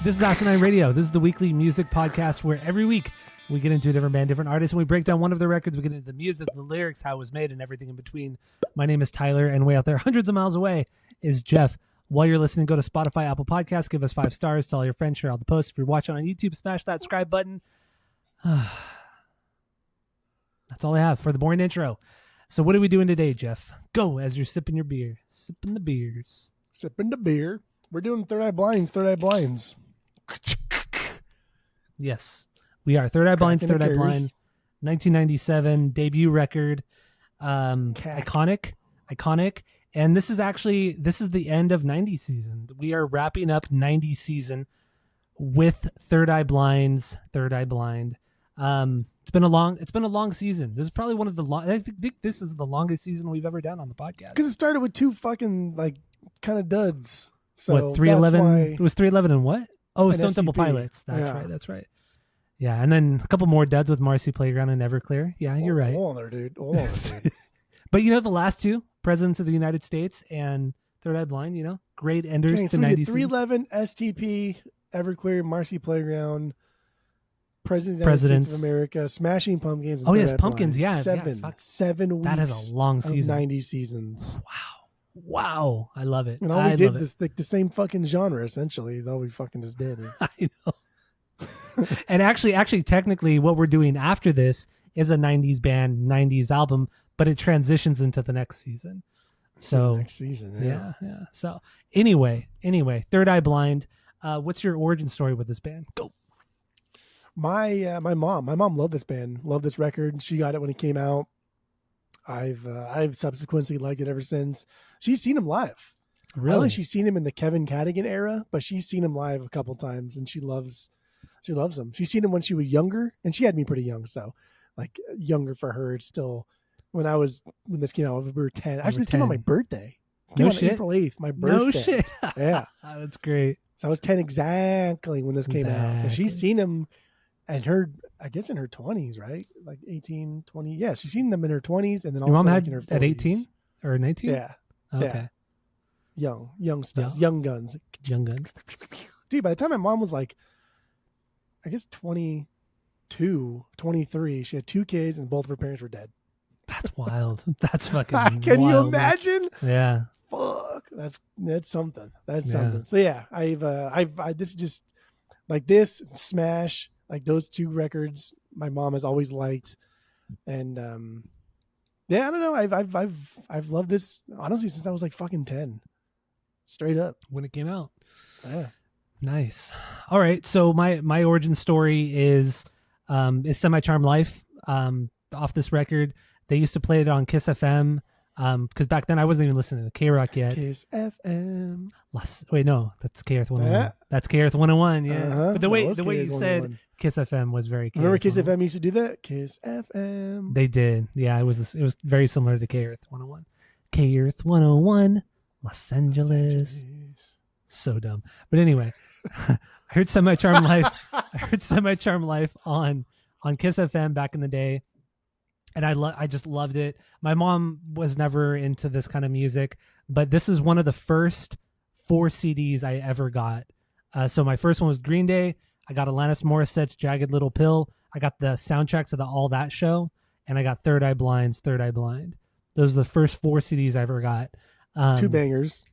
This is Asinine Radio. This is the weekly music podcast where every week we get into a different band, different artist, and we break down one of their records. We get into the music, the lyrics, how it was made, and everything in between. My name is Tyler, and way out there, hundreds of miles away, is Jeff. While you're listening, go to Spotify, Apple Podcasts, give us 5 stars, tell all your friends, share all the posts. If you're watching on YouTube, smash that subscribe button. That's all I have for the boring intro. So what are we doing today, Jeff? Go as you're sipping your beer. Sipping the beers. Sipping the beer. We're doing Third Eye Blinds. Yes, we are. Third Eye Blinds, 1997 debut record. Iconic. And this is the end of 90s season. We are wrapping up 90s season with Third Eye Blind. It's been a long season. This is probably one of the I think this is the longest season we've ever done on the podcast. Because it started with 2 fucking kind of duds. So what, 311? It was 311 and what? Oh, Stone Temple Pilots. That's right. Yeah, and then a couple more duds with Marcy Playground and Everclear. Yeah, you're right. Hold on there, dude. But the last two, Presidents of the United States and Third Eye Blind, great enders to 90s. 311, STP, Everclear, Marcy Playground, Presidents of the United States of America, Smashing Pumpkins. And yes, Pumpkins. Yeah, 7 weeks. That is a long season. 90 seasons. Wow, I love it. And all we did is the same fucking genre. Essentially, is all we fucking just did. I know. And actually, technically, what we're doing after this is a 90s band, 90s album, but it transitions into the next season. So next season, yeah. So anyway, Third Eye Blind. What's your origin story with this band? Go. My mom loved this band, loved this record. She got it when it came out. I've subsequently liked it ever since. She's seen him live. Really? I don't think she's seen him in the Kevin Cadigan era, but she's seen him live a couple times, and she loves him. She's seen him when she was younger, and she had me pretty young, so like younger for her. It's still when this came out, we were 10. Actually, this came on my birthday. It came on April 8th, my birthday. No shit. Yeah, that's great. So I was 10 exactly when this came out. So she's seen him. And I guess in her 20s, right? Like 18, 20. Yeah, she's seen them in her 20s, and then your also mom had in her 40s. At 18 or 19? Yeah. Okay. Yeah. Young stuff. Yeah. Young guns. Dude, by the time my mom was like, I guess 22, 23, she had 2 kids, and both of her parents were dead. That's wild. That's fucking Can wild, you imagine? Yeah. Fuck. That's something. That's something. So yeah, this is just like this Smash. Like those 2 records, my mom has always liked, and I don't know. I've loved this honestly since I was like fucking 10, straight up when it came out. Yeah, nice. All right, so my origin story is Semi Charmed Life. Off this record, they used to play it on Kiss FM. Because back then I wasn't even listening to K-Rock yet. Kiss FM. Wait, no, that's KRF 101. That's KRF 101, yeah. But the way you said Kiss FM was very. Remember Kiss FM used to do that? Kiss FM. They did, yeah. It was very similar to KRF 101. KRF 101, Los Angeles. So dumb, but anyway, I heard Semi Charmed Life. on Kiss FM back in the day. And I just loved it. My mom was never into this kind of music, but this is one of the first 4 CDs I ever got. So my first one was Green Day. I got Alanis Morissette's Jagged Little Pill. I got the soundtrack to the All That Show, and I got Third Eye Blind. Those are the first 4 CDs I ever got. 2 bangers.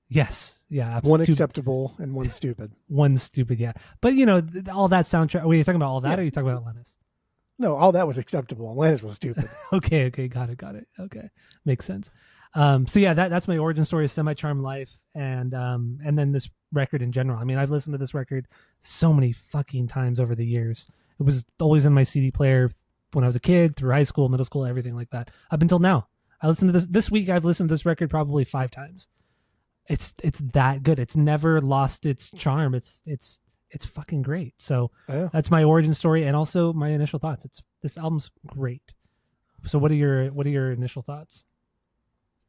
Yes. Yeah. Absolutely. 1 acceptable and 1 stupid. 1 stupid, yeah. But all that soundtrack. Were you talking about All That, or are you talking about Alanis? No, all that was acceptable. Alanis was stupid. Okay, got it. Okay, makes sense. So yeah, that's my origin story, Semi Charmed Life, and then this record in general. I mean, I've listened to this record so many fucking times over the years. It was always in my CD player when I was a kid, through high school, middle school, everything like that, up until now. I listened to this week. I've listened to this record probably 5 times. It's that good. It's never lost its charm. It's fucking great. So That's my origin story, and also my initial thoughts. This album's great. So what are your initial thoughts?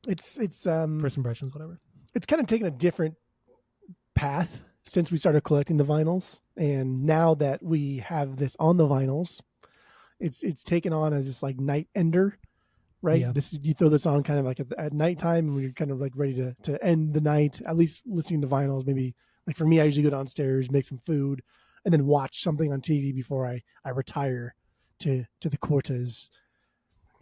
It's first impressions, whatever. It's kind of taken a different path since we started collecting the vinyls, and now that we have this on the vinyls, it's taken on as this like night ender, right? Yeah. You throw this on kind of like at nighttime, and when you're kind of like ready to end the night, at least listening to vinyls, maybe Like for me, I usually go downstairs, make some food, and then watch something on TV before I retire to the quarters.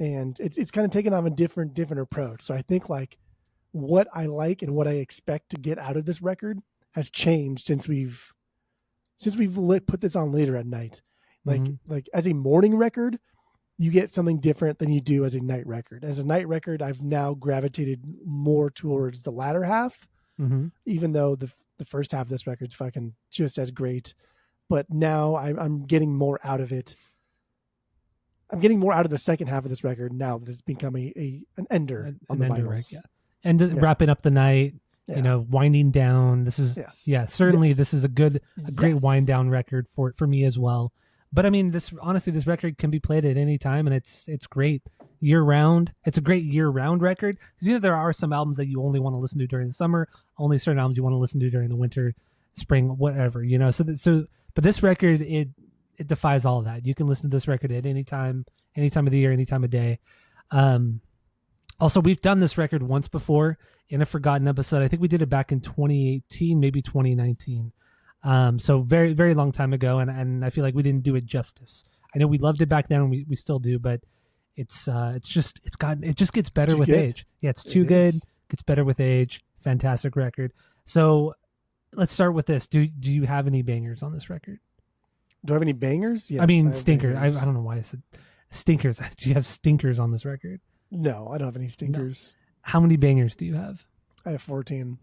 And it's kind of taken on a different approach. So I think like what I like and what I expect to get out of this record has changed since we've put this on later at night. Like as a morning record, you get something different than you do as a night record. As a night record, I've now gravitated more towards the latter half, even though the first half of this record's fucking just as great. But now I'm getting more out of it. I'm getting more out of the second half of this record now that it's become an ender on the vinyls. Right, yeah. And wrapping up the night, winding down. This is certainly this is a great wind down record for me as well. But I mean, this record can be played at any time, and it's great year round. It's a great year round record because there are some albums that you only want to listen to during the summer, only certain albums you want to listen to during the winter, spring, whatever. But this record it defies all of that. You can listen to this record at any time of the year, any time of day. Also, we've done this record once before in a forgotten episode. I think we did it back in 2018, maybe 2019. So very, very long time ago. And I feel like we didn't do it justice. I know we loved it back then and we still do, but it just gets better with age. Yeah, it's too good. Gets better with age. Fantastic record. So let's start with this. Do you have any bangers on this record? Do I have any bangers? Yes. I mean, stinkers. I don't know why I said stinkers. Do you have stinkers on this record? No, I don't have any stinkers. No. How many bangers do you have? I have 14.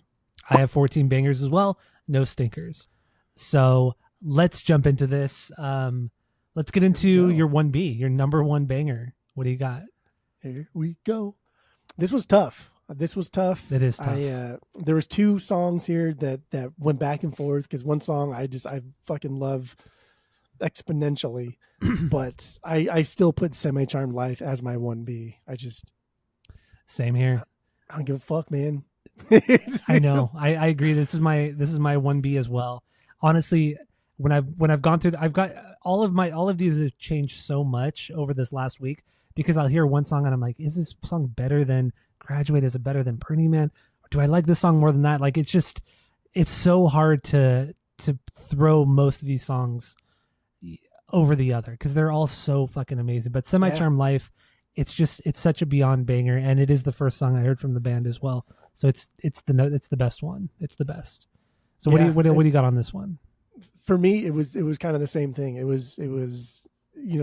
I have 14 bangers as well. No stinkers. So let's jump into this. Let's get into your 1B, your number one banger. What do you got? Here we go. This was tough. It is tough. There was two songs here that went back and forth because one song I fucking love exponentially, but I still put Semi-Charmed Life as my 1B. Same here. I don't give a fuck, man. I know. I agree. This is my 1B as well. Honestly, when I've gone through, I've got all of these have changed so much over this last week because I'll hear one song and I'm like, is this song better than Graduate? Is it better than Pretty Man? Or do I like this song more than that? Like it's so hard to throw most of these songs over the other because they're all so fucking amazing. But Semi-Charmed Life, it's such a beyond banger, and it is the first song I heard from the band as well. So it's the best one. It's the best. So what do you got on this one? For me, it was kind of the same thing. It was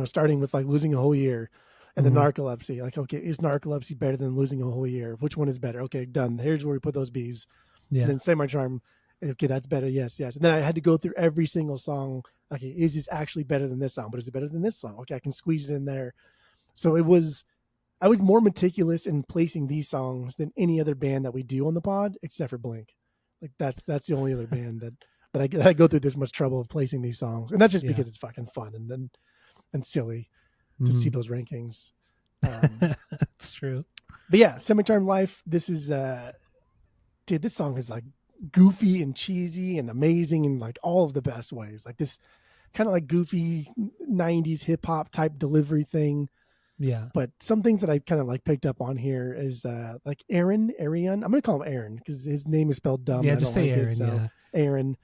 starting with like Losing a Whole Year and then Narcolepsy. Like, okay, is Narcolepsy better than Losing a Whole Year? Which one is better? Okay, done. Here's where we put those B's. Yeah. And then Semi-Charmed. Okay, that's better. Yes. And then I had to go through every single song. Okay, is this actually better than this song? But is it better than this song? Okay, I can squeeze it in there. So I was more meticulous in placing these songs than any other band that we do on the pod, except for Blink. Like that's the only other band that I go through this much trouble of placing these songs, and that's just because it's fucking fun and silly to see those rankings. That's true. But yeah, Semi-Charmed Life. This is this song is like goofy and cheesy and amazing in like all of the best ways. Like this kind of like goofy 90s hip hop type delivery thing. Yeah. But some things that I kind of like picked up on here is like Arian. I'm going to call him Aaron because his name is spelled dumb. Yeah, just say like Aaron. Yeah. Aaron.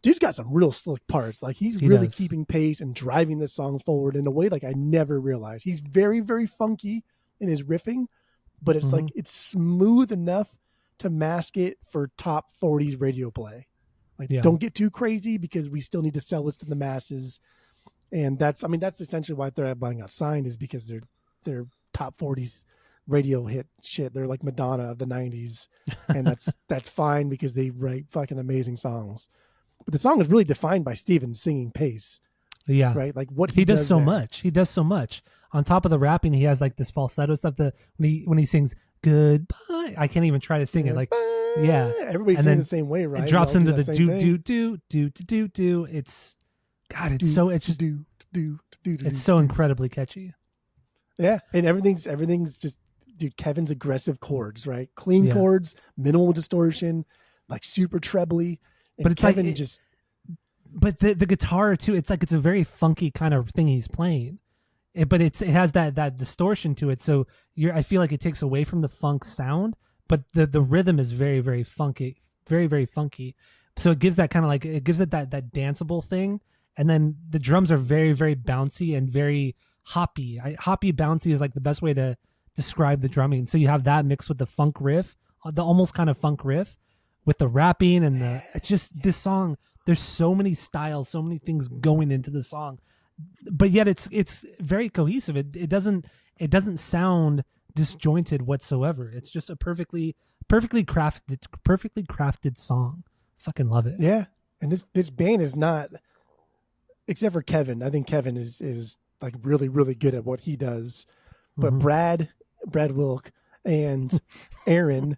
Dude's got some real slick parts. Like he really does. Keeping pace and driving this song forward in a way like I never realized. He's very, very funky in his riffing, but it's like it's smooth enough to mask it for top 40s radio play. Like don't get too crazy because we still need to sell this to the masses. And that's essentially why Third Eye Blind got signed, is because they're top 40s radio hit shit. They're like Madonna of the 90s, and that's fine because they write fucking amazing songs. But the song is really defined by Steven's singing pace. Yeah, right. Like what he does so there. much. He does so much. On top of the rapping, he has like this falsetto stuff. When he sings goodbye, I can't even try to sing it. Like everybody's singing the same way, right? It drops into the do. It's God, it's so incredibly catchy. Yeah, and everything's just, dude, Kevin's aggressive chords, right? Clean chords, minimal distortion, like super trebly. But it's Kevin but the guitar too, it's like it's a very funky kind of thing he's playing. But it has that distortion to it, so I feel like it takes away from the funk sound, but the rhythm is very, very funky, very, very funky. So it gives that kind of like, it gives it that danceable thing. And then the drums are very, very bouncy and very hoppy. Hoppy bouncy is like the best way to describe the drumming. So you have that mixed with the funk riff, the almost kind of funk riff with the rapping and it's just this song. There's so many styles, so many things going into the song, but yet it's very cohesive. It doesn't sound disjointed whatsoever. It's just a perfectly crafted song. Fucking love it. Yeah. And this band is not, except for Kevin. I think Kevin is like really, really good at what he does. But Brad Wilk and Aaron,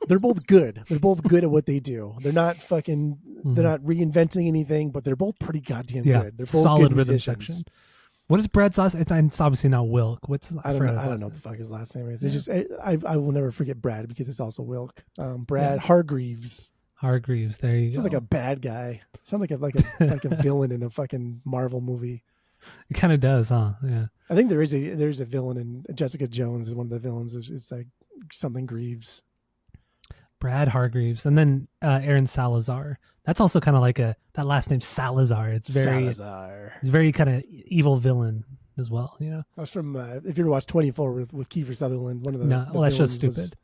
they're both good. They're both good at what they do. They're not fucking, they're not reinventing anything, but they're both pretty goddamn good. They're both solid good rhythm musicians. section. What is Brad's last? It's obviously not Wilk. I don't know what the fuck his last name is. It's just I will never forget Brad because it's also Wilk. Brad Hargreaves. Hargreaves. There you go. Sounds like a bad guy. Sounds like a villain in a fucking Marvel movie. It kind of does, huh? Yeah. I think there's a villain in Jessica Jones is one of the villains. Is like something Greaves. Brad Hargreaves, and then Aaron Salazar. That's also kind of like that last name Salazar. It's very kind of evil villain as well. You know. I was from if you ever watched 24 with Kiefer Sutherland, one of the that's just stupid.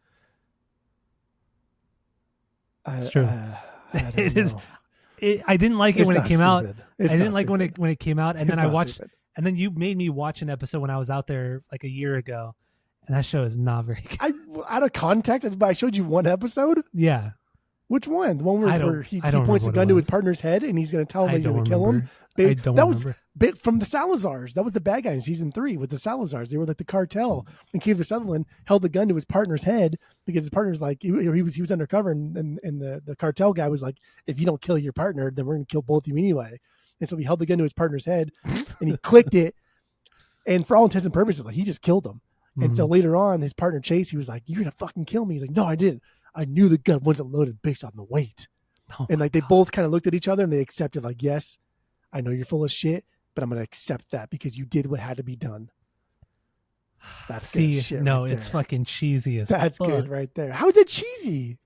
It's true. It is. I didn't like it when it came out. I didn't like when it came out, and then I watched. And then you made me watch an episode when I was out there like a year ago, and that show is not very good. Out of context, I showed you one episode. Yeah. Which one? The one where he points a gun to his partner's head and he's going to tell him he's going to kill him? That was big from the Salazars. That was the bad guy in season 3 with the Salazars. They were like the cartel. And Kiefer Sutherland held the gun to his partner's head because his partner's like, he was undercover and the cartel guy was like, if you don't kill your partner, then we're going to kill both of you anyway. And so he held the gun to his partner's head and he clicked it. And for all intents and purposes, like, he just killed him. And so later on, his partner Chase, he was like, you're going to fucking kill me. He's like, no, I didn't. I knew the gun wasn't loaded based on the weight. And like they both kind of looked at each other and they accepted, like, yes, I know you're full of shit, but I'm going to accept that because you did what had to be done. That's good shit. No, it's fucking cheesy as That's fuck. good right there. How is it cheesy?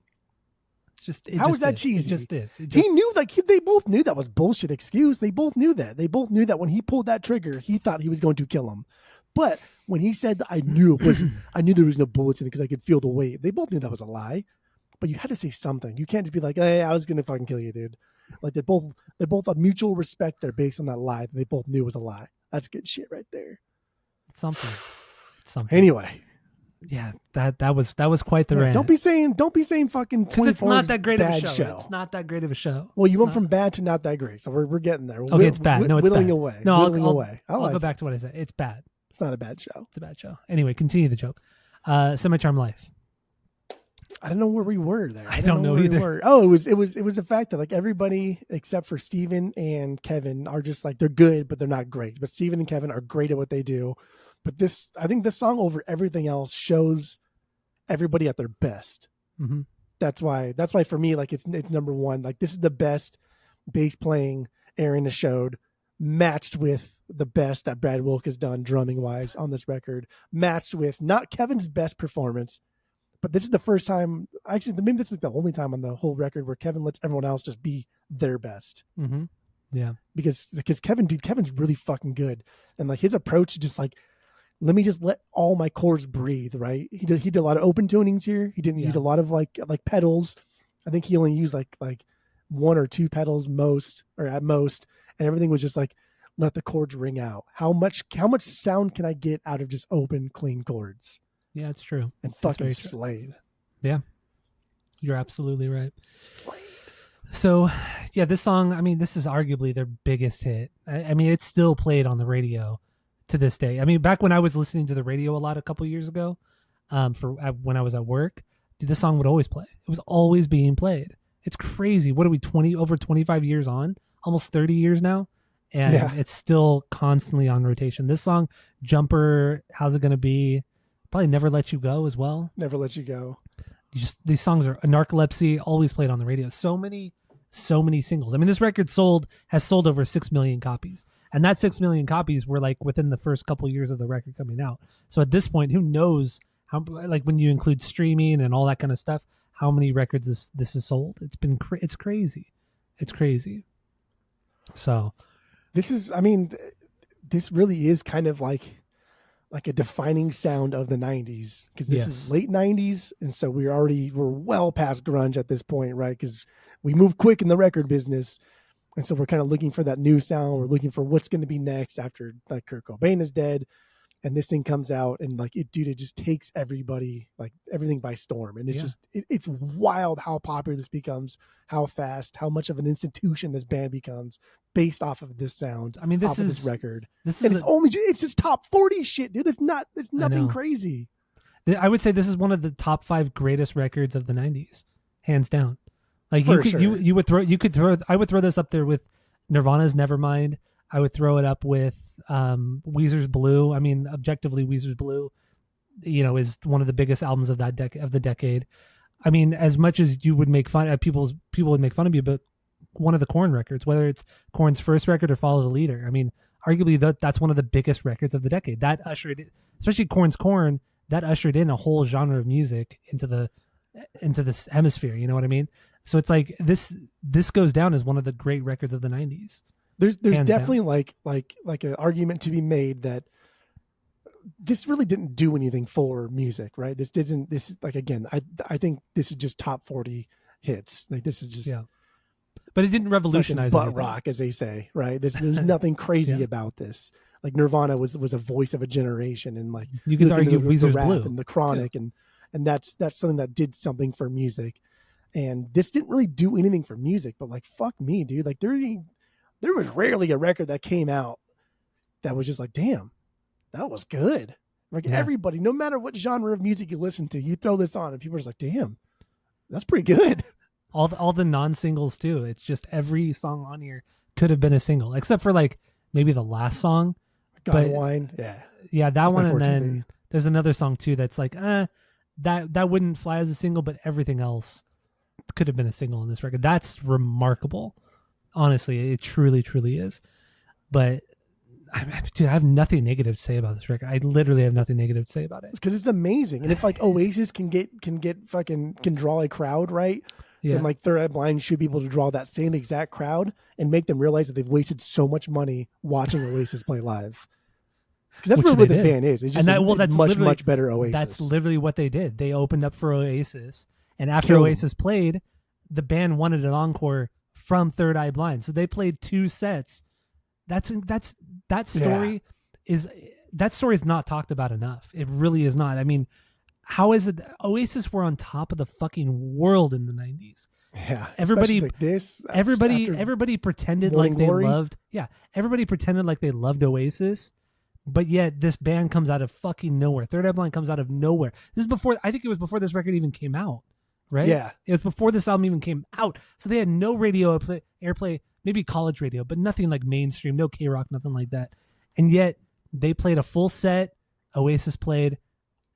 How is that cheesy? It just is. He knew, like, they both knew that was bullshit excuse. They both knew that. They both knew that when he pulled that trigger, he thought he was going to kill him. But when he said, I knew there was no bullets in it because I could feel the weight. They both knew that was a lie. But you had to say something. You can't just be like, hey, I was going to fucking kill you, dude. Like they're both a mutual respect there based on that lie that they both knew was a lie. That's good shit right there. It's something. Anyway. Yeah, that was quite the rant. Don't be saying fucking 24 it's not that great of a show. It's not that great of a show. Well, you went from bad to not that great. So we're getting there. Okay, it's bad. No, it's whittling bad. away. No, I'll go back to what I said. It's bad. It's not a bad show. It's a bad show. Anyway, continue the joke. Semi-Charmed Life. I don't know where we were there. I don't know either. Oh, it was the fact that like everybody except for Steven and Kevin are just like, they're good, but they're not great. But Steven and Kevin are great at what they do. But I think this song over everything else shows everybody at their best. Mm-hmm. That's why for me, like it's number one. Like this is the best bass playing Aaron has showed, matched with the best that Brad Wilk has done drumming wise on this record, matched with not Kevin's best performance. But this is the first time, actually, maybe this is the only time on the whole record where Kevin lets everyone else just be their best. Mm-hmm. Yeah. Because Kevin's really fucking good. And like his approach to just like, let me just let all my chords breathe, right? He did a lot of open tunings here. He didn't use a lot of like pedals. I think he only used like 1 or 2 pedals at most. And everything was just like, let the chords ring out. How much sound can I get out of just open, clean chords? Yeah, it's true. And fucking slayed. Yeah. You're absolutely right. Slayed. So, yeah, this song, I mean, this is arguably their biggest hit. I mean, it's still played on the radio to this day. I mean, back when I was listening to the radio a lot a couple years ago, when I was at work, this song would always play. It was always being played. It's crazy. What are we, over 25 years on? Almost 30 years now? And it's still constantly on rotation. This song, Jumper, How's It Gonna Be? Probably Never Let You Go as well. Never Let You Go. These songs are Narcolepsy, always played on the radio. So many singles. I mean, this record has sold over 6 million copies. And that 6 million copies were like within the first couple years of the record coming out. So at this point, who knows how, like when you include streaming and all that kind of stuff, how many records this is sold. It's crazy. It's crazy. So this really is kind of like a defining sound of the 90s, because this is late 90s, and so we're well past grunge at this point, right? Because we move quick in the record business, and so we're kind of looking for that new sound. We're looking for what's going to be next after like Kurt Cobain is dead, and this thing comes out, and like it just takes everybody, like everything, by storm. And it's it's wild how popular this becomes, how fast, how much of an institution this band becomes based off of this sound. I mean, this record. It's just top 40 shit, dude. There's nothing crazy. I would say this is one of the top 5 greatest records of the 90s, hands down. Like I would throw this up there with Nirvana's Nevermind. I would throw it up with Weezer's Blue. I mean, objectively, Weezer's Blue, is one of the biggest albums of the decade. I mean, as much as you would make fun of people would make fun of you, but one of the Korn records, whether it's Korn's first record or Follow the Leader, I mean, arguably that's one of the biggest records of the decade. That ushered, especially Korn's Korn, that ushered in a whole genre of music into this hemisphere. You know what I mean? So it's like this goes down as one of the great records of the 90s. There's definitely like an argument to be made that this really didn't do anything for music, right? I think this is just top 40 hits. Like this is just but it didn't revolutionize butt rock, as they say, right? There's nothing crazy about this. Like Nirvana was a voice of a generation, and like you could argue Weezer's rap Blue and the Chronic, and that's something that did something for music. And this didn't really do anything for music, but like fuck me, dude. Like there was rarely a record that came out that was just like, damn, that was good. Like everybody, no matter what genre of music you listen to, you throw this on and people are just like, damn, that's pretty good. All the non-singles too. It's just every song on here could have been a single, except for like maybe the last song. God of Wine. Yeah, that one. And then there's another song too that's like, that wouldn't fly as a single, but everything else could have been a single on this record. That's remarkable. Honestly, it truly, truly is. But dude, I have nothing negative to say about this record. I literally have nothing negative to say about it because it's amazing. And if like Oasis can draw a crowd, right? Then like Third Eye Blind should be able to draw that same exact crowd and make them realize that they've wasted so much money watching Oasis play live. Because that's really what this band is. It's just that's much better Oasis. That's literally what they did. They opened up for Oasis, and after Oasis played, the band wanted an encore from Third Eye Blind, so they played 2 sets. That story is not talked about enough. It really is not. I mean, how is it Oasis were on top of the fucking world in the 90s? Yeah, everybody like this. Everybody pretended like they loved. Yeah, everybody pretended like they loved Oasis, but yet this band comes out of fucking nowhere. Third Eye Blind comes out of nowhere. This is before. I think it was before this record even came out. Right? Yeah, it was before this album even came out. So they had no radio airplay, maybe college radio, but nothing like mainstream, no K-Rock, nothing like that. And yet they played a full set. Oasis played.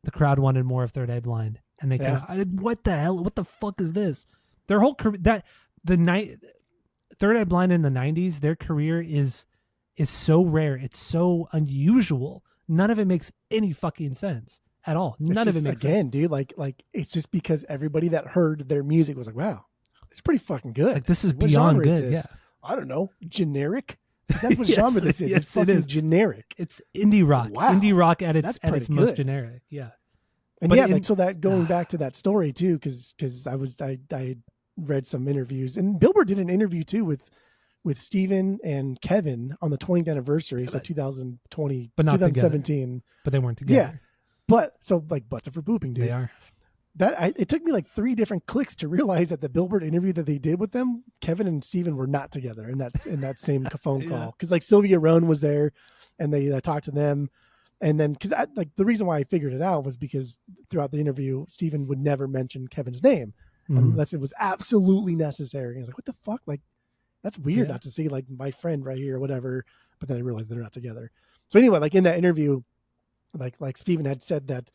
The crowd wanted more of Third Eye Blind, and they what the hell? What the fuck is this? Their whole career, Third Eye Blind in the 90s, their career is so rare. It's so unusual. None of it makes any fucking sense at all. None of it makes sense. Dude, like it's just because everybody that heard their music was like, wow, it's pretty fucking good. Like this is beyond good. Yeah. I don't know, generic. That's what genre this is. It's fucking generic. It's indie rock. Wow. Indie rock at its most generic. Yeah. And but so that going back to that story too, because I read some interviews, and Billboard did an interview too with Steven and Kevin on the 20th anniversary, so 2020, but not 2017. Together. But they weren't together. Yeah. But so like butts for booping, dude. They are. It took me like 3 different clicks to realize that the Billboard interview that they did with them, Kevin and Steven were not together in that same phone call. Because like Sylvia Rhone was there, and they talked to them, and then because the reason why I figured it out was because throughout the interview, Steven would never mention Kevin's name unless it was absolutely necessary. And I was like, what the fuck? Like that's weird not to see like my friend right here or whatever. But then I realized they're not together. So anyway, like in that interview, like Steven had said that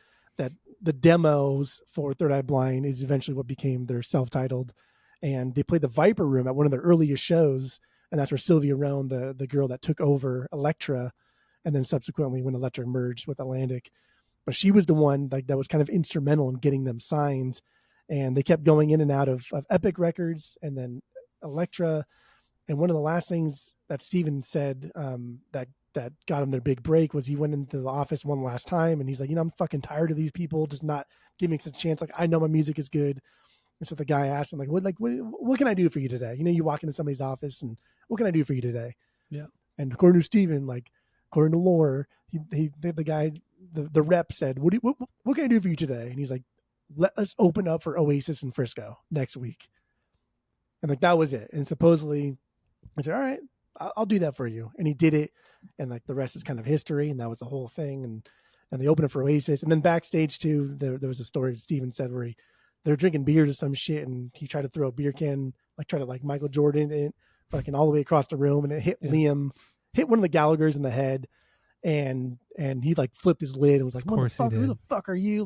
the demos for Third Eye Blind is eventually what became their self-titled, and they played the Viper Room at one of their earliest shows, and that's where Sylvia Rhone, the girl that took over Elektra, and then subsequently when Elektra merged with Atlantic, but she was the one like that was kind of instrumental in getting them signed, and they kept going in and out of Epic Records, and then Elektra. And one of the last things that Steven said that got him their big break was he went into the office one last time and he's like, I'm fucking tired of these people just not giving us a chance. Like, I know my music is good. And so the guy asked him, what can I do for you today? You walk into somebody's office and what can I do for you today? Yeah. And according to Steven, according to lore, the rep said, what can I do for you today? And he's like, let us open up for Oasis in Frisco next week. And that was it. And supposedly I said, all right, I'll do that for you. And he did it. And the rest is kind of history. And that was the whole thing. And they opened it for Oasis. And then backstage too, there was a story that Steven said where they were drinking beers or some shit. And he tried to throw a beer can, try to Michael Jordan it fucking all the way across the room. And it hit Liam, hit one of the Gallaghers in the head. And he flipped his lid and was like, who the fuck are you?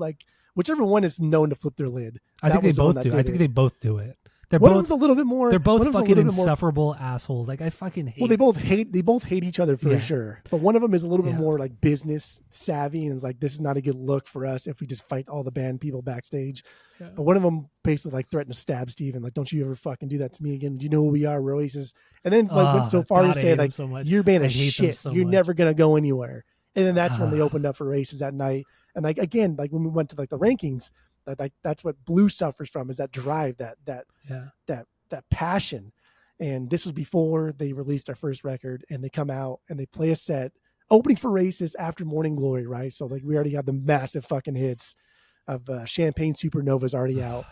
Whichever one is known to flip their lid. I think they both do. I think they both do it. They're one both of them's a little bit more. They're both fucking insufferable assholes. I fucking hate. Well, they both hate each other for sure. But one of them is a little bit more business savvy and is this is not a good look for us if we just fight all the band people backstage. Yeah. But one of them basically threatened to stab Steven. Don't you ever fucking do that to me again? Do you know who we are? We're Oasis. And then went so far to say so you're band of shit. So you're never gonna go anywhere. And then that's when they opened up for Oasis that night. And again, when we went to the rankings. That's what Blue suffers from, is that drive, that passion. And this was before they released their first record, and they come out and they play a set opening for Oasis after Morning Glory, right? So we already have the massive fucking hits of Champagne Supernova's already out,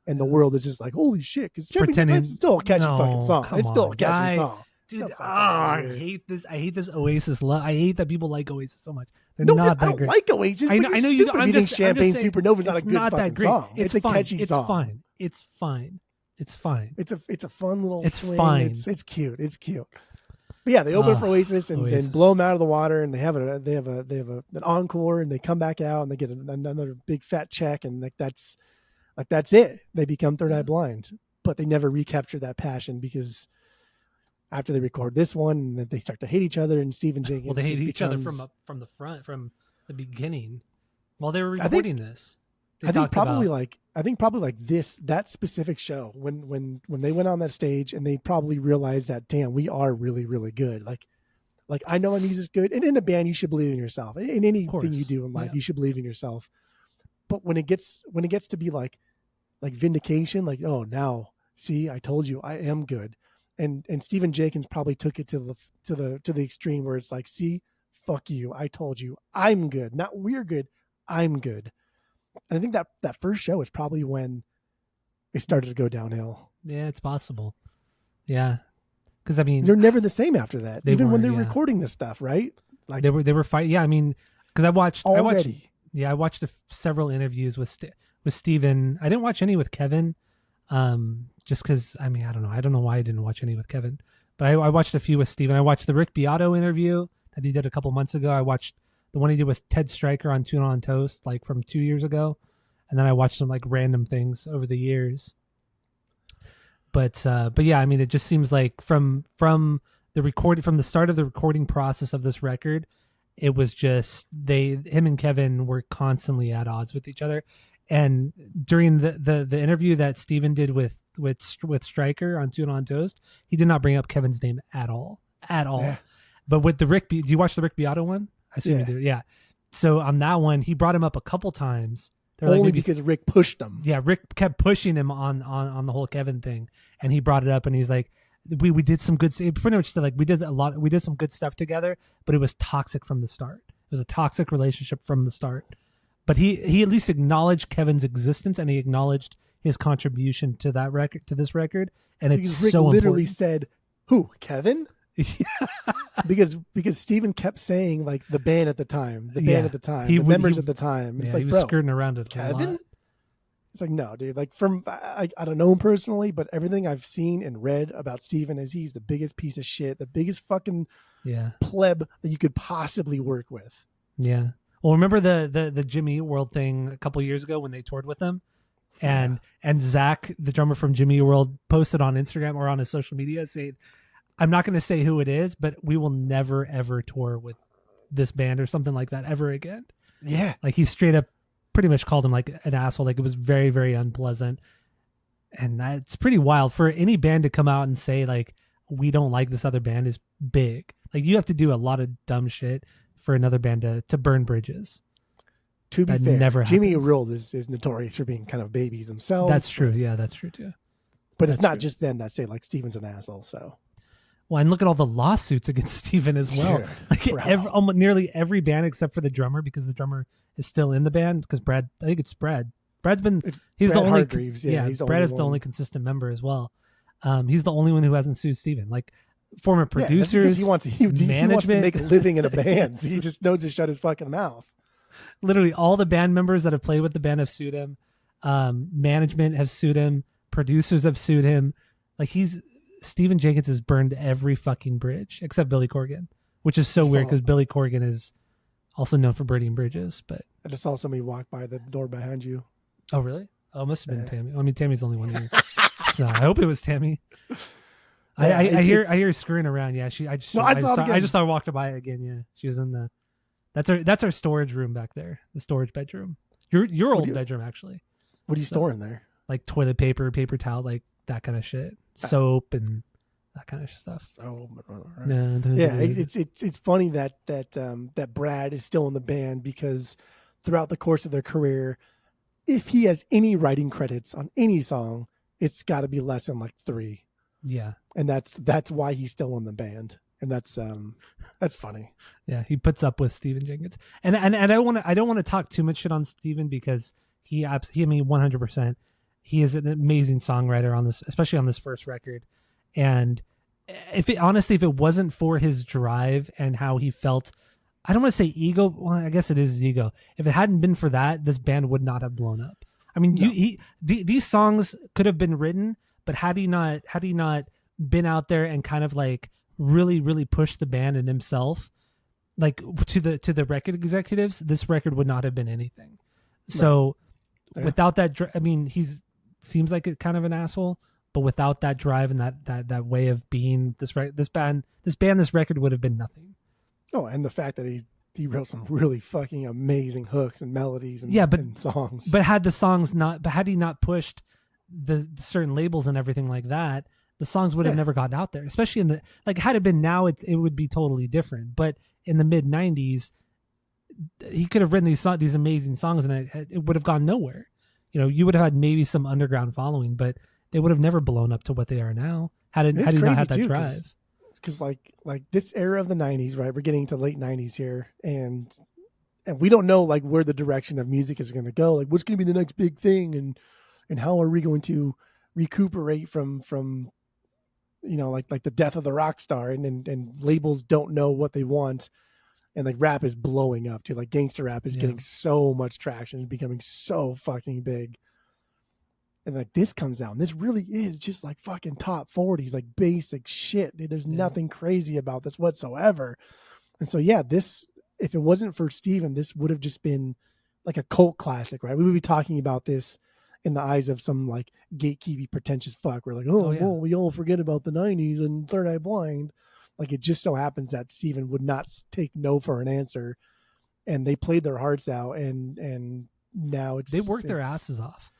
and the world is just holy shit, because it's still a catchy fucking song. It's still a catchy song. Dude, I hate this. I hate this Oasis love. I hate that people like Oasis so much. They're not that great. I don't like Oasis. I know you don't. You think Champagne Supernova is not a good fucking song. It's a catchy song. It's fine. It's a fun little swing. Fine. It's cute. It's cute. But yeah, they open for Oasis and then blow them out of the water, and they have an encore, and they come back out and they get another big fat check, and that's it. They become Third Eye Blind, but they never recapture that passion because. After they record this one, and they start to hate each other, and Steven Jenkins. Well, they hate each other from the front, from the beginning, while they were recording this. I think probably that specific show when they went on that stage, and they probably realized that damn, we are really really good. I know my music's good, and in a band you should believe in yourself. In anything you do in life, you should believe in yourself. But when it gets to be like vindication, oh, now see, I told you I am good. And Steven Jenkins probably took it to the extreme where it's see, fuck you. I told you I'm good. Not we're good. I'm good. And I think that first show is probably when it started to go downhill. Yeah, it's possible. Yeah. Cause they're never the same after that. Even when they're recording this stuff, right? They were fighting. Yeah. Cause I watched several interviews with Steven. I didn't watch any with Kevin. Just because I don't know. I don't know why I didn't watch any with Kevin, but I watched a few with Steven. I watched the Rick Beato interview that he did a couple months ago. I watched the one he did with Ted Stryker on Tuna on Toast, from 2 years ago, and then I watched some random things over the years. But yeah, it just seems like from the start of the recording process of this record, it was just him and Kevin were constantly at odds with each other. And during the interview that Steven did with Stryker on Tuna on Toast, he did not bring up Kevin's name at all. Yeah. But with the do you watch the Rick Beato one? I assume you do. Yeah. So on that one, he brought him up a couple times. Only because Rick pushed him. Yeah, Rick kept pushing him on the whole Kevin thing, and he brought it up, and he's like, we did some good. He pretty much said we did some good stuff together, but it was toxic from the start. It was a toxic relationship from the start. But he at least acknowledged Kevin's existence, and he acknowledged his contribution to that record, to this record, and because Rick literally said, "Who, Kevin?" because Steven kept saying the band at the time, the members at the time. It's he was skirting around it. Kevin. It's no, dude. I don't know him personally, but everything I've seen and read about Steven is he's the biggest piece of shit, the biggest fucking pleb that you could possibly work with. Yeah. Well, remember the Jimmy Eat World thing a couple years ago when they toured with them, and Zach, the drummer from Jimmy Eat World, posted on Instagram or on his social media saying, "I'm not going to say who it is, but we will never ever tour with this band or something like that ever again." Yeah, he straight up pretty much called him an asshole. It was very very unpleasant. And that's pretty wild for any band to come out and say like, we don't like this other band is big. Like you have to do a lot of dumb shit for another band to burn bridges. To be That fair, never Jimmy happens. Eat World is notorious for being kind of babies themselves. That's true. Yeah, that's true too. But it's That's not true. just them that say like Steven's an asshole. So Well, and look at all the lawsuits against Steven as well. Dude, Like bro. almost nearly every band except for the drummer, because the drummer is still in the band. Because Brad, I think it's Brad. Brad's been he's Brad the only Hargreaves, yeah, he's the Brad only is the one. only consistent member as well. He's the only one who hasn't sued Steven. Like former Yeah, that's producers, because he wants to management, make a living in a band. He just knows to shut his fucking mouth. literally all the band members that have played with the band have sued him. Management have sued him. Producers have sued him. Like Steven Jenkins has burned every fucking bridge except Billy Corgan, which is so weird because Billy Corgan is also known for burning bridges. But I just saw somebody walk by the door behind you. oh really? Oh, it must have been Tammy. I mean, Tammy's the only one here, so I hope it was Tammy. Yeah, I hear her screwing around. Yeah, I just saw her walk by again. Yeah, she was in the. That's our storage room back there. The storage bedroom. Your old bedroom actually. What are you storing there? Like toilet paper, paper towel, like that kind of shit, soap and that kind of stuff. Oh, right. Yeah, it's funny that Brad is still in the band because throughout the course of their career, if he has any writing credits on any song, it's got to be less than like 3. Yeah, and that's why he's still in the band, and that's funny. Yeah, he puts up with Steven Jenkins, and I don't want to talk too much shit on Steven because he 100%. He is an amazing songwriter on this, especially on this first record. And if it wasn't for his drive and how he felt, I don't want to say ego. Well, I guess it is his ego. If it hadn't been for that, this band would not have blown up. I mean, no. These songs could have been written, but had he not been out there and kind of like really, really pushed the band and himself, like to the record executives, this record would not have been anything. So without that, I mean, seems like a kind of an asshole, but without that drive and that way of being, this record would have been nothing. Oh, and the fact that he wrote some really fucking amazing hooks and melodies and songs. But had he not pushed the certain labels and everything like that, the songs would have never gotten out there. Especially had it been now, it would be totally different. But in the mid '90s, he could have written these amazing songs, and it would have gone nowhere. You know, you would have had maybe some underground following, but they would have never blown up to what they are now. Had he not had that drive. Because like this era of the '90s, right? We're getting to late '90s here, and we don't know like where the direction of music is going to go. Like, what's going to be the next big thing, and how are we going to recuperate from you know like the death of the rock star, and labels don't know what they want. And like rap is blowing up too. Like gangster rap is getting so much traction, it's becoming so fucking big. And like this comes out, and this really is just like fucking top 40s, like basic shit. Dude, there's nothing crazy about this whatsoever. And so this, if it wasn't for Steven, this would have just been like a cult classic, right? We would be talking about this in the eyes of some like gatekeepy pretentious fuck. We're like, well, we all forget about the 90s and Third Eye Blind. Like, it just so happens that Steven would not take no for an answer, and they played their hearts out, and now they worked their asses off.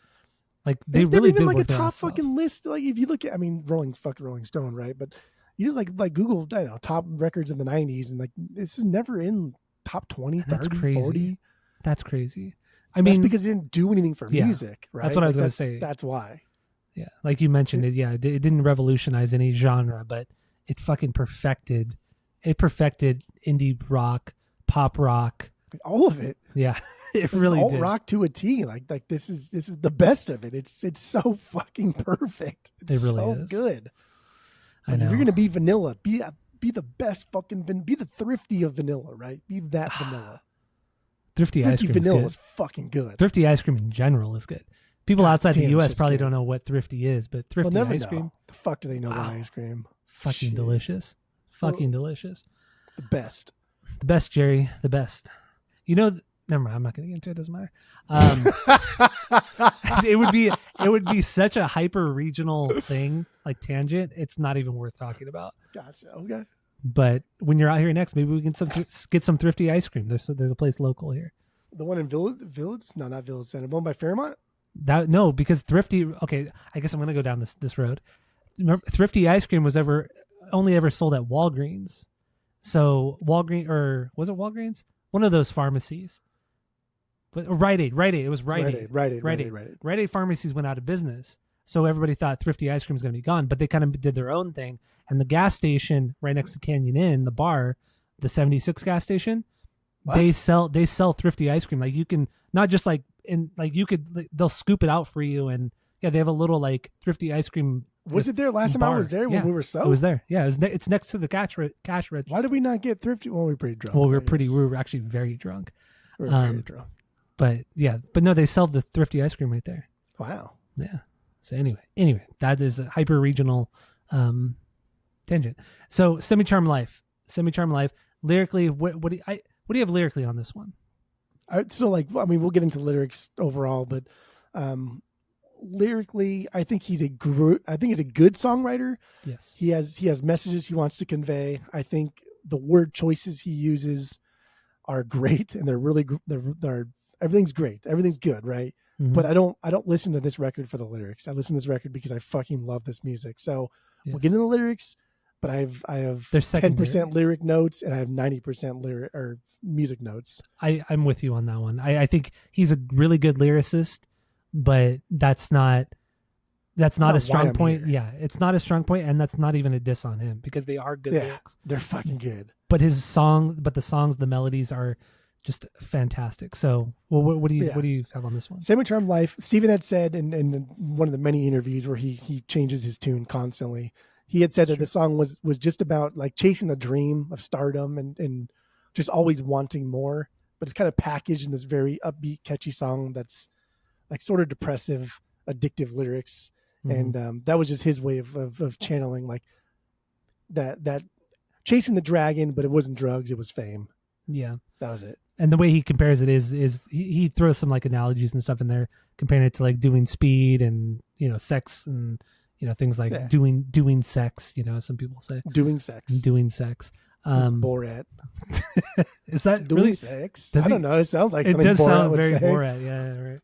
Like they really did like a top fucking list. Like if you look at, I mean, Rolling Stone, right? But you like Google, I don't know, top records in the '90s, and like this is never in top 20, 30, 40. That's crazy. I mean, that's because it didn't do anything for music, right? That's what I was going to say. That's why. Yeah, like you mentioned, it didn't revolutionize any genre, but it fucking perfected indie rock, pop rock, all of it. Yeah, it really did. Rock to a T. Like this is the best of it. It's so fucking perfect. It's really so is. Good. Like if you're gonna be vanilla, be the best fucking be the Thrifty of vanilla, right? Be that vanilla. Thrifty ice cream vanilla is fucking good. Thrifty ice cream in general is good. People outside the U.S. probably don't know what Thrifty is, but Thrifty ice cream. The fuck do they know about ice cream? Fucking delicious. Fucking delicious. The best. The best, Jerry. The best. You know, never mind. I'm not going to get into it. It doesn't matter. It would be such a hyper regional thing, like tangent. It's not even worth talking about. Gotcha. Okay. But when you're out here next, maybe we can get some Thrifty ice cream. There's a place local here. The one in Village? No, not Village Center. The one by Fairmont? No, because Thrifty. Okay, I guess I'm gonna go down this road. Remember, Thrifty ice cream was only ever sold at Walgreens. So Walgreens, or was it Walgreens? One of those pharmacies. But Rite Aid. It was Rite Aid. Rite Aid pharmacies went out of business. So everybody thought Thrifty ice cream was going to be gone, but they kind of did their own thing. And the gas station right next to Canyon Inn, the bar, the 76 gas station, what? they sell Thrifty ice cream. Like you can not just like they'll scoop it out for you, and yeah, they have a little like Thrifty ice cream. Was it there last time I was there when we were so? It was there. Yeah, it's next to the cash register. Why did we not get Thrifty? Well, we were pretty drunk. Well, we were actually very drunk. We were very drunk. But yeah, but no, they sell the Thrifty ice cream right there. Wow. Yeah. So anyway, that is a hyper regional tangent. So Semi-Charmed Life. Lyrically, what do you have lyrically on this one? We'll get into lyrics overall, but lyrically, I think he's a good songwriter. Yes. He has messages he wants to convey. I think the word choices he uses are great, and they're everything's great. Everything's good, right? Mm-hmm. But I don't listen to this record for the lyrics. I listen to this record because I fucking love this music. So we'll get into the lyrics, but I have 10% lyric notes and I have 90% lyric or music notes. I'm with you on that one. I think he's a really good lyricist, but that's not a strong point. Yeah, it's not a strong point, and that's not even a diss on him because they are good lyrics. They're fucking good. But the songs, the melodies are just fantastic. So, what do you have on this one? Semi-Charmed Life. Steven had said in one of the many interviews where he changes his tune constantly. He had said that the song was just about like chasing the dream of stardom and just always wanting more. But it's kind of packaged in this very upbeat, catchy song that's like sort of depressive, addictive lyrics. Mm-hmm. And that was just his way of channeling like that chasing the dragon, but it wasn't drugs, it was fame. Yeah, that was it. And the way he compares it is he throws some like analogies and stuff in there, comparing it to like doing speed and sex and things like doing sex. Some people say doing sex. Borat. Is that doing really sex? I don't know. It sounds like something does Borat sound would very say. Borat. Yeah, right.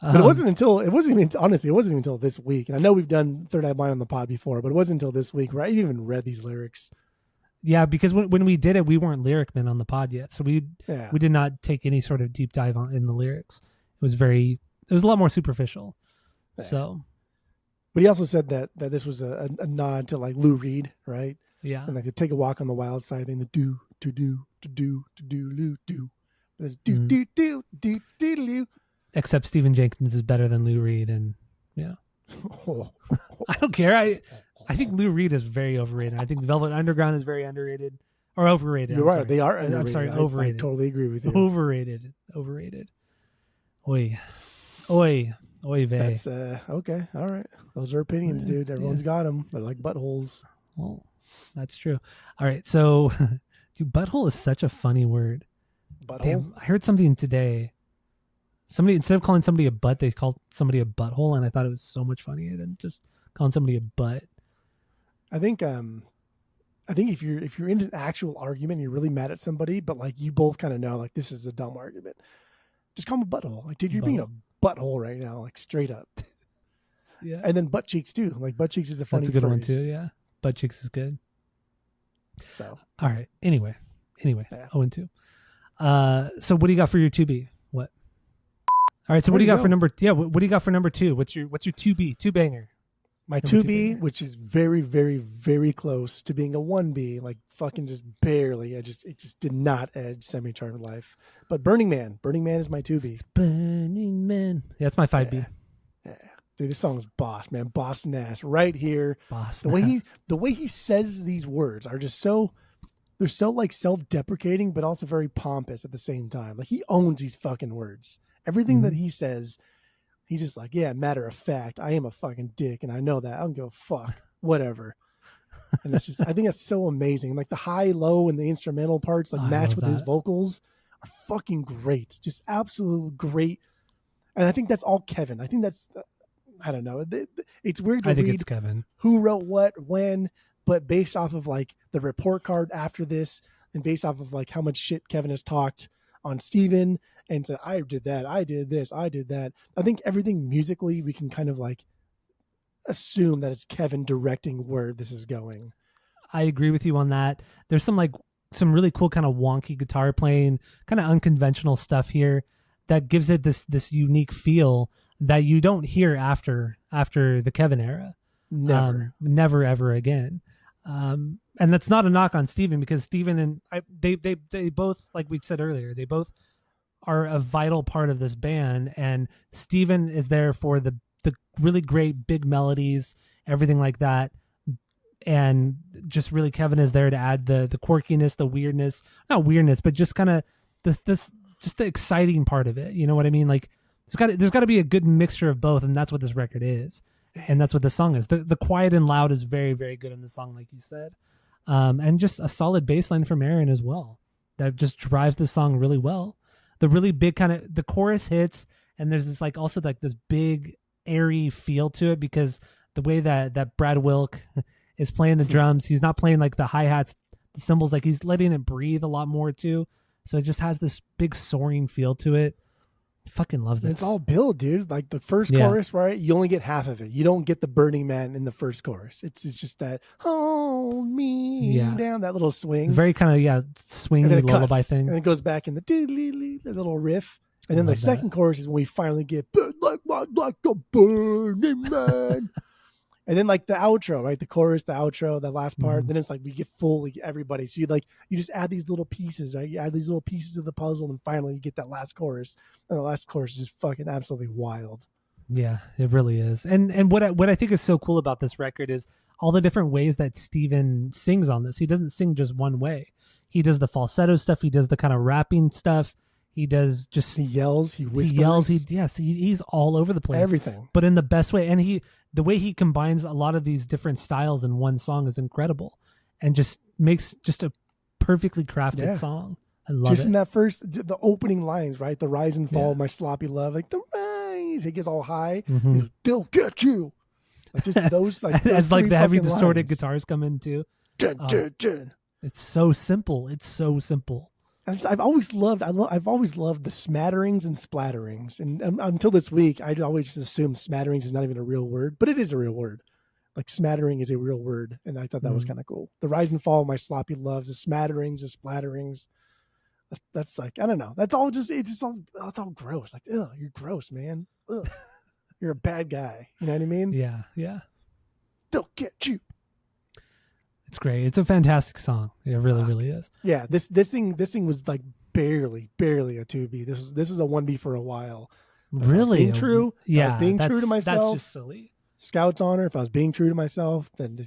But it wasn't even until this week. And I know we've done Third Eye Blind on the pod before, but it wasn't until this week where I even read these lyrics. Yeah, because when we did it, we weren't lyric men on the pod yet, so we did not take any sort of deep dive in the lyrics. It was a lot more superficial. Yeah. So, but he also said that this was a nod to like Lou Reed, right? Yeah, and like the Take a Walk on the Wild Side thing, the do, Lou do, there's do. Except Stephen Jenkins is better than Lou Reed, and yeah, I don't care. I think Lou Reed is very overrated. I think Velvet Underground is very underrated or overrated. You're right. They are underrated. I'm sorry, overrated. I totally agree with you. Overrated. Oy vey. That's okay. All right. Those are opinions, dude. Everyone's got them. They're like buttholes. Well, that's true. All right. So, dude, butthole is such a funny word. Butthole? Damn, I heard something today. Somebody, instead of calling somebody a butt, they called somebody a butthole, and I thought it was so much funnier than just calling somebody a butt. I think if you're in an actual argument, you're really mad at somebody, but like you both kind of know like this is a dumb argument. Just call them a butthole. Like, dude, you're being a butthole right now, like straight up. Yeah. And then butt cheeks too. Like butt cheeks is a funny. That's a good phrase. one too. Yeah. Butt cheeks is good. So. All right. Anyway. Yeah. 0-2. So what do you got for your 2B? What? All right. So what do you got for number? Yeah. What do you got for number 2? What's your 2B? 2-banger. My 2B, which is very, very, very close to being a 1B, like fucking just barely. It just did not edge Semi-Charmed Life. But Burning Man is my 2B. Burning Man. Yeah, that's my 5B. Yeah. Dude, this song's boss, man. Boss ass right here. Boss. The way he says these words are just they're so like self-deprecating, but also very pompous at the same time. Like he owns these fucking words. Everything that he says. He's just like, yeah, matter of fact, I am a fucking dick, and I know that. I don't give a fuck, whatever. And it's just, I think that's so amazing. Like the high, low, and the instrumental parts, like match with his vocals, are fucking great. Just absolute great. And I think that's all Kevin. I think that's, I don't know. It's weird to read it's Kevin. Who wrote what, when, but based off of like the report card after this, and based off of like how much shit Kevin has talked on Steven and said, I did that, I did this, I did that. I think everything musically we can kind of like assume that it's Kevin directing where this is going. I agree with you on that. There's some really cool kind of wonky guitar playing, kind of unconventional stuff here that gives it this unique feel that you don't hear after the Kevin era. Never ever again. And that's not a knock on Steven, because Steven and they both, like we said earlier, they both are a vital part of this band, and Steven is there for the really great big melodies, everything like that. And just really Kevin is there to add the quirkiness, the weirdness, not weirdness, but just kind of just the exciting part of it. You know what I mean? Like there's got to be a good mixture of both. And that's what this record is. And that's what the song is. The quiet and loud is very, very good in the song, like you said. And just a solid bass line from Aaron as well. That just drives the song really well. The really big kind of, the chorus hits, and there's this also this big airy feel to it, because the way that Brad Wilk is playing the drums, he's not playing like the hi-hats, the cymbals, like he's letting it breathe a lot more too. So it just has this big soaring feel to it. I fucking love this. And it's all build, dude. Like the first chorus, right? You only get half of it. You don't get the Burning Man in the first chorus. It's just that hold me down, that little swing. Very kind of swingy lullaby thing. And it goes back in the little riff. And then the second chorus is when we finally get like a burning man. And then like the outro, right? The chorus, the outro, the last part. Then it's like we get fully everybody. So you just add these little pieces, right? You add these little pieces of the puzzle, and finally you get that last chorus. And the last chorus is just fucking absolutely wild. Yeah, it really is. And what I think is so cool about this record is all the different ways that Steven sings on this. He doesn't sing just one way. He does the falsetto stuff. He does the kind of rapping stuff. He does just... He yells. He whispers. He's all over the place. Everything. But in the best way. And the way he combines a lot of these different styles in one song is incredible, and just makes just a perfectly crafted song. I love it. Just in that the opening lines, right? The rise and fall of my sloppy love, like the rise. He gets all high. He goes, they'll get you. Like just those, like those as like the heavy distorted lines. Guitars come in too. Dun, dun, dun. It's so simple. It's so simple. And I've always loved the smatterings and splatterings, and until this week, I'd always just assumed smatterings is not even a real word, but it is a real word. Like smattering is a real word, and I thought that was kind of cool. The rise and fall of my sloppy loves, the smatterings, the splatterings. That's like, I don't know. That's all it's all gross. Like, ugh, you're gross, man. Ugh. You're a bad guy. You know what I mean? Yeah, yeah. They'll get you. It's great. It's a fantastic song. It really, really is. Yeah, this thing was like barely a 2B. This is a 1B for a while. Really? Being true. I was being true to myself. That's just silly. Scout's honor. If I was being true to myself, then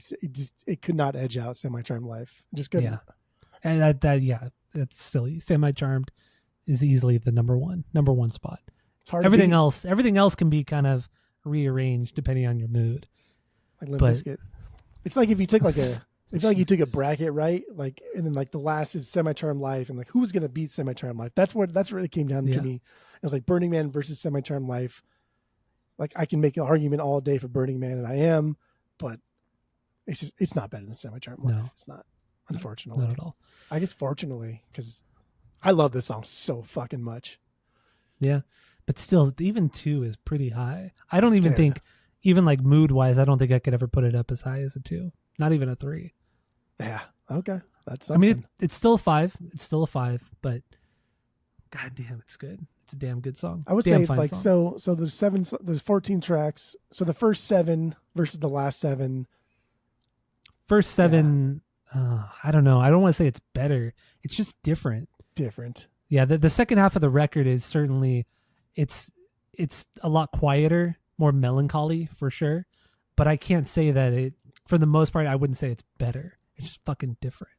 it could not edge out Semi-Charmed Life. Just couldn't. Yeah. And that's silly. Semi-Charmed is easily the number one spot. It's hard. Everything else can be kind of rearranged depending on your mood. Like Limp Bizkit. It's like if you took I feel like you took a bracket, right? Like, and then like the last is Semi-Charmed Life, and like who's gonna beat Semi-Charmed Life? That's where it came down to me. It was like Burning Man versus Semi-Charmed Life. Like I can make an argument all day for Burning Man, and I am, but it's not better than Semi-Charmed Life. It's not, unfortunately. Not at all. I guess fortunately, because I love this song so fucking much. Yeah, but still, even 2 is pretty high. I don't even think, even like mood wise, I don't think I could ever put it up as high as a 2. Not even a 3. Yeah. Okay. That's something. I mean, it's still a 5. It's still a 5, but god damn, it's good. It's a damn good song. I would say like song. So there's 14 tracks. So the first 7 versus the last 7. First 7, I don't know. I don't want to say it's better. It's just different. Yeah. The second half of the record is certainly, it's a lot quieter, more melancholy for sure. But I can't say that for the most part, I wouldn't say it's better. It's just fucking different.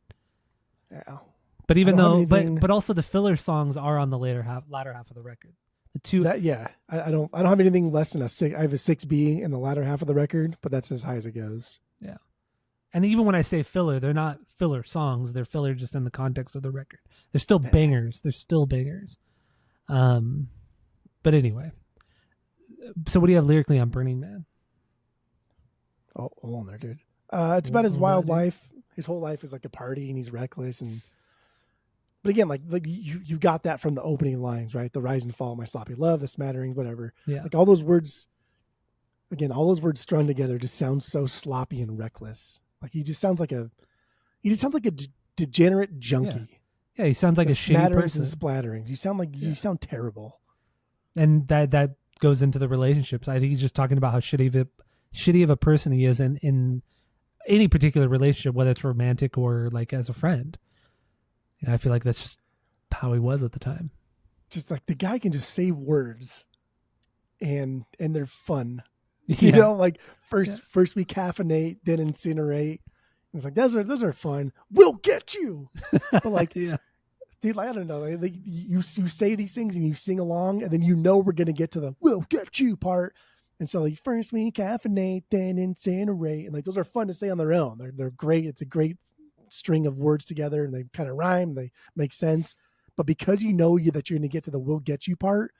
Yeah. But even though, but also the filler songs are on the latter half of the record. The two. I don't have anything less than a 6. I have a 6B in the latter half of the record, but that's as high as it goes. Yeah. And even when I say filler, they're not filler songs. They're filler just in the context of the record. They're still bangers. They're still bangers. But anyway. So what do you have lyrically on Burning Man? Oh, hold on there, dude. It's about his wild life. His whole life is like a party, and he's reckless, and But again, like you got that from the opening lines, right? The rise and fall, my sloppy love, the smatterings, whatever. Yeah. Like all those words, again, all those words strung together just sound so sloppy and reckless. Like he just sounds like a degenerate junkie. Yeah, he sounds like a shitty person. And splatterings. You sound terrible. And that goes into the relationships. I think he's just talking about how shitty of a person he is in any particular relationship, whether it's romantic or like as a friend. And I feel like that's just how he was at the time. Just like the guy can just say words and they're fun. You know, like first we caffeinate, then incinerate. It's like those are fun. We'll get you. But like, dude, like, I don't know. Like you say these things and you sing along, and then you know we're gonna get to the "we'll get you" part. And so like first we caffeinate, then incinerate, and like those are fun to say on their own. They're great. It's a great string of words together, and they kind of rhyme. They make sense. But because you know that you're gonna get to the "we'll get you" part,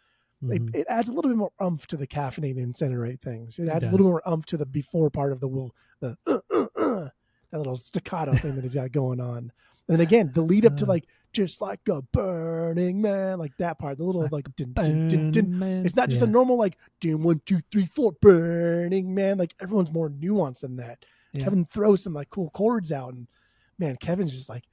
it adds a little bit more oomph to the caffeinate and incinerate things. It adds a little more oomph to the before part of the that little staccato thing that he's got going on. And then again, the lead up to like just like a burning man, like that part, the little like din, din, din, din. It's not just a normal like dim 1, 2, 3, 4 burning man. Like everyone's more nuanced than that. Kevin throws some like cool chords out, and man, Kevin's just like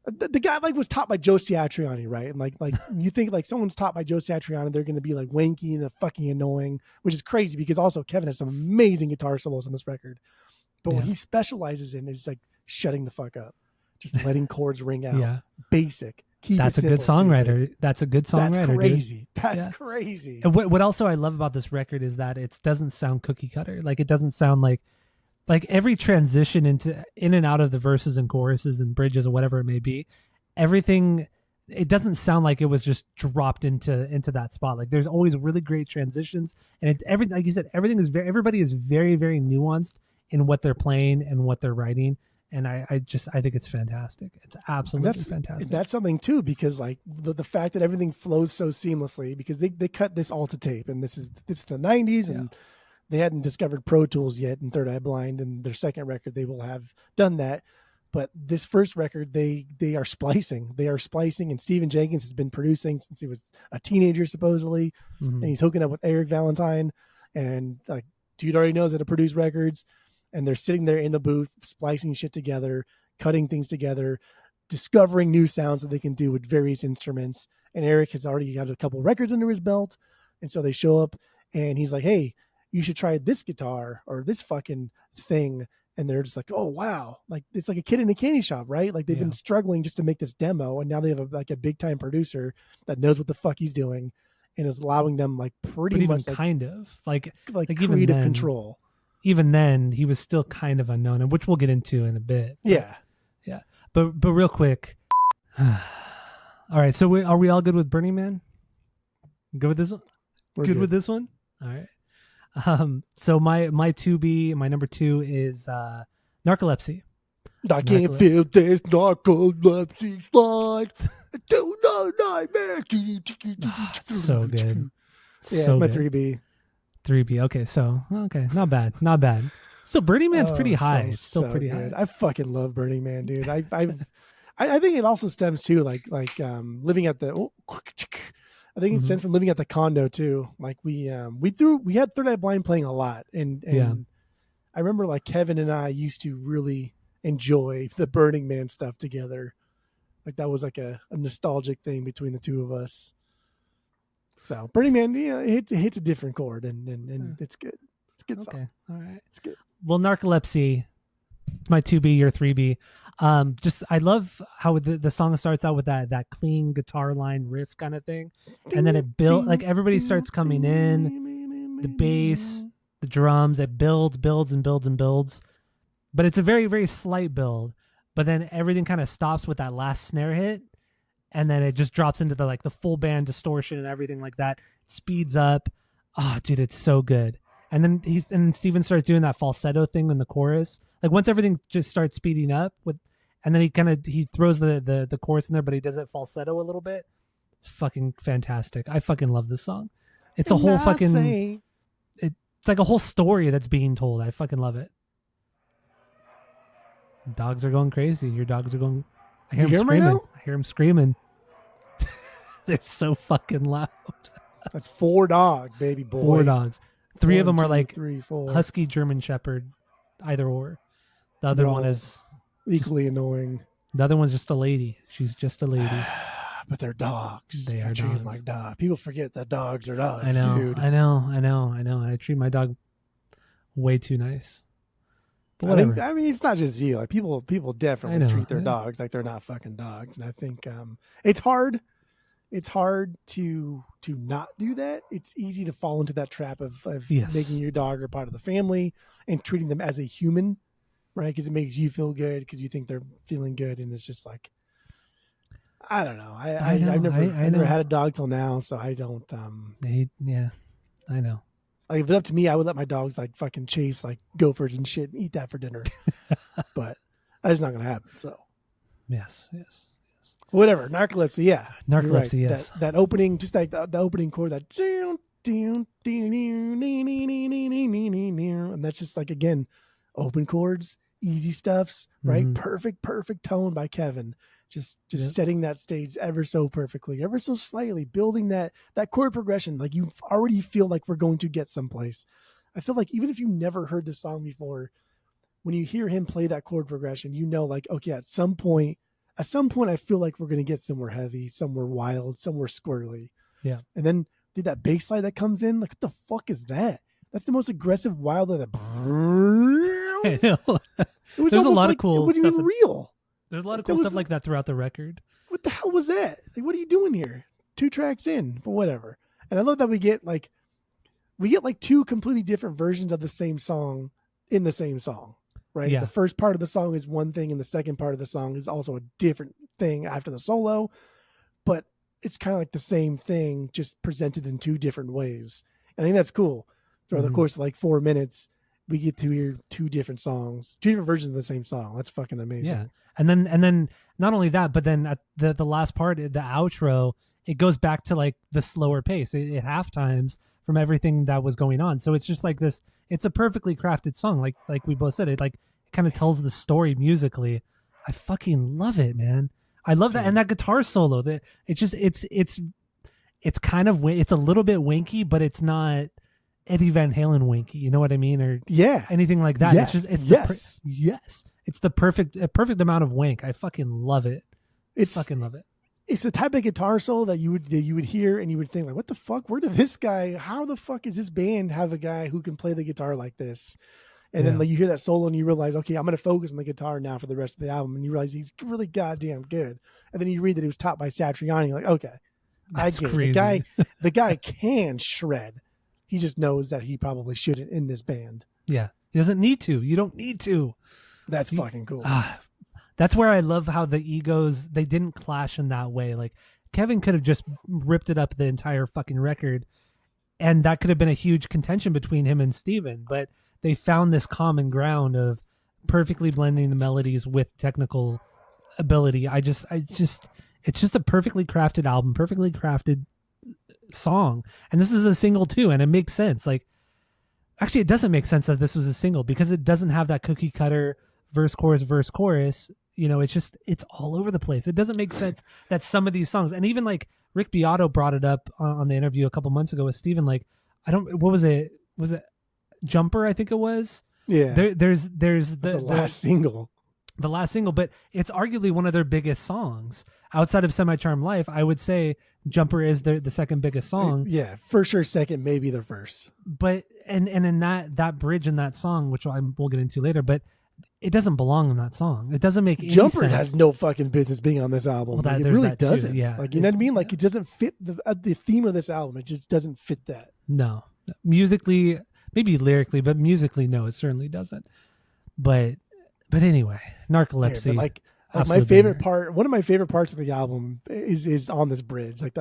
the guy like was taught by Joe Satriani, right? And like you think like someone's taught by Joe Satriani, they're going to be like wanky and fucking annoying, which is crazy because also Kevin has some amazing guitar solos on this record. But what he specializes in is like shutting the fuck up, just letting chords ring out. Basic. That's a good songwriter. That's a good songwriter. That's crazy. Dude. That's crazy. And what also I love about this record is that it doesn't sound cookie cutter. Like it doesn't sound like every transition in and out of the verses and choruses and bridges or whatever it may be, everything. It doesn't sound like it was just dropped into that spot. Like there's always really great transitions, and it's everything. Like you said, everybody is very, very nuanced in what they're playing and what they're writing. And I think it's fantastic. It's absolutely fantastic. That's something too, because like the fact that everything flows so seamlessly, because they cut this all to tape, and this is the 90s and they hadn't discovered Pro Tools yet in Third Eye Blind, and their second record, they will have done that. But this first record, they are splicing. They are splicing, and Stephen Jenkins has been producing since he was a teenager, supposedly. And he's hooking up with Eric Valentine, and like dude already knows how to produce records. And they're sitting there in the booth, splicing shit together, cutting things together, discovering new sounds that they can do with various instruments. And Eric has already got a couple records under his belt. And so they show up and he's like, hey, you should try this guitar or this fucking thing. And they're just like, oh, wow. Like it's like a kid in a candy shop, right? Like they've been struggling just to make this demo. And now they have a big time producer that knows what the fuck he's doing and is allowing them like pretty much like, kind of like creative control. Even then, he was still kind of unknown, and which we'll get into in a bit. Yeah. But real quick. All right, so are we all good with Burning Man? Good with this one? We're good with this one? All right. So my number 2 is Narcolepsy. I can't feel this narcolepsy slide. Do no nightmare. So good. Yeah, so it's my 3B. 3B. Okay, not bad. So Burning Man's pretty high. It's still pretty good. high. I fucking love Burning Man, dude. I think it also stems too, like living at the. I think it stems from living at the condo too. Like we had Third Eye Blind playing a lot, and I remember like Kevin and I used to really enjoy the Burning Man stuff together. Like that was like a nostalgic thing between the two of us. So Burning Man, it hits a different chord, and it's good. It's a good song. Okay, all right, it's good. Well, Narcolepsy, my 2B, your 3B. Just I love how the song starts out with that clean guitar line riff kind of thing, and then it builds like everybody starts coming in, the bass, the drums, it builds, but it's a very, very slight build. But then everything kind of stops with that last snare hit. And then it just drops into the full band distortion and everything like that. It speeds up. Oh, dude, it's so good. And then Steven starts doing that falsetto thing in the chorus. Like once everything just starts speeding up and then he throws the chorus in there, but he does it falsetto a little bit. It's fucking fantastic. I fucking love this song. It's a whole fucking. It's like a whole story that's being told. I fucking love it. Dogs are going crazy. Your dogs are going. I hear them screaming. I hear them screaming. They're so fucking loud. That's 4 dogs, baby boy. 4 dogs. 3 of them 1, are 2, like 3, 4. husky German Shepherd, either or. The other one is equally annoying. The other one's just a lady. She's just a lady. But they're dogs. They are I treat them dogs. like dogs. People forget that dogs are dogs. I know, dude. I know. And I treat my dog way too nice. But I whatever. mean, it's not just you. Like people definitely treat their dogs like they're not fucking dogs. And I think it's hard. It's hard to not do that. It's easy to fall into that trap of making your dog a part of the family and treating them as a human, right? Because it makes you feel good because you think they're feeling good, and it's just like, I don't know. I've never had a dog till now, so I don't. Yeah, I know. Like if it's up to me, I would let my dogs like fucking chase like gophers and shit and eat that for dinner. But that's not gonna happen. So yes. Whatever. Narcolepsy, yeah. Narcolepsy, right. yes. That opening, just like the opening chord, that and that's just like, again, open chords, easy stuffs, right? Mm-hmm. Perfect tone by Kevin. Just setting that stage ever so perfectly, ever so slightly, building that chord progression. Like you already feel like we're going to get someplace. I feel like even if you never heard this song before, when you hear him play that chord progression, you know, like, okay, at some point, I feel like we're going to get somewhere heavy, somewhere wild, somewhere squirrely. Yeah. And then that bass line that comes in, like, what the fuck is that? That's the most aggressive wild line. I know. There's a lot of cool it wasn't stuff. even real. There's a lot of cool stuff like that throughout the record. What the hell was that? Like, what are you doing here? 2 tracks in, but whatever. And I love that we get like 2 completely different versions of the same song in the same song. Right. Yeah. The first part of the song is one thing, and the second part of the song is also a different thing after the solo, but it's kind of like the same thing, just presented in 2 different ways. And I think that's cool. Throughout the course of like 4 minutes, we get to hear 2 different songs, 2 different versions of the same song. That's fucking amazing. Yeah. And then not only that, but then at the last part, the outro, it goes back to like the slower pace at half times from everything that was going on. So it's just like this, it's a perfectly crafted song. Like we both said, it kind of tells the story musically. I fucking love it, man. I love that. And that guitar solo, that it's kind of, it's a little bit winky, but it's not Eddie Van Halen winky. You know what I mean? Or anything like that. Yes. It's just, it's the perfect amount of wank. I fucking love it. Fucking love it. It's the type of guitar solo that you would hear and you would think like, what the fuck? Where did this guy? How the fuck is this band have a guy who can play the guitar like this? And then like you hear that solo and you realize, okay, I'm going to focus on the guitar now for the rest of the album. And you realize he's really goddamn good. And then you read that it was taught by Satriani. You're like, okay, I get it. The guy can shred. He just knows that he probably shouldn't in this band. Yeah, he doesn't need to. You don't need to. That's fucking cool. That's where I love how the egos, they didn't clash in that way. Like Kevin could have just ripped it up the entire fucking record, and that could have been a huge contention between him and Steven, but they found this common ground of perfectly blending the melodies with technical ability. It's just a perfectly crafted album, perfectly crafted song. And this is a single too, and it makes sense. Like, actually, it doesn't make sense that this was a single because it doesn't have that cookie cutter verse, chorus. You know, it's all over the place. It doesn't make sense that some of these songs, and even like Rick Beato brought it up on the interview a couple months ago with Steven, like, what was it? Was it Jumper? I think it was. Yeah. There's the last single. The last single, but it's arguably one of their biggest songs outside of Semi-Charmed Life. I would say Jumper is the second biggest song. Yeah, for sure. Second, maybe the first. But and in that bridge in that song, which we'll get into later, but it doesn't belong in that song. It doesn't make any Jumper sense. has no fucking business being on this album. Well, like, it really doesn't. Yeah. Like, you know what I mean? Like, it doesn't fit the theme of this album. It just doesn't fit that. No, musically, maybe lyrically, but musically, no, it certainly doesn't. But anyway, Narcolepsy. Yeah, like my favorite part, one of my favorite parts of the album is on this bridge. Like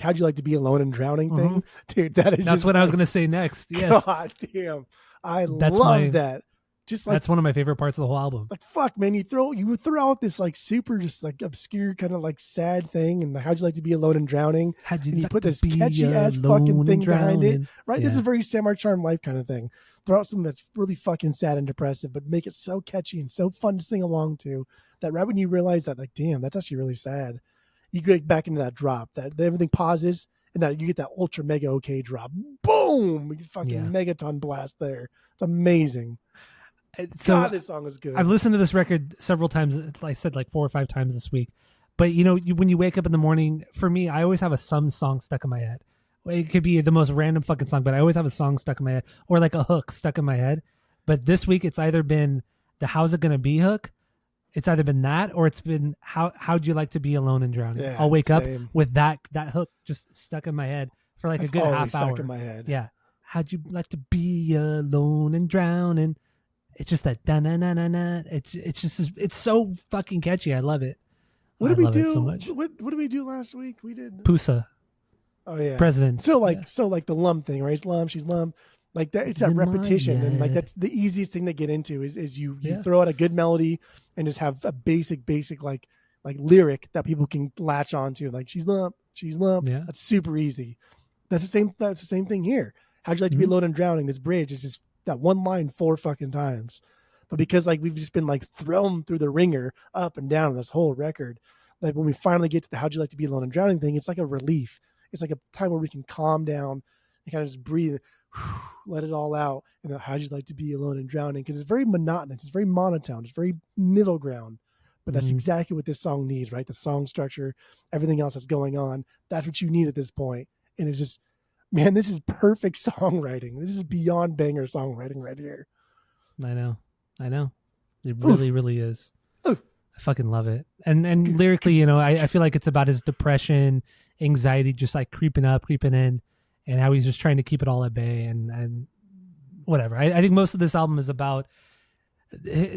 how'd you like to be alone and drowning thing? Dude, that's what I was gonna say next. Yes. God damn. Love that. Just like, that's one of my favorite parts of the whole album. Like, fuck, man, you would throw out this like super just like obscure kind of like sad thing, and how'd you like to be alone and drowning? And you put this catchy ass fucking thing behind it, right? Yeah. This is a very Semi-Charmed Life kind of thing. Throw out something that's really fucking sad and depressive, but make it so catchy and so fun to sing along to that right when you realize that, like, damn, that's actually really sad. you get back into that drop that everything pauses and that you get that ultra mega okay drop. Boom! Fucking megaton blast there. It's amazing. So God, this song is good. I've listened to this record several times. Like I said, like 4 or 5 times this week. But you know, when you wake up in the morning, for me, I always have some song stuck in my head. It could be the most random fucking song, but I always have a song stuck in my head or like a hook stuck in my head. But this week, it's either been the "How's It Gonna Be" hook. It's either been that or it's been how'd you like to be alone and drowning? Yeah, I'll wake same. up with that hook just stuck in my head for like That's a good half stuck hour. in my head. Yeah. How'd you like to be alone and drowning? It's just that da na na na na. It's just it's so fucking catchy. I love it. What did we love do? It so much. What did we do last week? We did Pusa. Oh yeah, President. So like the lump thing, right? It's lump, she's lump. Like that, it's that repetition, and like that's the easiest thing to get into is you throw out a good melody and just have a basic like lyric that people can latch onto. Like she's lump. Yeah. That's super easy. That's the same thing here. How'd you like to be alone and drowning? This bridge is just that one line 4 fucking times. But because like we've just been like thrown through the ringer up and down this whole record, like when we finally get to the "How'd you like to be alone and drowning" thing, it's like a relief. It's like a time where we can calm down and kind of just breathe, let it all out. And how'd you like to be alone and drowning? Because it's very monotonous. It's very monotone. It's very middle ground. But that's exactly what this song needs, right? The song structure, everything else that's going on. That's what you need at this point. And it's just, man, this is perfect songwriting. This is beyond banger songwriting right here. I know. It really, really is. I fucking love it. And lyrically, you know, I feel like it's about his depression, anxiety, just like creeping in, and how he's just trying to keep it all at bay and whatever. I think most of this album is about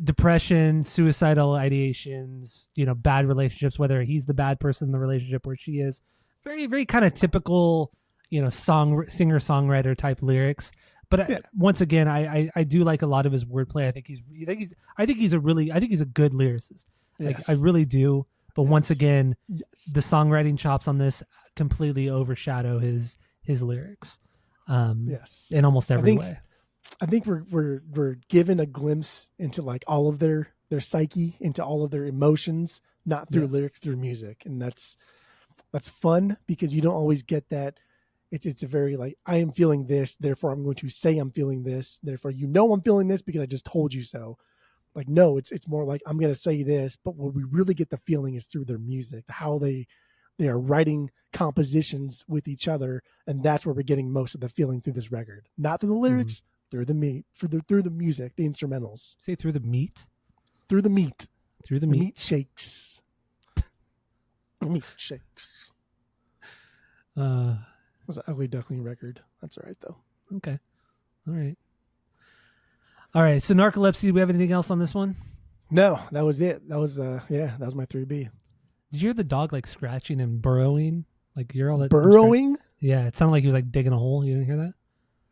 depression, suicidal ideations, you know, bad relationships, whether he's the bad person in the relationship or she is. Very, very kind of typical, you know, singer-songwriter type lyrics. But once again, I do like a lot of his wordplay. I think he's a good lyricist. Yes. Like, I really do. But once again, the songwriting chops on this completely overshadow his lyrics. In almost every way. I think we're given a glimpse into like all of their psyche, into all of their emotions, not through lyrics, through music, and that's fun because you don't always get that. It's a very like, I am feeling this, therefore I'm going to say I'm feeling this, therefore you know I'm feeling this because I just told you so. Like, no, it's more like I'm going to say this, but where we really get the feeling is through their music, how they are writing compositions with each other, and that's where we're getting most of the feeling through this record. Not through the lyrics, through the music, the instrumentals. Say through the meat? Through the meat. Through the meat. Meat shakes. Meat shakes. It was an Ugly Duckling record. That's all right, though. Okay. All right. So Narcolepsy, do we have anything else on this one? No, that was it. That was that was my 3B. Did you hear the dog like scratching and burrowing? Like you're all that burrowing? Yeah, it sounded like he was like digging a hole. You didn't hear that?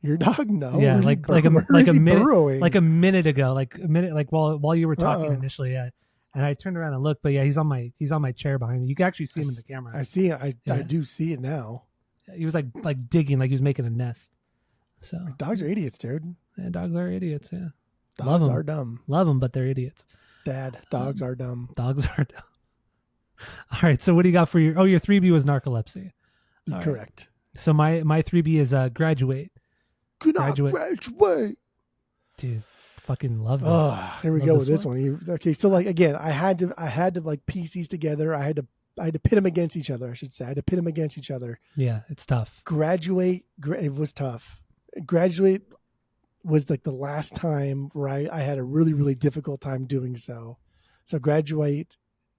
Your dog? No. Yeah, like a minute ago, while you were talking initially. Yeah. And I turned around and looked, but yeah, he's on my chair behind me. You can actually see him in the camera. I see it. I do see it now. He was like digging, like he was making a nest. So dogs are idiots, dude. Yeah, dogs are idiots. Yeah, dogs are dumb. Love them, but they're idiots. Dad, dogs are dumb. Dogs are dumb. All right. So what do you got for your 3B was Narcolepsy? Correct. Right. So my 3B is Graduate. Graduate. Dude, fucking love this. Oh, here we go with this one. Okay, so like again, I had to like piece these together. I had to pit them against each other. I should say I had to pit them against each other. Yeah, it's tough. Graduate. It was tough. Graduate was like the last time where I had a really, really difficult time doing so. So Graduate,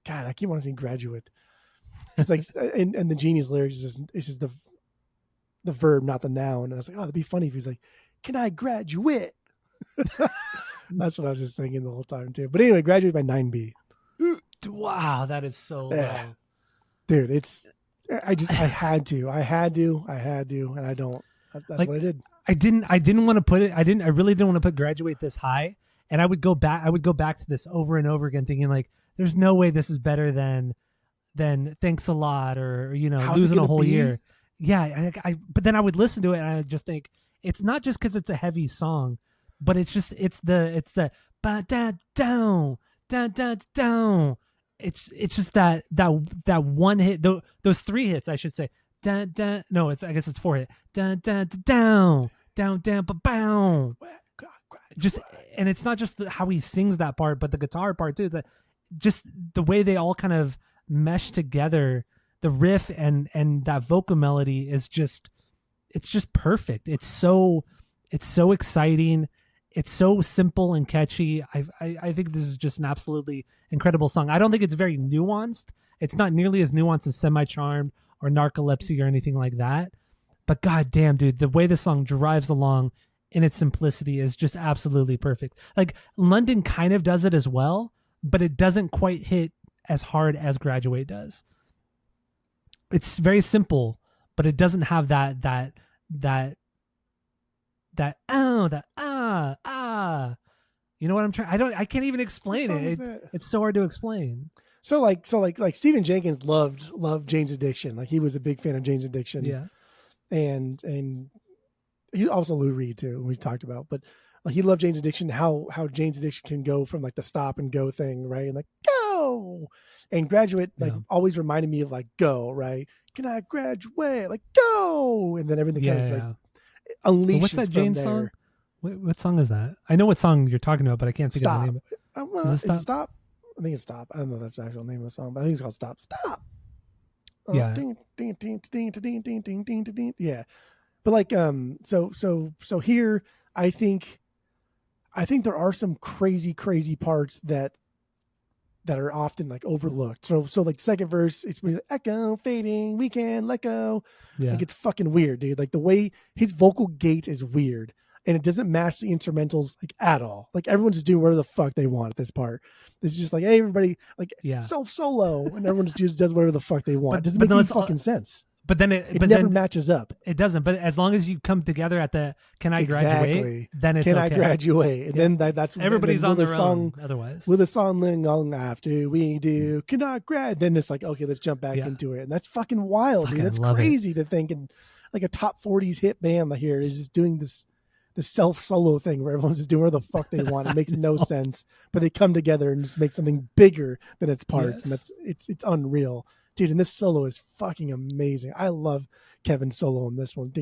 God, I keep wanting to say Graduate. It's like, and the Genius lyrics is just the verb, not the noun. And I was like, oh, that'd be funny if he's like, can I graduate? That's what I was just thinking the whole time too. But anyway, Graduate by 9B. Wow, that is so low. Dude, I had to, and I don't. That's like, what I did. I didn't want to put it. I really didn't want to put Graduate this high. And I would go back to this over and over again, thinking like, there's no way this is better than Thanks a Lot or, you know, How's Losing a Whole be? Year. Yeah. But then I would listen to it and I just think it's not just because it's a heavy song, but it's the ba da down, da da down. it's just that one hit, those 3 hits, I should say. Dun, dun, no, I guess it's 4 hit. Dun, dun, dun, down, down, down, ba-bow. Just, and it's not just how he sings that part, but the guitar part too. Just the way they all kind of mesh together, the riff and that vocal melody is just, it's just perfect. It's so exciting. It's so simple and catchy. I think this is just an absolutely incredible song. I don't think it's very nuanced. It's not nearly as nuanced as Semi-Charmed or Narcolepsy or anything like that. But god damn, dude, the way the song drives along in its simplicity is just absolutely perfect. Like London kind of does it as well, but it doesn't quite hit as hard as Graduate does. It's very simple, but it doesn't have that you know what I'm trying, I can't even explain it. It's so hard to explain. So like Stephen Jenkins loved Jane's Addiction. Like he was a big fan of Jane's Addiction. Yeah. And he also Lou Reed too, we talked about, but like he loved Jane's Addiction, how Jane's Addiction can go from like the stop and go thing, right? And like go, and Graduate like always reminded me of like go, right? Can I graduate? Like go, and then everything kind of like unleashes. What's that Jane song? What song is that? I know what song you're talking about, but I can't think of the name. Is it Stop? I think it's Stop. I don't know if that's the actual name of the song, but I think it's called Stop. Stop. Yeah. Ding, ding, ding, ding, ding, ding, ding, ding, ding. Yeah. But like so here I think there are some crazy parts that are often like overlooked. So like the second verse, it's echo fading, we can let go. Yeah. Like it's fucking weird, dude. Like the way his vocal gait is weird, and it doesn't match the instrumentals like at all. Like everyone's just doing whatever the fuck they want at this part. It's just like, hey, everybody, like self solo, and everyone just does whatever the fuck they want. It doesn't make any fucking sense. But then it never matches up. It doesn't. But as long as you come together at the "Can I graduate?" then it's Can okay. I graduate? And then that's everybody's on their song, own. Otherwise, with a song long after we do "Can I grad?" Then it's like, okay, let's jump back into it, and that's fucking wild, dude. That's crazy to think. And like a top 40s hit band here is just doing this self solo thing where everyone's just doing whatever the fuck they want. It makes no sense, but they come together and just make something bigger than its parts, and it's unreal. Dude, and this solo is fucking amazing. I love Kevin's solo on this one.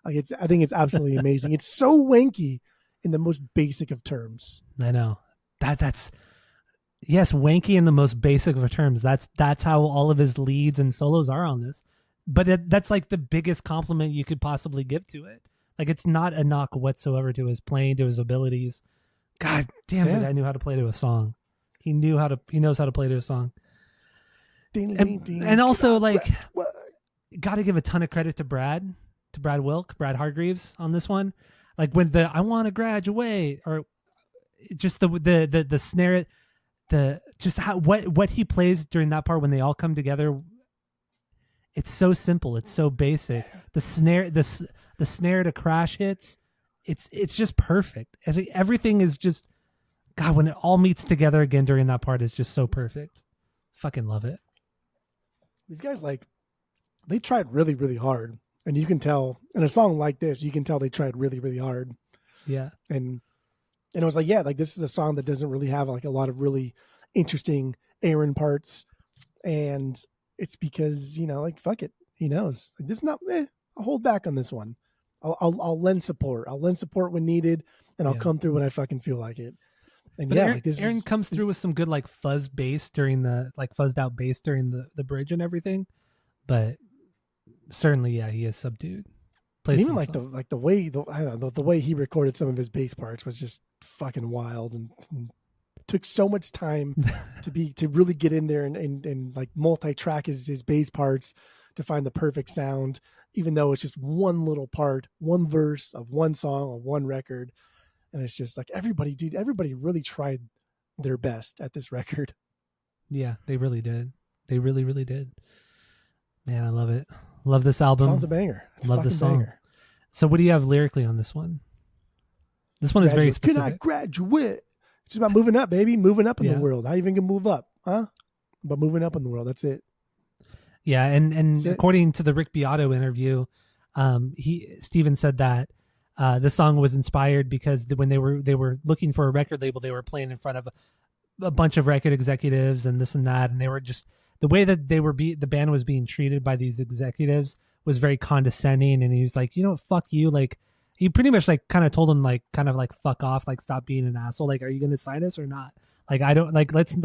Like I think it's absolutely amazing. It's so wanky in the most basic of terms. I know that's yes, wanky in the most basic of terms. That's how all of his leads and solos are on this. But that's like the biggest compliment you could possibly give to it. Like it's not a knock whatsoever to his playing, to his abilities. God damn it! I knew how to play to a song. He knows how to play to a song. And also, like, got to give a ton of credit to Brad Hargreaves on this one. Like when I want to graduate, or just the snare, just how what he plays during that part when they all come together. It's so simple. It's so basic. The snare to crash hits. It's just perfect. Everything is just, God, when it all meets together again during that part is just so perfect. Fucking love it. These guys, like, they tried really, really hard. And you can tell in a song like this, you can tell they tried really, really hard. Yeah. And it was like, yeah, like this is a song that doesn't really have like a lot of really interesting Aaron parts. And it's because, like, fuck it. He knows. Like, this is not, I'll hold back on this one. I'll lend support. I'll lend support when needed, and I'll come through when I fucking feel like it. And but Aaron comes through with some good like fuzz bass during fuzzed out bass during the bridge and everything, but certainly he is subdued. Even like the way he recorded some of his bass parts was just fucking wild, and took so much time to really get in there and like multi-track his bass parts to find the perfect sound, even though it's just one little part, one verse of one song of one record. And it's just like everybody really tried their best at this record. Yeah, they really did. They really, really did. Man, I love it. Love this album. Sounds a banger. It's love a the song. banger. So what do you have lyrically on this one? This one is very specific. Can I graduate? It's about moving up, baby. Moving up in the world. How you even can move up? Huh? But moving up in the world. That's it. Yeah, and according to the Rick Beato interview, Steven said that the song was inspired because when they were looking for a record label, they were playing in front of a bunch of record executives and this and that, and they were just the way that the band was being treated by these executives was very condescending. And he was like, fuck you. Like, he pretty much like kind of told him like kind of like fuck off, like stop being an asshole. Like, are you gonna sign us or not? Like, I don't like let's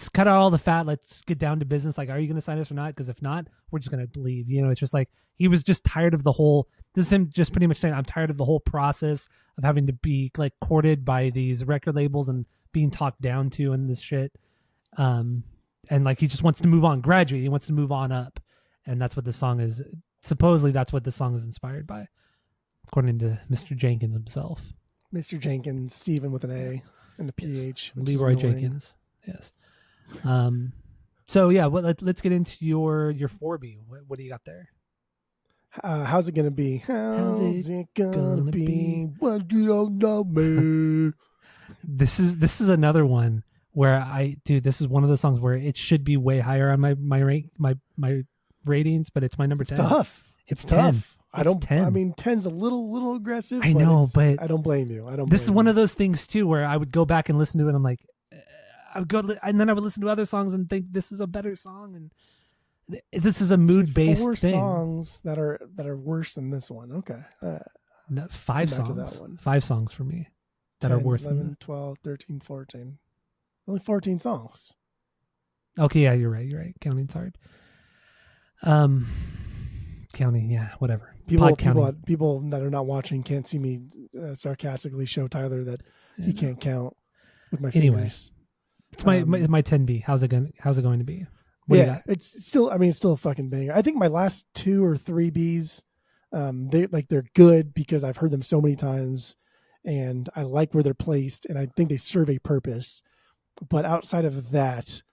cut out all the fat. Let's get down to business. Like, are you gonna sign us or not? Because if not, we're just gonna leave. It's just like he was just tired of the whole. This is him just pretty much saying, I'm tired of the whole process of having to be like courted by these record labels and being talked down to and this shit. And like he just wants to move on, graduate. He wants to move on up, and that's what the song is. Supposedly, that's what the song is inspired by, according to Mr. Jenkins himself. Mr. Jenkins, Stephen with an A and a PH. Yes. Leroy Jenkins. Yes. So yeah, let's get into your 4B. What do you got there? How's it gonna be? How's it gonna be? What you don't know me. This is another one where this is one of the songs where it should be way higher on my ratings, but it's my number 10. It's 10. Tough. I don't. 10. I mean, 10's a little aggressive. I know, but I don't blame you. This is one of those things too where I would go back and listen to it. And I'm like, and then I would listen to other songs and think this is a better song, and this is a mood-based thing. 4 thing. songs that are worse than this one. Okay. No, 5 songs. 5 songs for me that 10, are worse 11, than 12, 13, 14. Only 14 songs. Okay, yeah, you're right. Counting's hard. Counting, yeah, whatever. People that are not watching can't see me sarcastically show Tyler that he can't count with my fingers. It's my 10B. How's it going to be? It's still a fucking banger. I think my last 2 or 3 Bs, they're good because I've heard them so many times, and I like where they're placed, and I think they serve a purpose. But outside of that,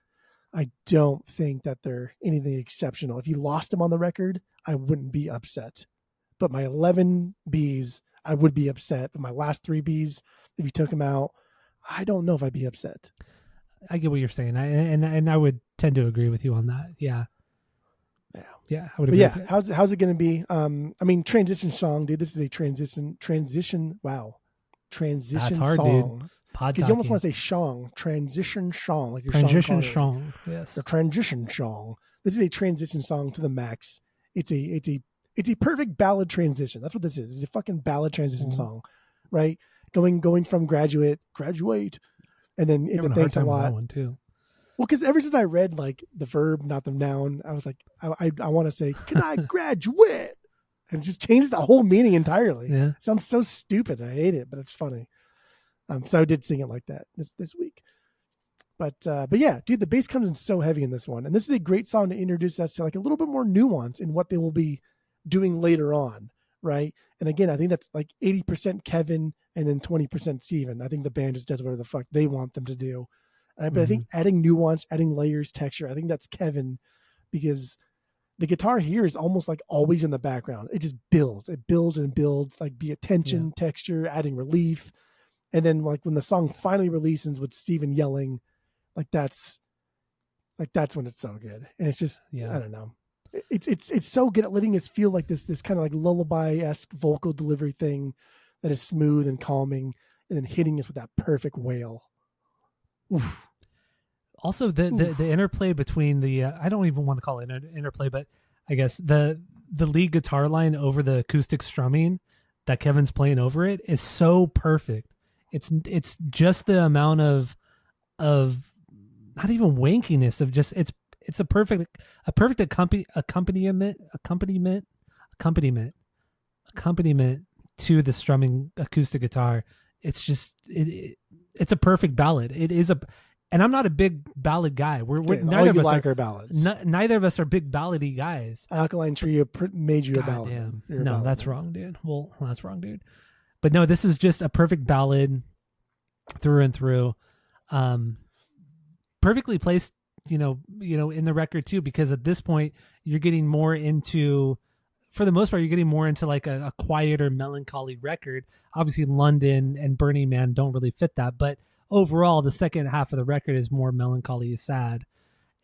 I don't think that they're anything exceptional. If you lost them on the record, I wouldn't be upset. But my 11 Bs, I would be upset. But my last 3 Bs, if you took them out, I don't know if I'd be upset. I get what you're saying, and I would tend to agree with you on that. Yeah. I would agree. Yeah, how's it going to be? Transition song, dude. This is a transition. Wow, transition. That's hard, song. Dude. Because you almost want to say shong, transition song, like your transition song. Yes, the transition song. This is a transition song to the max. It's a perfect ballad transition. That's what this is. It's a fucking ballad transition song, right? Going from graduate, and then into thanks a lot. That one too. Well, because ever since I read like the verb, not the noun, I was like, I want to say, can I graduate? And it just changes the whole meaning entirely. Yeah, it sounds so stupid. I hate it, but it's funny. So I did sing it like that this week. But yeah, dude, the bass comes in so heavy in this one. And this is a great song to introduce us to like a little bit more nuance in what they will be doing later on, right? And again, I think that's like 80% Kevin and then 20% Steven. I think the band just does whatever the fuck they want them to do. But I think adding nuance, adding layers, texture, I think that's Kevin, because the guitar here is almost like always in the background. It just builds. It builds and builds, like be it tension, texture, adding relief. And then like when the song finally releases with Steven yelling, that's when it's so good. And it's just, I don't know. It's so good at letting us feel like this kind of like lullaby-esque vocal delivery thing that is smooth and calming, and then hitting us with that perfect wail. Oof. Also the interplay between the, I don't even want to call it an interplay, but I guess the lead guitar line over the acoustic strumming that Kevin's playing over it is so perfect. It's just the amount of not even wankiness of just it's a perfect accompaniment to the strumming acoustic guitar. It's just it's a perfect ballad. It is and I'm not a big ballad guy. We're neither of us like our ballads. Neither of us are big ballady guys. Alkaline Trio made you a ballad. Damn. No, that's wrong, dude. Well, that's wrong, dude. But no, this is just a perfect ballad through and through. Perfectly placed, in the record too, because at this point you're getting more into, for the most part, you're getting more into like a quieter, melancholy record. Obviously London and Burning Man don't really fit that, but overall the second half of the record is more melancholy, sad.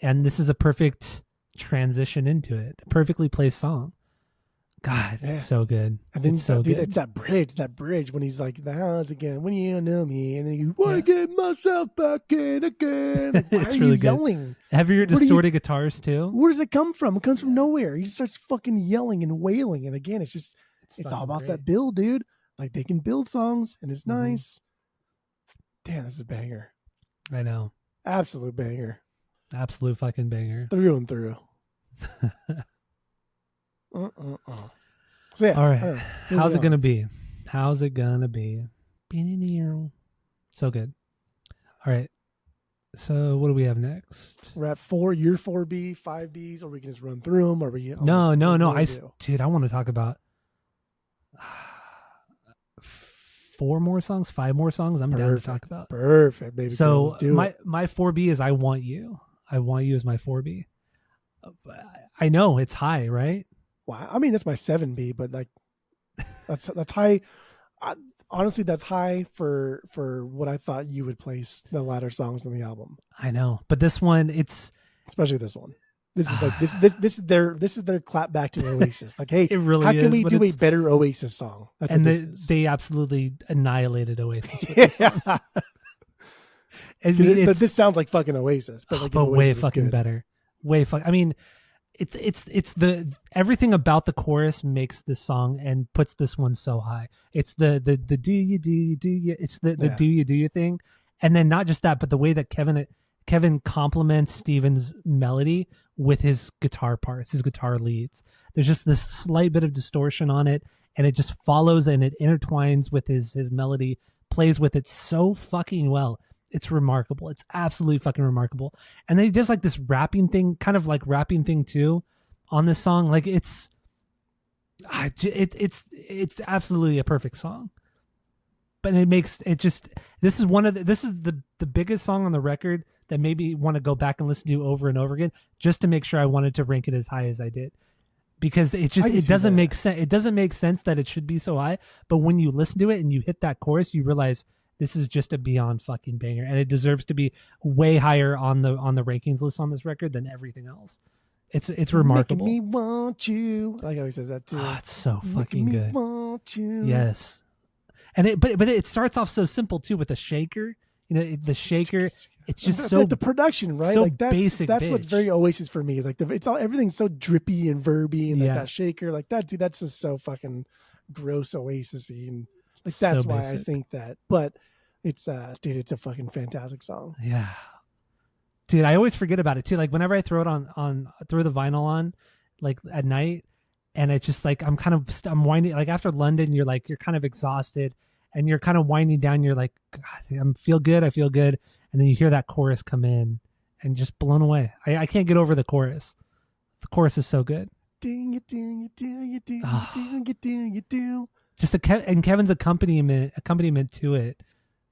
And this is a perfect transition into it. A perfectly placed song. God, Yeah. it's so good. And then it's so good. It's that bridge when he's like, the house again, when you don't know me. And then you want to get myself back in again. Like, why it's are really you good. yelling? Heavier distorted guitars too. Where does it come from? It comes from nowhere. He just starts fucking yelling and wailing. And again, it's all about that build, dude. Like they can build songs and it's nice. Damn, this is a banger. I know. Absolute banger. Absolute fucking banger. Through and through. So yeah. All right. How's it gonna be? How's it gonna be? So good. All right. So what do we have next? We're at 4, year 4B, 5Bs, or we can just run through them, or we No. Dude, I want to talk about 4 more songs, 5 more songs. I'm down to talk about. Perfect, baby. So my 4B is I Want You. I Want You is my 4B. I know it's high, right? Wow. I mean, that's my 7B, but like that's high. Honestly, that's high for what I thought you would place the latter songs on the album. I know, but this one, it's especially this one. This is like this is their clap back to Oasis. Like, hey, it really how can is, we do a better Oasis song? That's and what this is. They absolutely annihilated Oasis. With this song. I mean, this sounds like fucking Oasis, but like but Oasis way fucking better. I mean, it's the everything about the chorus makes this song and puts this one so high. It's the do you it's the do you thing, and then not just that, but the way that Kevin complements Steven's melody with his guitar parts, his guitar leads. There's just this slight bit of distortion on it, and it just follows and it intertwines with his melody, plays with it so fucking well. It's remarkable. It's absolutely fucking remarkable. And then he does like this rapping thing, kind of like rapping thing too, on this song. Like it's absolutely a perfect song. But this is the biggest song on the record that made me want to go back and listen to over and over again, just to make sure I wanted to rank it as high as I did. Because it doesn't make sense. It doesn't make sense that it should be so high. But when you listen to it and you hit that chorus, you realize this is just a beyond fucking banger, and it deserves to be way higher on the rankings list on this record than everything else. It's remarkable. Making me want you. I like how he says that too. Oh, it's so fucking Making good. Me want you. Yes, and but it starts off so simple too with the shaker. You know, the shaker. It's just so the production, right? So like that's basic. That's what's very Oasis for me. Is like everything's so drippy and verby, and like that shaker, like that. Dude, that's just so fucking gross Oasis-y, and like that's so why basic. I think that. But it's dude, it's a fucking fantastic song. Yeah, dude, I always forget about it too. Like whenever I throw it throw the vinyl on, like at night, and it's just like I'm winding. Like after London, you're kind of exhausted. And you're kind of winding down. You're like, God, I feel good. And then you hear that chorus come in and just blown away. I can't get over the chorus. The chorus is so good. Do you. Just and Kevin's accompaniment to it.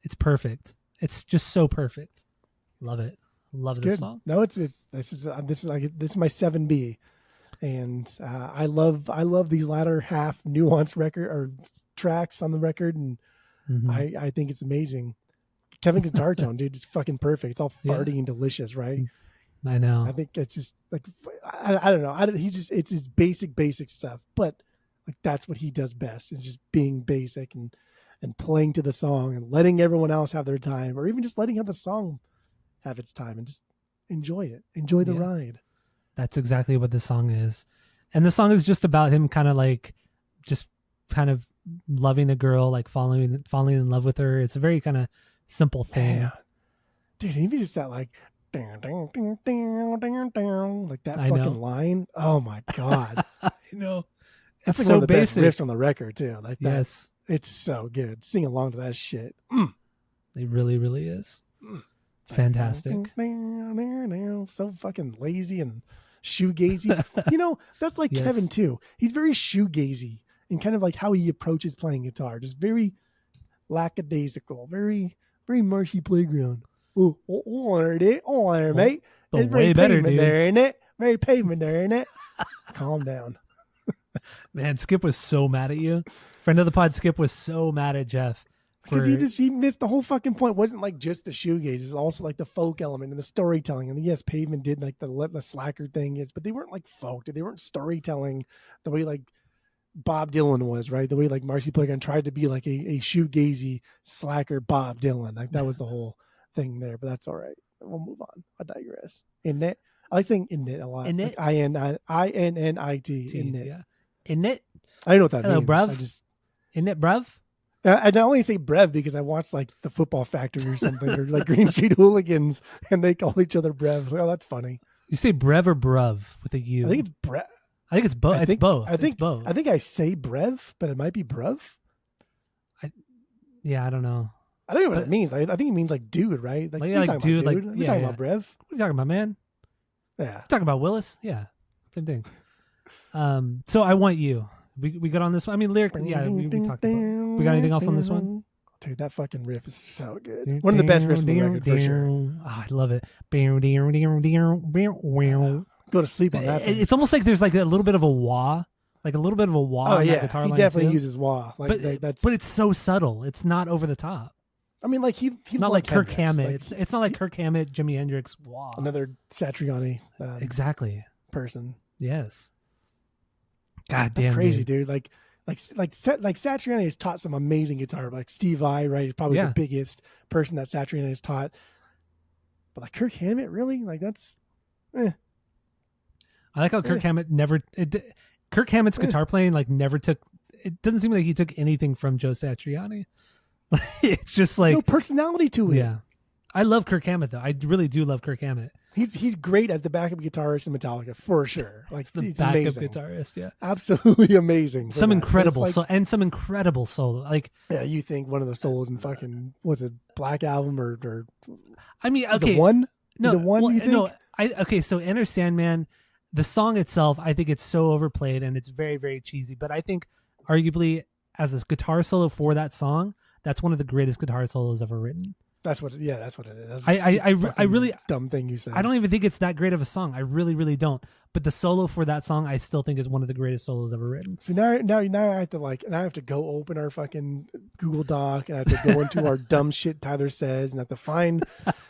It's perfect. It's just so perfect. Love it. Love this song. No, this is my 7B. And I love these latter half nuanced record or tracks on the record, and I think it's amazing. Kevin's guitar tone, dude, is fucking perfect. It's all farty and delicious, right? I know. I think it's just like I don't know. It's his basic stuff, but like that's what he does best. Is just being basic and playing to the song and letting everyone else have their time, or even just letting the song have its time and just enjoy it. Enjoy the ride. That's exactly what this song is. And the song is just about him kind of loving a girl, like falling in love with her. It's a very kind of simple thing. Man. Dude, even just that like like that fucking line. Oh my God. I know. That's like one of the best riffs on the record too. Like that. Yes. It's so good. Sing along to that shit. It really, really is. Fantastic. So fucking lazy and shoegazy. You know, that's like Kevin too. He's very shoegazy and kind of like how he approaches playing guitar. Just very lackadaisical, very, very marshy playground. Oh, mate. But it's way better, dude. There, isn't it? Very pavement there, isn't it? Calm down. Man, Skip was so mad at you. Friend of the pod, Skip was so mad at Jeff. Because he missed the whole fucking point. It wasn't like just the shoegaze. It was also like the folk element and the storytelling. And yes, Pavement did like the slacker thing, but they weren't like folk. They weren't storytelling the way like Bob Dylan was, right? The way like Marcy Playground tried to be like a shoegazy slacker Bob Dylan. Like that was the whole thing there, but that's all right. We'll move on. I digress. Innit. I like saying innit a lot. Innit? Like I-N-N-I-T. Innit. Yeah. Innit? I don't know what that Hello, means. bruv. I just Innit, bruv? I only say brev because I watched like the Football Factory or something, or like Green Street Hooligans, and they call each other brev. Like, oh, that's funny. You say brev or bruv with a U? I think it's brev. I think it's both. It's both. I think it's both. I think I say brev, but it might be brev. Yeah, I don't know. I don't know what it means. I think it means like dude, right? Like, yeah, like dude. Like, we're talking about brev. What are you talking about, man? Yeah. We're talking about Willis. Yeah, same thing. So I want you. We got on this one. I mean, lyrically, yeah, we talked about. We got anything else on this one? Dude, that fucking riff is so good. One of the best riffs on the record for sure. Oh, I love it. Go to sleep on that. It's almost like there's like a little bit of a wah, like a little bit of a wah. Oh on that yeah, guitar he line definitely too. uses wah. Like But it's so subtle. It's not over the top. I mean, like he's not like Kirk Hendrix. Hammett. Like, it's not like Kirk Hammett, Jimi Hendrix. Wah. Another Satriani Exactly. person. Yes. God damn, that's crazy, dude. Like Satriani has taught some amazing guitar. Like Steve Vai, right? He's probably the biggest person that Satriani has taught. But like Kirk Hammett, really? Like that's. I like how Kirk Hammett never. Kirk Hammett's guitar playing like never took. It doesn't seem like he took anything from Joe Satriani. It's just like no personality to it. Yeah, I love Kirk Hammett though. I really do love Kirk Hammett. He's great as the backup guitarist in Metallica for sure. Like he's backup amazing. Guitarist, yeah, absolutely amazing. Some incredible some incredible solo. Like you think one of the solos in fucking was it Black Album or I mean, okay, is it one? No, is it one? You think? No, so Enter Sandman, the song itself, I think it's so overplayed and it's very very cheesy. But I think arguably as a guitar solo for that song, that's one of the greatest guitar solos ever written. That's what it is. I really dumb thing you said. I don't even think it's that great of a song. I really, really don't. But the solo for that song, I still think is one of the greatest solos ever written. So now I have to go open our fucking Google Doc and I have to go into our dumb shit Tyler says and I have to find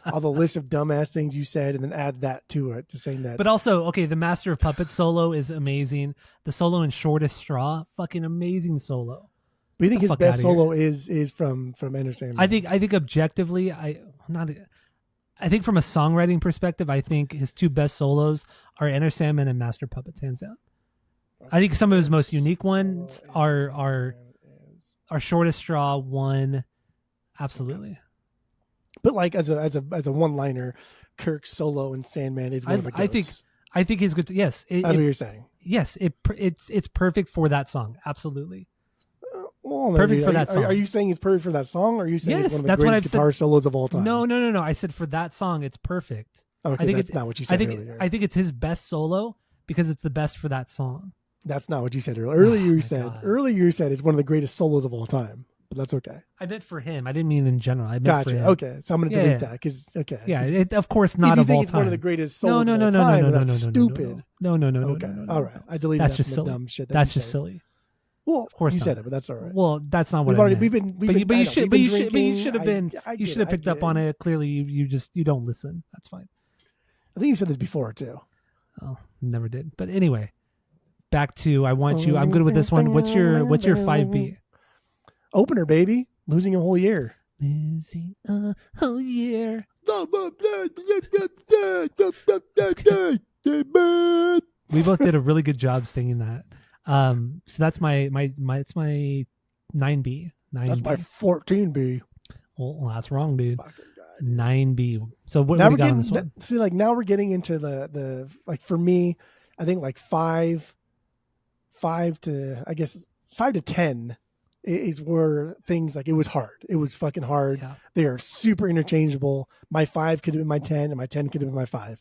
all the list of dumbass things you said and then add that to it to saying that. But also, okay, the Master of Puppets solo is amazing. The solo in Shortest Straw, fucking amazing solo. But you think his best solo is from Enter Sandman? I think objectively, I think from a songwriting perspective, I think his two best solos are Enter Sandman and Master Puppets, hands down. I think some of his most unique ones are Shortest Straw one, absolutely. But like as a one liner, Kirk's solo in Sandman is one of the goats. I think he's good. Yes, that's what you're saying. Yes, it's perfect for that song, absolutely. Well, perfect for that song. Are you saying it's perfect for that song, or are you saying yes, it's one of the greatest guitar solos of all time? No. I said for that song, it's perfect. Okay, I think that's not what you said earlier. I think it's his best solo because it's the best for that song. That's not what you said earlier. Earlier you said it's one of the greatest solos of all time, but that's okay. I meant for him. I didn't mean in general. I meant for him. Okay, so I'm going to delete that because of course not of all time. If you think it's one of the greatest solos of all time, that's stupid. No. Okay, all right. I deleted that from the dumb shit. That's just silly. Well, of course you not. said it, but that's all right. Well, that's not what we've been. But you should have picked up on it. Clearly, you don't listen. That's fine. I think you said this before too. Oh, never did. But anyway, back to I Want You. I'm good with this one. What's your 5B? Opener, baby. Losing a whole year. Losing a whole year. We both did a really good job singing that. So that's my it's my 9B. That's my 14B. Well, that's wrong, dude. 9B. So what we got on this one? See, like now we're getting into the like for me, I think like 5 to 10 is where things like it was hard. It was fucking hard. Yeah. They are super interchangeable. My 5 could have been my 10, and my 10 could have been my 5.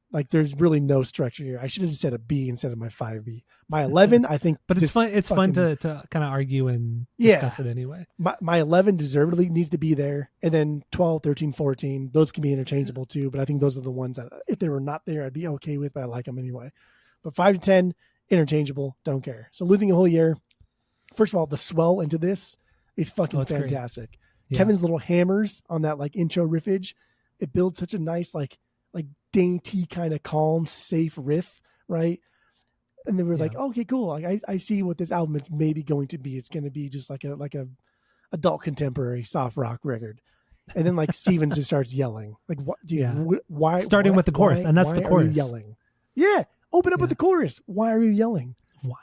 Like there's really no structure here. I should have just said a B instead of my 5B. My 11, I think, but it's fun. It's fun to kind of argue and discuss it anyway. My 11 deservedly needs to be there, and then 12, 13, 14, those can be interchangeable too. But I think those are the ones that if they were not there, I'd be okay with. But I like them anyway. But 5 to 10, interchangeable, don't care. So losing a whole year. First of all, the swell into this is fucking fantastic. Yeah. Kevin's little hammers on that like intro riffage, it builds such a nice like dainty kind of calm, safe riff, right? and they were like, okay, cool. Like I see what this album is maybe going to be. It's going to be just like a adult contemporary soft rock record. And then like Steven just starts yelling, like, "What? Dude, why?" Starting with the chorus, and that's the chorus. Are you yelling? Yeah, open up with the chorus. Why are you yelling? Why?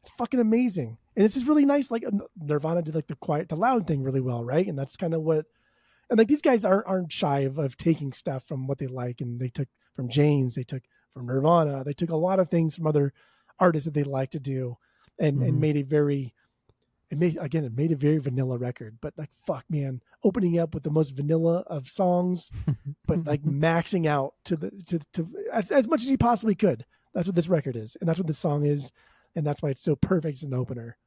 It's fucking amazing, and this is really nice. Like Nirvana did like the quiet to loud thing really well, right? And that's kind of what. And like these guys aren't shy of taking stuff from what they like, and they took from James, they took from Nirvana, they took a lot of things from other artists that they like to do, and made it made a very vanilla record. But like, fuck, man, opening up with the most vanilla of songs, but like maxing out to as much as you possibly could. That's what this record is, and that's what this song is, and that's why it's so perfect as an opener.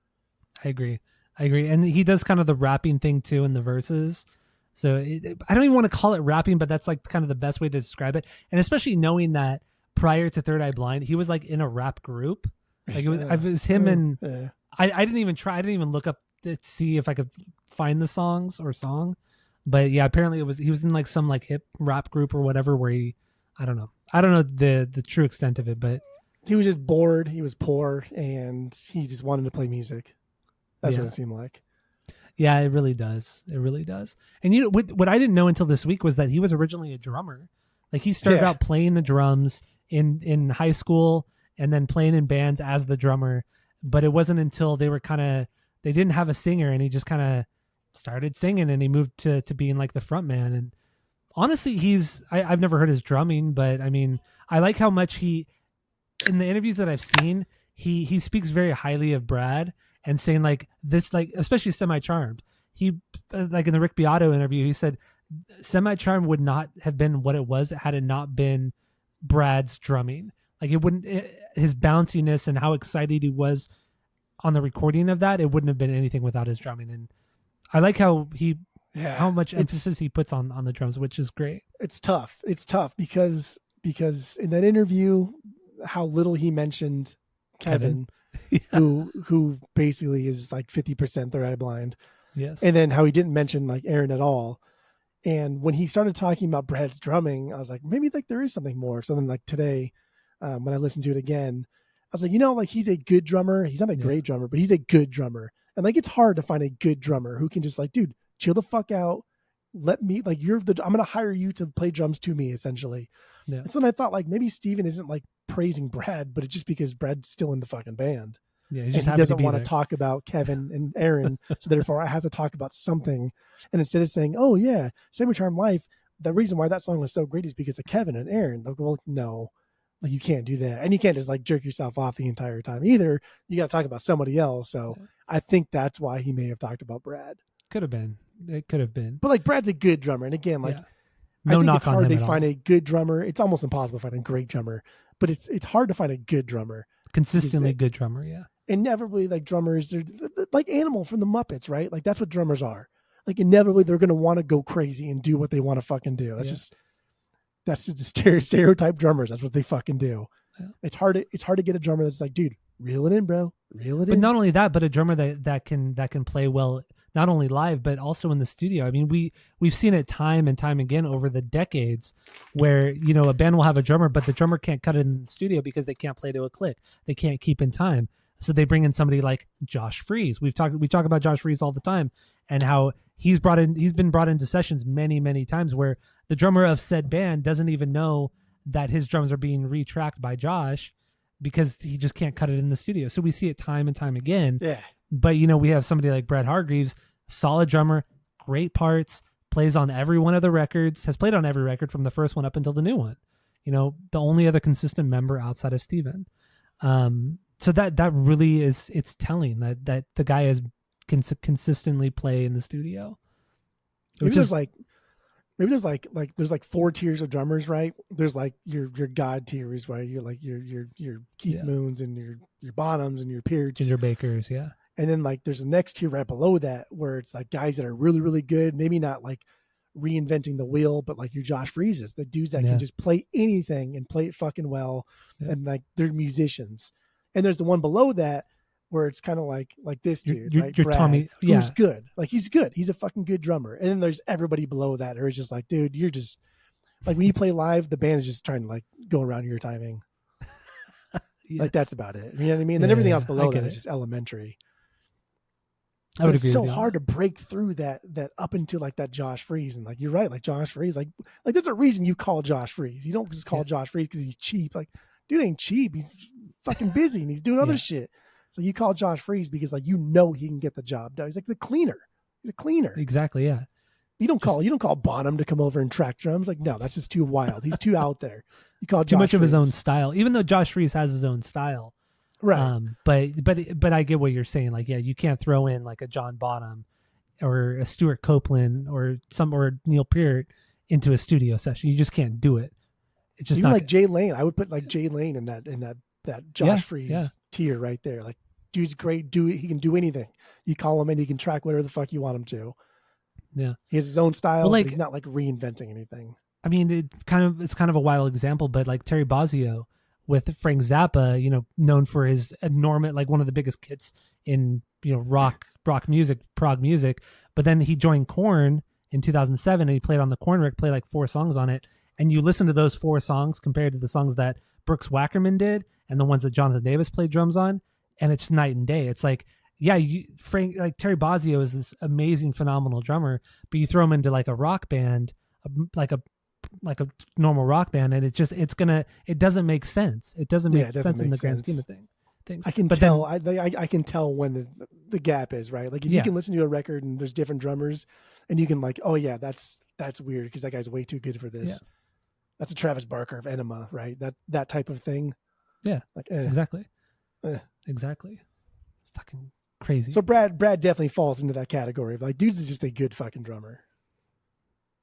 I agree, and he does kind of the rapping thing too in the verses. So I don't even want to call it rapping, but that's like kind of the best way to describe it. And especially knowing that prior to Third Eye Blind, he was like in a rap group. Like it was him and I didn't even try. I didn't even look up to see if I could find the songs or song. But yeah, apparently he was in like some like hip rap group or whatever where I don't know the true extent of it, but he was just bored. He was poor and he just wanted to play music. That's what it seemed like. Yeah, it really does. It really does. And you know what I didn't know until this week was that he was originally a drummer. Like he started out playing the drums in high school and then playing in bands as the drummer. But it wasn't until they didn't have a singer and he just kind of started singing and he moved to being like the front man. And honestly, I've never heard his drumming, but I mean, I like how much in the interviews that I've seen, he speaks very highly of Brad and saying like this, like, especially Semi Charmed. He, like in the Rick Beato interview, he said Semi Charmed would not have been what it was had it not been Brad's drumming. Like his bounciness and how excited he was on the recording of that, it wouldn't have been anything without his drumming. And I like how how much emphasis he puts on the drums, which is great. It's tough. It's tough because in that interview, how little he mentioned Kevin. who basically is like 50% Third Eye Blind. Yes. And then how he didn't mention like Aaron at all. And when he started talking about Brad's drumming, I was like, maybe like there is something more. Something like today, when I listened to it again, I was like, like he's a good drummer. He's not a great drummer, but he's a good drummer. And like, it's hard to find a good drummer who can just like, dude, chill the fuck out. Let me, like, I'm going to hire you to play drums to me, essentially. Yeah. And so then I thought like maybe Steven isn't like praising Brad, but it's just because Brad's still in the fucking band. Yeah, and he doesn't want to talk about Kevin and Aaron, so therefore I have to talk about something. And instead of saying, "Oh yeah, Semi Charmed Life," the reason why that song was so great is because of Kevin and Aaron. Like, well, no, like you can't do that, and you can't just like jerk yourself off the entire time either. You got to talk about somebody else. So I think that's why he may have talked about Brad. Could have been. It could have been. But like Brad's a good drummer, and again, like no I think knock it's hard on him to find a good drummer. It's almost impossible to find a great drummer, but it's hard to find a good drummer. Consistently good drummer, yeah. Inevitably, like drummers, they're like Animal from the Muppets, right? Like that's what drummers are. Like inevitably, they're going to want to go crazy and do what they want to fucking do. That's just the stereotype drummers. That's what they fucking do. Yeah. It's hard to get a drummer that's like, dude, reel it in, bro, reel it in. But not only that, but a drummer that can play well, not only live but also in the studio. I mean, we've seen it time and time again over the decades, where a band will have a drummer, but the drummer can't cut it in the studio because they can't play to a click. They can't keep in time. So they bring in somebody like Josh Freese. We talk about Josh Freese all the time and how he's been brought into sessions many, many times where the drummer of said band doesn't even know that his drums are being retracked by Josh because he just can't cut it in the studio. So we see it time and time again. Yeah. But we have somebody like Brett Hargreaves, solid drummer, great parts, plays on every one of the records, has played on every record from the first one up until the new one. The only other consistent member outside of Steven. So that really it's telling that the guy can consistently play in the studio. Maybe there's like 4 tiers of drummers, right? There's like your God tiers, right? You're like your Keith Moons and your Bonhams and your Pearts, Ginger Bakers, yeah. And then like there's a next tier right below that where it's like guys that are really, really good, maybe not like reinventing the wheel, but like your Josh Freeses, the dudes that can just play anything and play it fucking well, and like they're musicians. And there's the one below that where it's kind of like this dude, right? Your Brad, Tommy, who's good. Like he's good. He's a fucking good drummer. And then there's everybody below that who's just like, dude, you're just like when you play live, the band is just trying to like go around your timing. Yes. Like that's about it. You know what I mean? And then everything else below that it. is just elementary. I would it's agree so with you hard to break through that up into like that Josh Freese. And like, you're right. Like Josh Freese, like there's a reason you call Josh Freese. You don't just call Josh Freese because he's cheap. Like, dude ain't cheap. He's fucking busy and he's doing other shit. So you call Josh Freese because like, you know, he can get the job done. He's like the cleaner. He's a cleaner. Exactly. Yeah. You don't call Bonham to come over and track drums. Like, no, that's just too wild. He's too out there. You call too much Freese. of his own style, even though Josh Freese has his own style. Right. But I get what you're saying. Like, yeah, you can't throw in like a John Bonham or a Stuart Copeland or Neil Peart into a studio session. You just can't do it. It's just even not like Jay Lane. I would put like Jay Lane in that Josh Freese tier right there. Like, dude's great. He can do anything. You call him and he can track whatever the fuck you want him to. Yeah. He has his own style, well, like, but he's not like reinventing anything. I mean, it's kind of a wild example, but like Terry Bozzio with Frank Zappa, you know, known for his enormous, like one of the biggest hits in, you know, rock music, prog music. But then he joined Korn in 2007 and he played on the Korn record, played like 4 songs on it. And you listen to those 4 songs compared to the songs that Brooks Wackerman did and the ones that Jonathan Davis played drums on. And it's night and day. It's like, yeah, Terry Bozzio is this amazing, phenomenal drummer, but you throw him into like a rock band, like a normal rock band, and it doesn't make sense. It doesn't make sense in the grand scheme of things. I can tell. I can tell when the gap is, right. Like if you can listen to a record and there's different drummers, and you can like, oh yeah, that's weird because that guy's way too good for this. Yeah. That's a Travis Barker of Enema, right? That type of thing. Yeah, like exactly. Exactly. Fucking crazy. So Brad definitely falls into that category of like, dude's is just a good fucking drummer.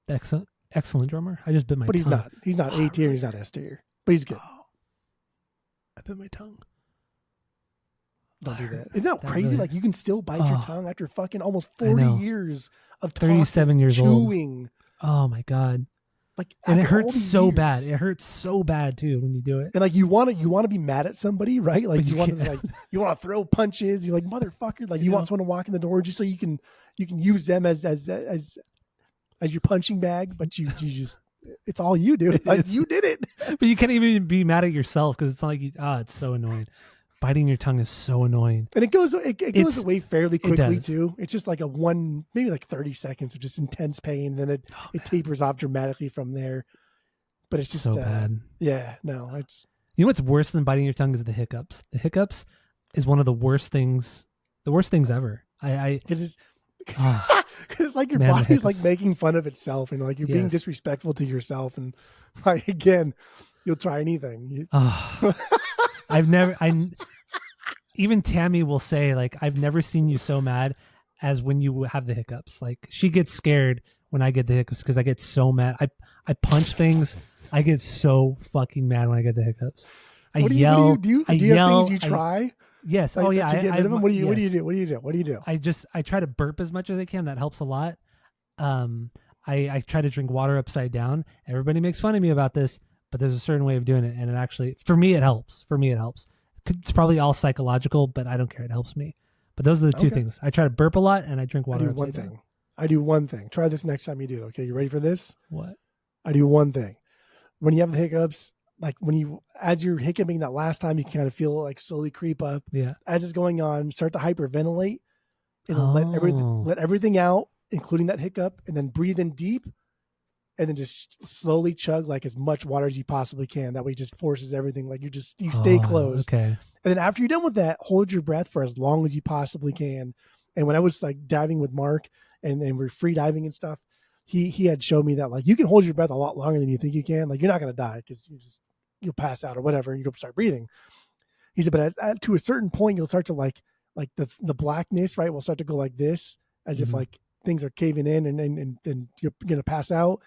Excellent drummer. I just bit my tongue. But he's not A tier, he's not S tier. But he's good. Oh. I bit my tongue. Don't do that. Isn't that crazy? Really... Like you can still bite your tongue after fucking almost 40 years of talking, 37 years chewing. Old. Oh my God. Like, and it hurts so bad. It hurts so bad too when you do it. And like you want to be mad at somebody, right? Like you want to throw punches. You're like, motherfucker. Like you want someone to walk in the door just so you can use them as your punching bag, but you just it's all you do. Like you did it. But you can't even be mad at yourself because it's not like it's so annoying. Biting your tongue is so annoying. And it goes away fairly quickly too. It's just like maybe like 30 seconds of just intense pain. And then it tapers off dramatically from there. But it's just so bad. Yeah, no, it's. You know what's worse than biting your tongue is the hiccups. The hiccups is one of the worst things ever. Because it's like your body's like making fun of itself and like you're being disrespectful to yourself. And like, again, you'll try anything. Even Tammy will say, like, I've never seen you so mad as when you have the hiccups. Like, she gets scared when I get the hiccups because I get so mad. I punch things. I get so fucking mad when I get the hiccups. I yell. Do you have things you try? Yes. Like, oh yeah. To get rid of them? What do you do? I try to burp as much as I can. That helps a lot. I try to drink water upside down. Everybody makes fun of me about this, but there's a certain way of doing it, and it actually, for me, it helps. It's probably all psychological, but I don't care. It helps me. But those are the 2 things. I try to burp a lot, and I drink water upside down. I do one thing. Try this next time you do it. Okay, you ready for this? What? I do one thing. When you have the hiccups, like as you're hiccuping that last time, you can kind of feel it like slowly creep up. Yeah. As it's going on, start to hyperventilate, and let everything out, including that hiccup, and then breathe in deep. And then just slowly chug like as much water as you possibly can. That way it just forces everything. Like you stay closed. Okay. And then after you're done with that, hold your breath for as long as you possibly can. And when I was like diving with Mark and we're free diving and stuff, he had showed me that like you can hold your breath a lot longer than you think you can. Like you're not going to die because you'll pass out or whatever and you'll start breathing. He said, but to a certain point, you'll start to like the blackness, right, will start to go like this as if like things are caving in and you're going to pass out.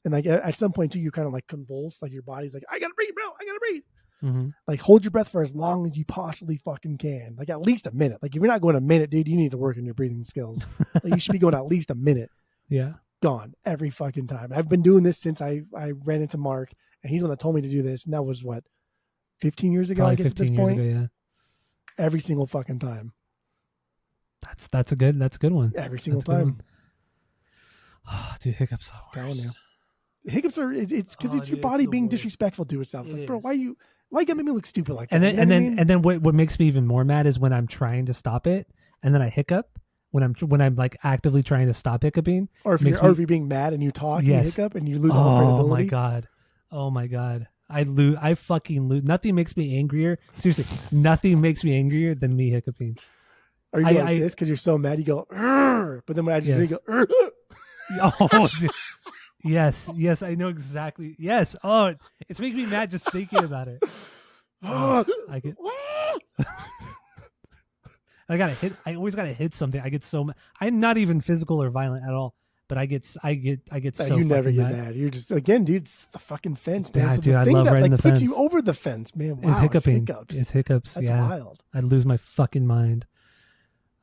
And like at some point too, you kind of like convulse, like your body's like, I gotta breathe, bro. I gotta breathe. Mm-hmm. Like hold your breath for as long as you possibly fucking can. Like at least a minute. Like if you're not going a minute, dude, you need to work on your breathing skills. Like you should be going at least a minute. Yeah. Gone every fucking time. I've been doing this since I ran into Mark, and he's the one that told me to do this. And that was 15 years ago, probably I guess at this point. Ago, yeah. Every single fucking time. That's a good one. Every single time. Oh, dude, hiccups are telling you. Hiccups are it's because it's your body being disrespectful to itself. Like, bro, why you Why you gotta make me look stupid like that? And then You know and what I then mean? and then what makes me even more mad is when I'm trying to stop it and then I hiccup when I'm like actively trying to stop hiccuping. Or if makes you're me- if you're being mad and you talk and you Yes. hiccup and you lose all Oh credibility. my god. I fucking lose. Nothing makes me angrier. Seriously, nothing makes me angrier than me hiccuping. Or you go like this because you're so mad. You go, "Urgh," but then when I just Yes. you go, Oh, dude. Yes, I know exactly. Yes. Oh, it's making me mad just thinking about it. I get. I gotta hit. I always gotta hit something. I get so mad. I'm not even physical or violent at all, but I get so. you never get mad. You're just again, dude. The fucking fence, man. Yeah, So dude, the I thing love that riding like the puts fence. you over the fence, man. Wow, It's hiccuping. hiccups. It's hiccups. That's yeah, wild. I'd lose my fucking mind.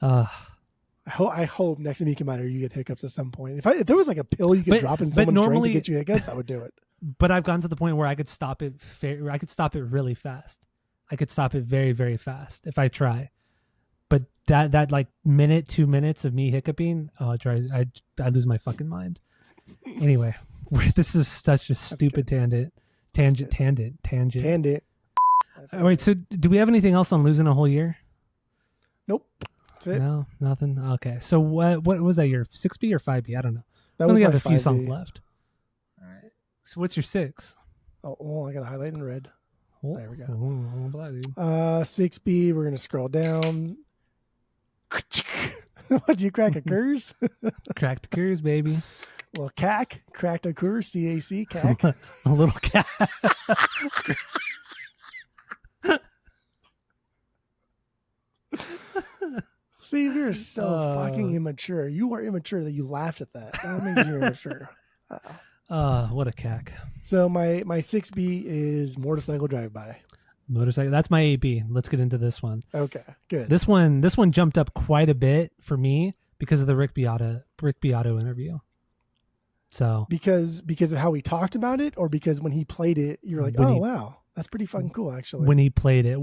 I hope next time you come out here, you get hiccups at some point. If there was like a pill you could drop in someone's drink to get you hiccups, I would do it. But I've gotten to the point where I could stop it. I could stop it really fast. I could stop it very, very fast if I try. But that like 2 minutes of me hiccuping, I lose my fucking mind. Anyway, this is such a stupid tangent. All right, so do we have anything else on losing a whole year? Nope. That's it. No, nothing. Okay, so what was that? Your 6B or 5B? I don't know. That We was only my have a few 5B. songs left. All right. So what's your 6? Oh, well, I got to highlight in red. Oh, There we go. oh, black, dude. 6B, we're going to scroll down. What, do you crack a curse? Cracked Cures, baby. Well, cack, cracked a curse, CAC, cack. A little cat. See, you're so fucking immature. You are immature that you laughed at that. That makes you immature. What a cack. So my 6B is Motorcycle Drive-By. Motorcycle. That's my 8B. Let's get into this one. Okay, good. This one jumped up quite a bit for me because of the Rick Beato interview. So because of how he talked about it, or because when he played it, you're like, oh wow, that's pretty fucking cool, actually. When he played it,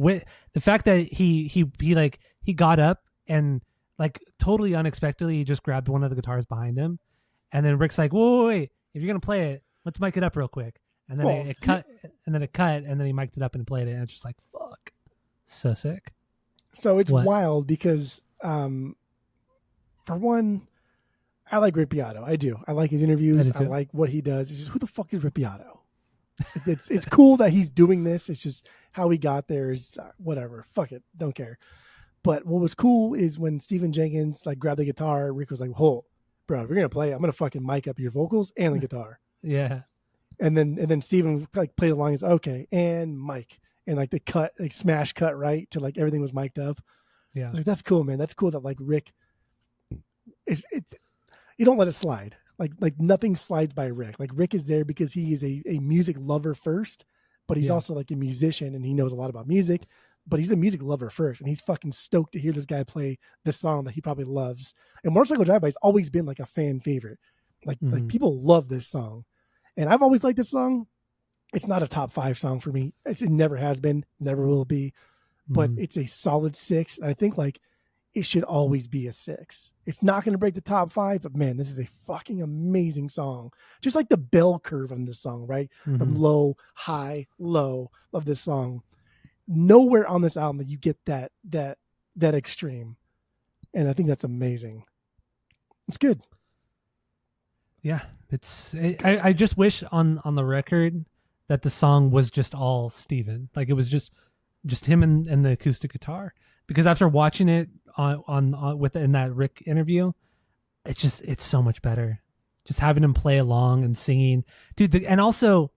the fact that he got up and like totally unexpectedly he just grabbed one of the guitars behind him, and then Rick's like, wait, if you're gonna play it, let's mic it up real quick. And then it cut, and then he mic'd it up and played it, and it's just like, fuck, so sick. So it's wild because, for one, I like Rick Beato. I do. I like his interviews. I like what he does. It's just, who the fuck is Rick Beato? It's cool that he's doing this. It's just how he got there is whatever. Fuck it, don't care. But what was cool is when Stephen Jenkins like grabbed the guitar, Rick was like, "Whoa, bro, if you're gonna play, I'm gonna fucking mic up your vocals and the guitar." Yeah. And then Stephen like played along. He's okay, and mic, and like the cut, like smash cut right to like everything was mic'd up. Yeah, I was like, that's cool, man. That's cool that like Rick is it. You don't let it slide. Like nothing slides by Rick. Like Rick is there because he is a music lover first, but he's also like a musician and he knows a lot about music. But he's a music lover first, and he's fucking stoked to hear this guy play this song that he probably loves. And Motorcycle Drive-By has always been like a fan favorite. Like people love this song, and I've always liked this song. It's not a top 5 song for me. It never has been, never will be. But it's a solid 6. And I think like it should always be a 6. It's not going to break the top 5, but man, this is a fucking amazing song. Just like the bell curve on this song, right? The low, high, low of this song. Nowhere on this album that you get that extreme, and I think that's amazing. It's good. Yeah, I just wish on the record that the song was just all Steven. Like it was just him and the acoustic guitar. Because after watching it on in that Rick interview, it's so much better. Just having him play along and singing, dude. And also,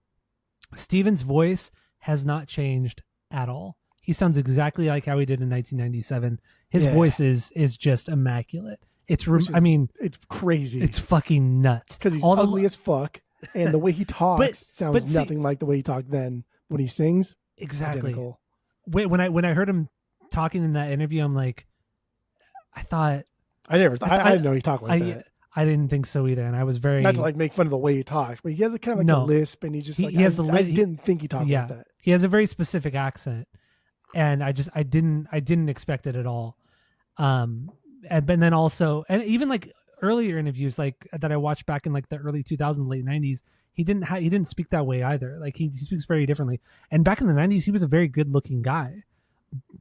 Steven's voice has not changed at all. He sounds exactly like how he did in 1997. His voice is just immaculate. It's crazy. It's fucking nuts. Because he's ugly as fuck, and the way he talks sounds nothing like the way he talked then when he sings. Exactly. Identical. Wait, when I heard him talking in that interview, I'm like, I didn't know he talked like that. I didn't think so either, and I was very not to like make fun of the way he talks, but he has a kind of like a lisp, and he just like I just didn't think he talked like that. He has a very specific accent, and I didn't expect it at all. But then also, and even like earlier interviews like that I watched back in like the early 2000s, late 90s, he didn't speak that way either. Like he speaks very differently. And back in the 90s, he was a very good looking guy.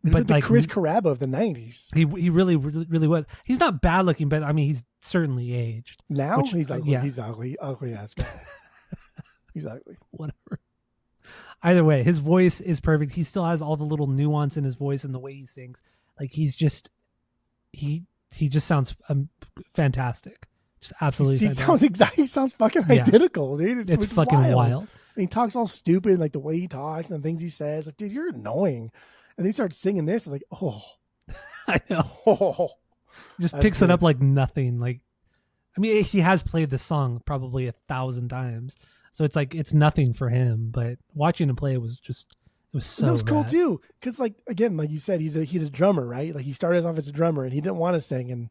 He was like the Chris Carrabba of the 90s. He really was. He's not bad looking, but I mean, he's certainly aged. Now he's ugly. Yeah. He's ugly ass guy. He's ugly. Whatever. Either way, his voice is perfect. He still has all the little nuance in his voice and the way he sings. Like he just sounds fantastic. Just absolutely fantastic. He sounds fucking identical, dude. It's fucking wild. And he talks all stupid, like the way he talks and the things he says. Like, dude, you're annoying. And then he starts singing this. It's like, oh. I know. Oh. Just picks it up like nothing. Like, I mean, he has played this song probably 1,000 times. So it's like, it's nothing for him. But watching him play, it was so That was cool rad. too. Because like, again, like you said, he's a drummer, right? Like he started off as a drummer and he didn't want to sing.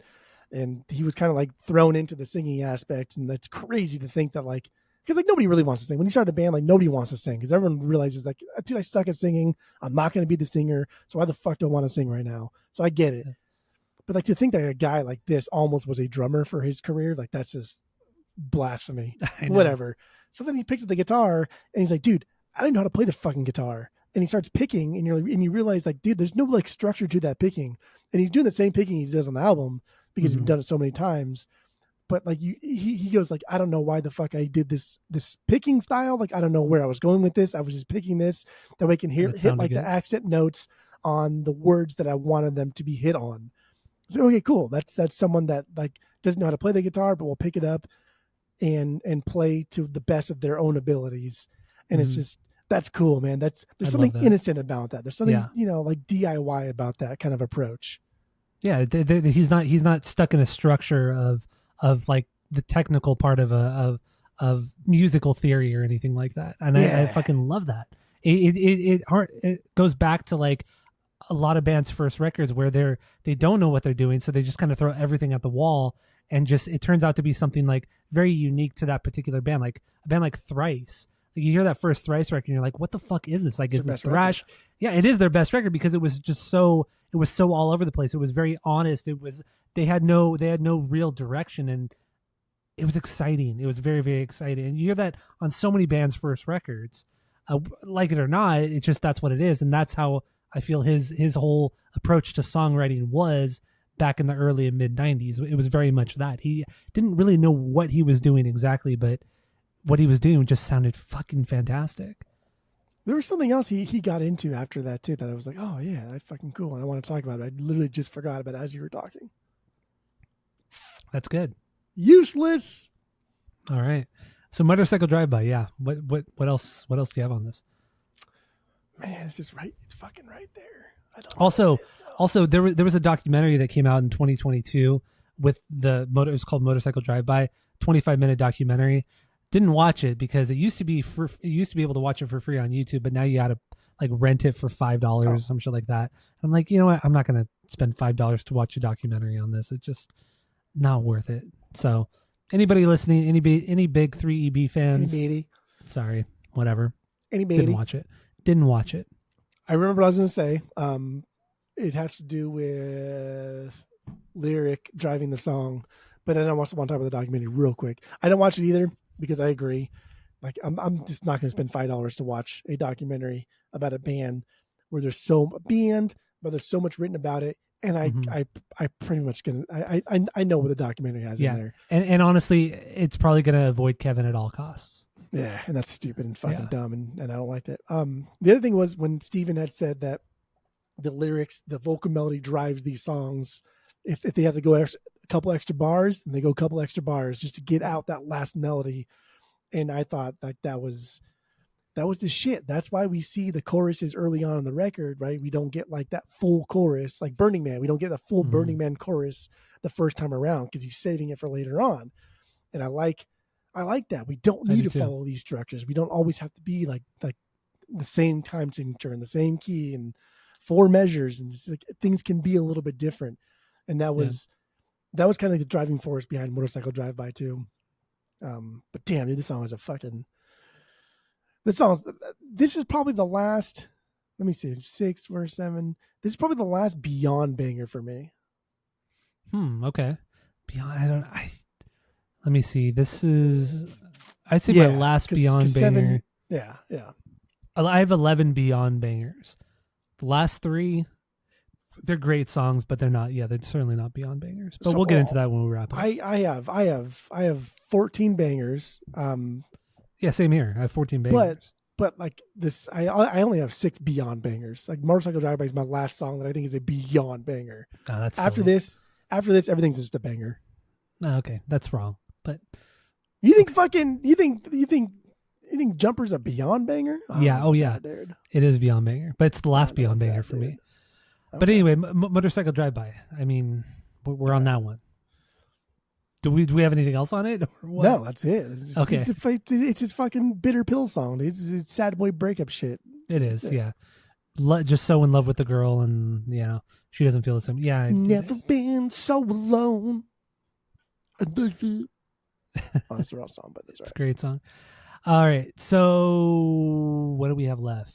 And he was kind of like thrown into the singing aspect. And it's crazy to think that like, because like nobody really wants to sing. When you start a band, like nobody wants to sing because everyone realizes like, dude, I suck at singing. I'm not going to be the singer. So why the fuck do I want to sing right now? So I get it. Yeah. But like to think that a guy like this almost was a drummer for his career, like that's just blasphemy. Whatever. So then he picks up the guitar and he's like, dude, I don't know how to play the fucking guitar. And he starts picking and you realize like, dude, there's no like structure to that picking. And he's doing the same picking he does on the album because he's done it so many times. But like he goes like, I don't know why the fuck I did this picking style. Like, I don't know where I was going with this. I was just picking this that way I can hit like the accent notes on the words that I wanted them to be hit on. So, okay, cool. That's someone that like doesn't know how to play the guitar, but will pick it up and play to the best of their own abilities. And it's just, that's cool, man. There's something innocent about that. There's something, like DIY about that kind of approach. Yeah. He's not stuck in a structure of like the technical part of musical theory or anything like that. And I fucking love that. It goes back to like a lot of bands' first records where they don't know what they're doing. So they just kind of throw everything at the wall and just, it turns out to be something like very unique to that particular band. Like a band like Thrice. Like you hear that first Thrice record and you're like, what the fuck is this? Like, is this thrash? Record. Yeah, it is their best record because it was just so all over the place. It was very honest. They had no real direction and it was exciting. It was very, very exciting. And you hear that on so many bands' first records, like it or not, it's just, that's what it is. And that's how I feel his whole approach to songwriting was back in the early and mid 90s. It was very much that. He didn't really know what he was doing exactly, but what he was doing just sounded fucking fantastic. There was something else he got into after that too that I was like, oh yeah, that's fucking cool. And I want to talk about it. I literally just forgot about it as you were talking. That's good. Useless. All right. So Motorcycle Drive-By, yeah. What else do you have on this? Man, it's just right. It's fucking right there. I don't know also there was a documentary that came out in 2022 with it was called Motorcycle Drive-By, 25-minute documentary. Didn't watch it because it used to be able to watch it for free on YouTube, but now you got to like rent it for $5 or some shit like that. I'm like, you know what? I'm not going to spend $5 to watch a documentary on this. It's just not worth it. So anybody listening, any big 3EB fans, sorry, whatever. Anybody Didn't watch it. I remember what I was going to say. It has to do with Lyric driving the song, but then I also want to talk about the documentary real quick. I don't watch it either because I agree. Like I'm just not going to spend $5 to watch a documentary about a band where there's so much written about it. And I pretty much I know what the documentary has in there. And honestly, it's probably going to avoid Kevin at all costs. Yeah, and that's stupid and fucking dumb, and I don't like that. The other thing was when Steven had said that the lyrics, the vocal melody drives these songs. If they have to go a couple extra bars, then they go a couple extra bars just to get out that last melody. And I thought like that was the shit. That's why we see the choruses early on in the record, right? We don't get like that full chorus, like Burning Man. We don't get the full Burning Man chorus the first time around because he's saving it for later on. And I like that. We don't need to follow these structures. We don't always have to be like the same time signature and the same key and 4 measures, and just like things can be a little bit different. And that was kind of like the driving force behind Motorcycle Drive-By too. But damn, dude, this song is this is probably the last, let me see, 6 verse 7. This is probably the last Beyond banger for me. Okay. Beyond, let me see. This is, I'd say my last Beyond banger. Yeah. I have 11 Beyond bangers. The last 3, they're great songs, but they're not. Yeah, they're certainly not Beyond bangers. But we'll get into that when we wrap up. I have 14 bangers. Yeah, same here. I have 14 bangers. But like this, I only have 6 Beyond bangers. Like Motorcycle Drive-By is my last song that I think is a Beyond banger. Oh, that's after this, everything's just a banger. Oh, okay, that's wrong. But you think Jumper's a Beyond banger? Yeah. Oh yeah, dude. It is Beyond banger, but it's the last Beyond banger for me. Okay. But anyway, Motorcycle Drive-By. I mean, we're on that one. Do we have anything else on it? Or what? No, that's it. It's just, okay. It's his fucking bitter pill song. It's sad boy breakup shit. It is, yeah. Just so in love with the girl, and she doesn't feel the same. Yeah, never been so alone. Oh, that's the wrong song, but that's right. It's a great song. All right, so what do we have left?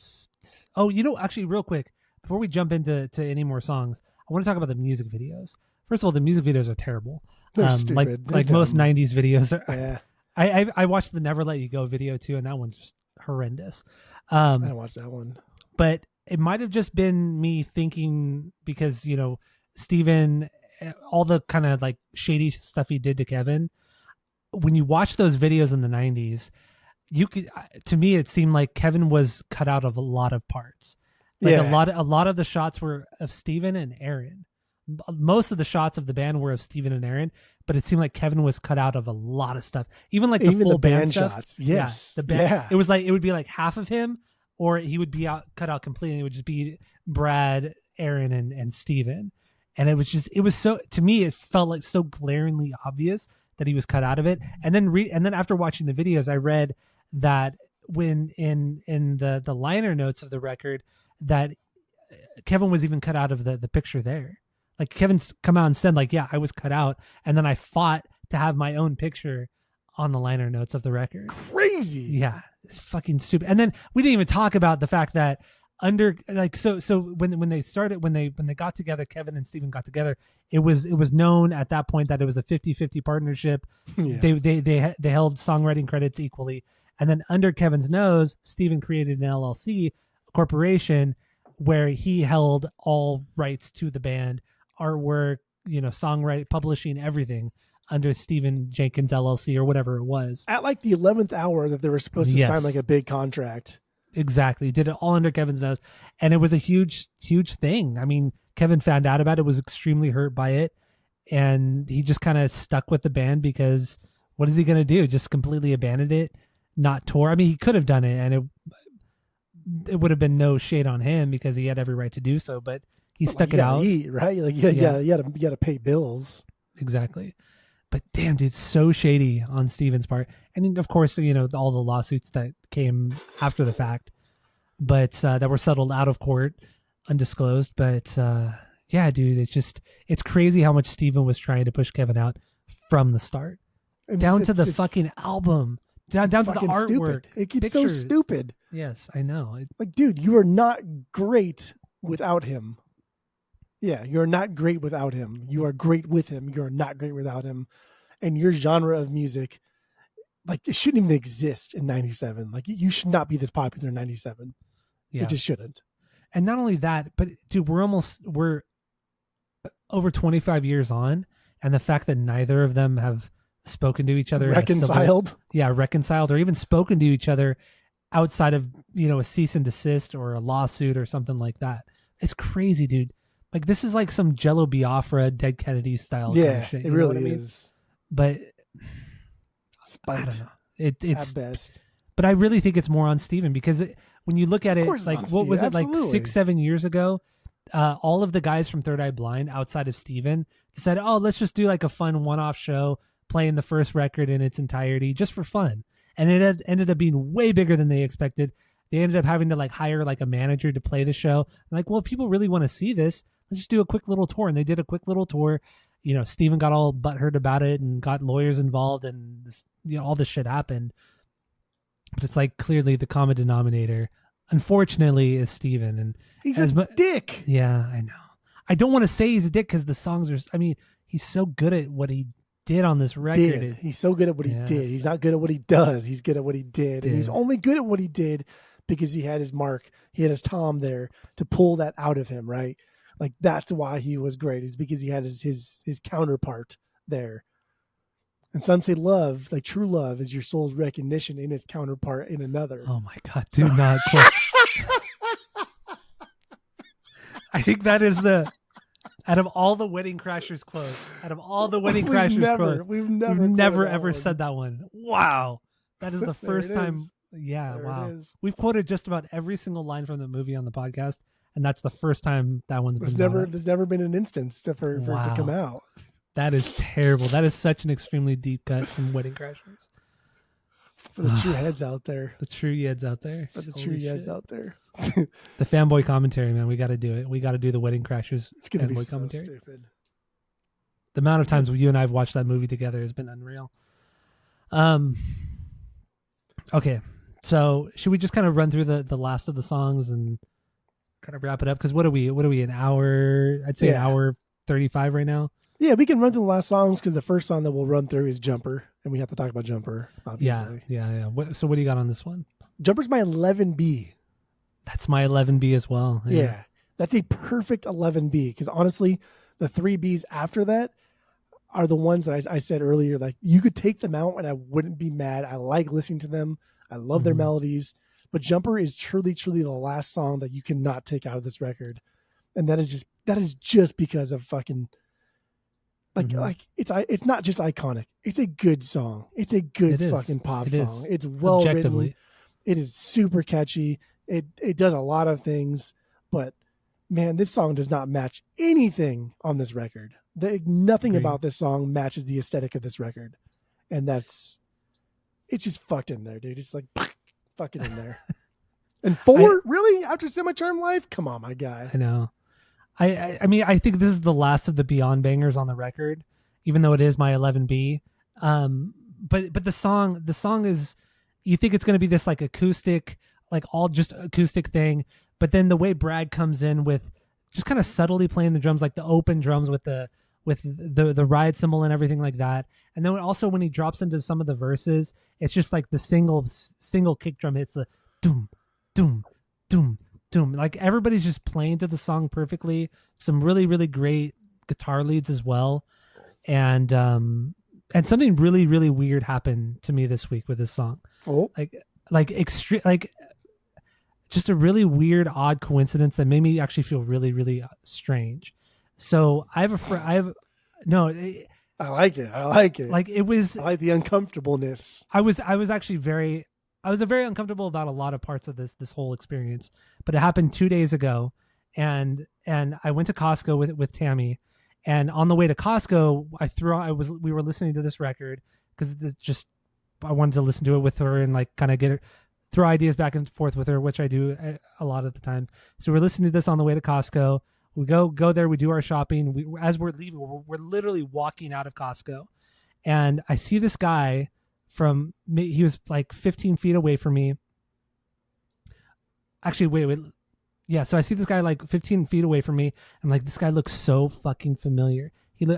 Oh, actually, real quick, before we jump into any more songs, I want to talk about the music videos. First of all, the music videos are terrible. They're stupid. Like most 90s videos are. Yeah. I watched the Never Let You Go video too, and that one's just horrendous. I didn't watch that one. But it might have just been me thinking because, Steven, all the kind of like shady stuff he did to Kevin. When you watch those videos in the 90s, to me, it seemed like Kevin was cut out of a lot of parts. Like a lot of the shots were of Steven and Aaron. Most of the shots of the band were of Steven and Aaron, but it seemed like Kevin was cut out of a lot of stuff. Even the full band shots. Yes. Yeah, the band. Yeah. It would be like half of him, or he would be cut out completely. It would just be Brad, Aaron, and Steven. And it was so, to me, it felt like so glaringly obvious that he was cut out of it. And then after watching the videos, I read that when in the liner notes of the record, that Kevin was even cut out of the picture there. Like Kevin's come out and said, like, yeah, I was cut out, and then I fought to have my own picture on the liner notes of the record. Crazy. Yeah, it's fucking stupid. And then we didn't even talk about the fact that so when they got together, Kevin and Steven got together, it was known at that point that it was a 50-50 partnership. Yeah. They held songwriting credits equally. And then under Kevin's nose, Steven created an LLC, a corporation, where he held all rights to the band, artwork, songwriting, publishing, everything under Steven Jenkins LLC or whatever it was. At like the 11th hour that they were supposed to sign like a big contract. Exactly. Did it all under Kevin's nose. And it was a huge, huge thing. I mean, Kevin found out about it, was extremely hurt by it. And he just kind of stuck with the band because what is he going to do? Just completely abandon it, not tour? I mean, he could have done it, and it would have been no shade on him because he had every right to do so, but he stuck it out. Eat, right? Like you got to pay bills. Exactly. But damn, dude, so shady on Steven's part. And of course, all the lawsuits that came after the fact, but that were settled out of court, undisclosed. But yeah, dude, it's crazy how much Steven was trying to push Kevin out from the start, down to the fucking album. Down to the artwork. Stupid. It gets so stupid. Yes, I know. Like, dude, you are not great without him. Yeah, you're not great without him. You are great with him. You're not great without him. And your genre of music, like, it shouldn't even exist in 97. Like, you should not be this popular in 97. Yeah. It just shouldn't. And not only that, but dude, we're over 25 years on, and the fact that neither of them have spoken to each other, reconciled or even spoken to each other outside of a cease and desist or a lawsuit or something like that, it's crazy, dude. Like, this is like some Jello Biafra, Dead Kennedy style kind of shit. It really is. But spite, I don't know. It's at best. But I really think it's more on Steven because when you look at it, like, what was it, like 6-7 years ago? All of the guys from Third Eye Blind outside of Steven decided, oh, let's just do like a fun one-off show, playing the first record in its entirety just for fun. And it ended up being way bigger than they expected. They ended up having to like hire like a manager to play the show. Like, well, if people really want to see this, let's just do a quick little tour. And they did a quick little tour. Steven got all butthurt about it and got lawyers involved, and this, all this shit happened. But it's like clearly the common denominator, unfortunately, is Steven. And he's a dick. Yeah, I know. I don't want to say he's a dick because the songs are, I mean, he's so good at what he did on this record. He's so good at what he did. He's not good at what he does. He's good at what he did. And he's only good at what he did because he had his mark. He had his Tom there to pull that out of him, right? Like, that's why he was great, is because he had his counterpart there. And some say love, like true love, is your soul's recognition in its counterpart in another. Oh my God, do not quote. I think that is out of all the Wedding Crashers quotes, we've never ever said that one. Wow. That is the first time. Yeah, wow. We've quoted just about every single line from the movie on the podcast, and that's the first time that one's been There's never been an instance for it to come out. That is terrible. That is such an extremely deep cut from Wedding Crashers. For the true heads out there. The true heads out there. For the true heads out there. The fanboy commentary, man. We got to do it. We got to do the Wedding Crashers it's gonna fanboy be so commentary. Stupid. The amount of times you and I have watched that movie together has been unreal. Okay. So should we just kind of run through the last of the songs and kind of wrap it up? Because what are we, an hour? I'd say an hour 35 right now. Yeah, we can run through the last songs because the first song that we'll run through is Jumper, and we have to talk about Jumper, obviously. Yeah. So what do you got on this one? Jumper's my 11B. That's my 11B as well. Yeah. That's a perfect 11B because honestly, the 3Bs after that are the ones that I said earlier. Like, you could take them out and I wouldn't be mad. I like listening to them. I love their melodies. But Jumper is truly, truly the last song that you cannot take out of this record. And that is just because of fucking... Like it's not just iconic. It's a good song. It's a good fucking pop song. It's well written. It is super catchy. It does a lot of things, but man, this song does not match anything on this record. Nothing about this song matches the aesthetic of this record, and it's just fucked in there, dude. It's like fucking in there. And really after Semi-Charmed Life? Come on, my guy. I know. I mean, I think this is the last of the Beyond bangers on the record, even though it is my 11B. But the song is, you think it's going to be this like acoustic, like all just acoustic thing. But then the way Brad comes in with just kind of subtly playing the drums, like the open drums with the ride cymbal and everything like that. And then also when he drops into some of the verses, it's just like the single kick drum hits the doom, doom, doom. Like everybody's just playing to the song perfectly. Some really, really great guitar leads as well. And something really, really weird happened to me this week with this song. Oh, like extreme, like just a really weird, odd coincidence that made me actually feel really, really strange. So I like it. Like it was, I like the uncomfortableness. I was actually very uncomfortable about a lot of parts of this whole experience, but it happened 2 days ago, and I went to Costco with Tammy, and on the way to Costco, we were listening to this record because I wanted to listen to it with her and like kind of throw ideas back and forth with her, which I do a lot of the time. So we're listening to this on the way to Costco. We go there, we do our shopping. As we're leaving, we're literally walking out of Costco, and I see this guy. He was like 15 feet away from me. Actually, wait. Yeah, so I see this guy like 15 feet away from me. I'm like, this guy looks so fucking familiar.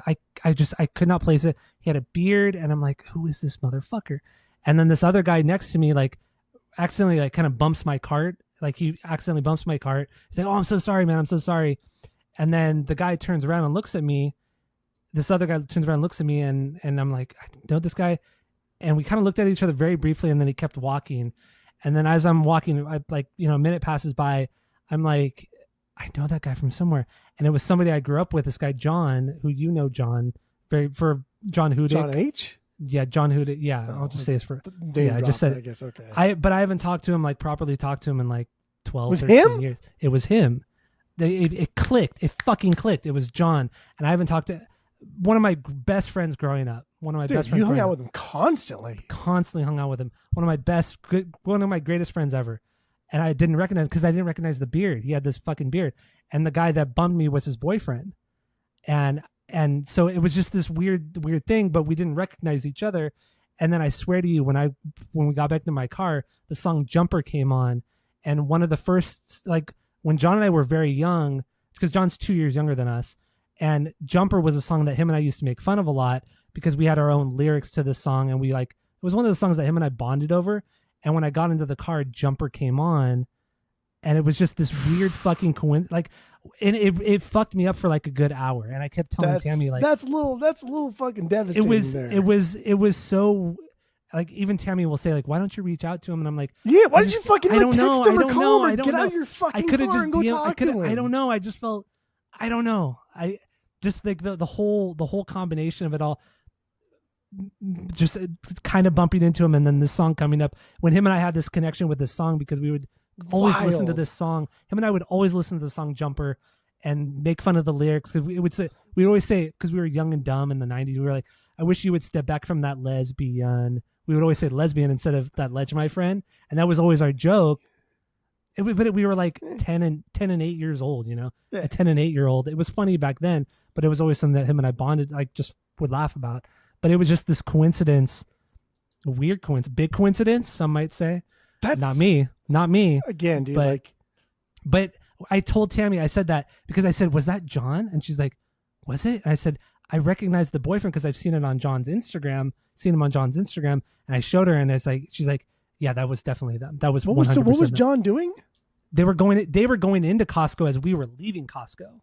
I could not place it. He had a beard, and I'm like, who is this motherfucker? And then this other guy next to me, like, accidentally, like, kind of bumps my cart. Like, he accidentally bumps my cart. He's like, oh, I'm so sorry, man. I'm so sorry. And then the guy turns around and looks at me. This other guy turns around and looks at me, and I'm like, I know this guy. And we kind of looked at each other very briefly, and then he kept walking. And then as I'm walking, a minute passes by. I'm like, I know that guy from somewhere. And it was somebody I grew up with, this guy, John, who you know, John, for John Hudick. John H? Yeah, John Hudick. Yeah, I'll just say his for. Yeah, I just said it. I guess, okay. But I haven't talked to him, like properly talked to him in like 12, 13 years. It was him. It clicked. It fucking clicked. It was John. And I haven't talked to one of my best friends growing up. You hung out with him constantly. Constantly hung out with him. One of my greatest friends ever. And I didn't recognize him because I didn't recognize the beard. He had this fucking beard. And the guy that bummed me was his boyfriend. And so it was just this weird thing, but we didn't recognize each other. And then I swear to you, when we got back to my car, the song Jumper came on. And one of the first, like when John and I were very young, because John's 2 years younger than us, and Jumper was a song that him and I used to make fun of a lot because we had our own lyrics to this song, and it was one of those songs that him and I bonded over. And when I got into the car, Jumper came on, and it was just this weird fucking coincidence. Like, and it fucked me up for like a good hour. And I kept telling Tammy, like, that's a little fucking devastating. It was so, like, even Tammy will say, like, why don't you reach out to him? And I'm like, yeah, why did you fucking text him or call him or get out of your fucking car and go talk to him? I don't know. I just felt, I don't know. I just like the whole combination of it all, just kind of bumping into him, and then this song coming up when him and I had this connection with this song, because we would always listen to this song. Him and I would always listen to the song Jumper and make fun of the lyrics, because we'd always say, because we were young and dumb in the 90s, we were like, I wish you would step back from that lesbian. We would always say lesbian instead of that ledge, my friend, and that was always our joke. But we were like 10 and 8 years old, you know, a 10 and 8 year old. It was funny back then, but it was always something that him and I bonded, like, just would laugh about. But it was just this coincidence, a weird coincidence, big coincidence, some might say. That's not me. Again, dude. But I told Tammy, I said that because I said, was that John? And she's like, was it? And I said, I recognize the boyfriend because I've seen him on John's Instagram. And I showed her, and it's like, she's like, yeah, that was definitely them. That was 100%. So what was John doing? They were going into Costco as we were leaving Costco,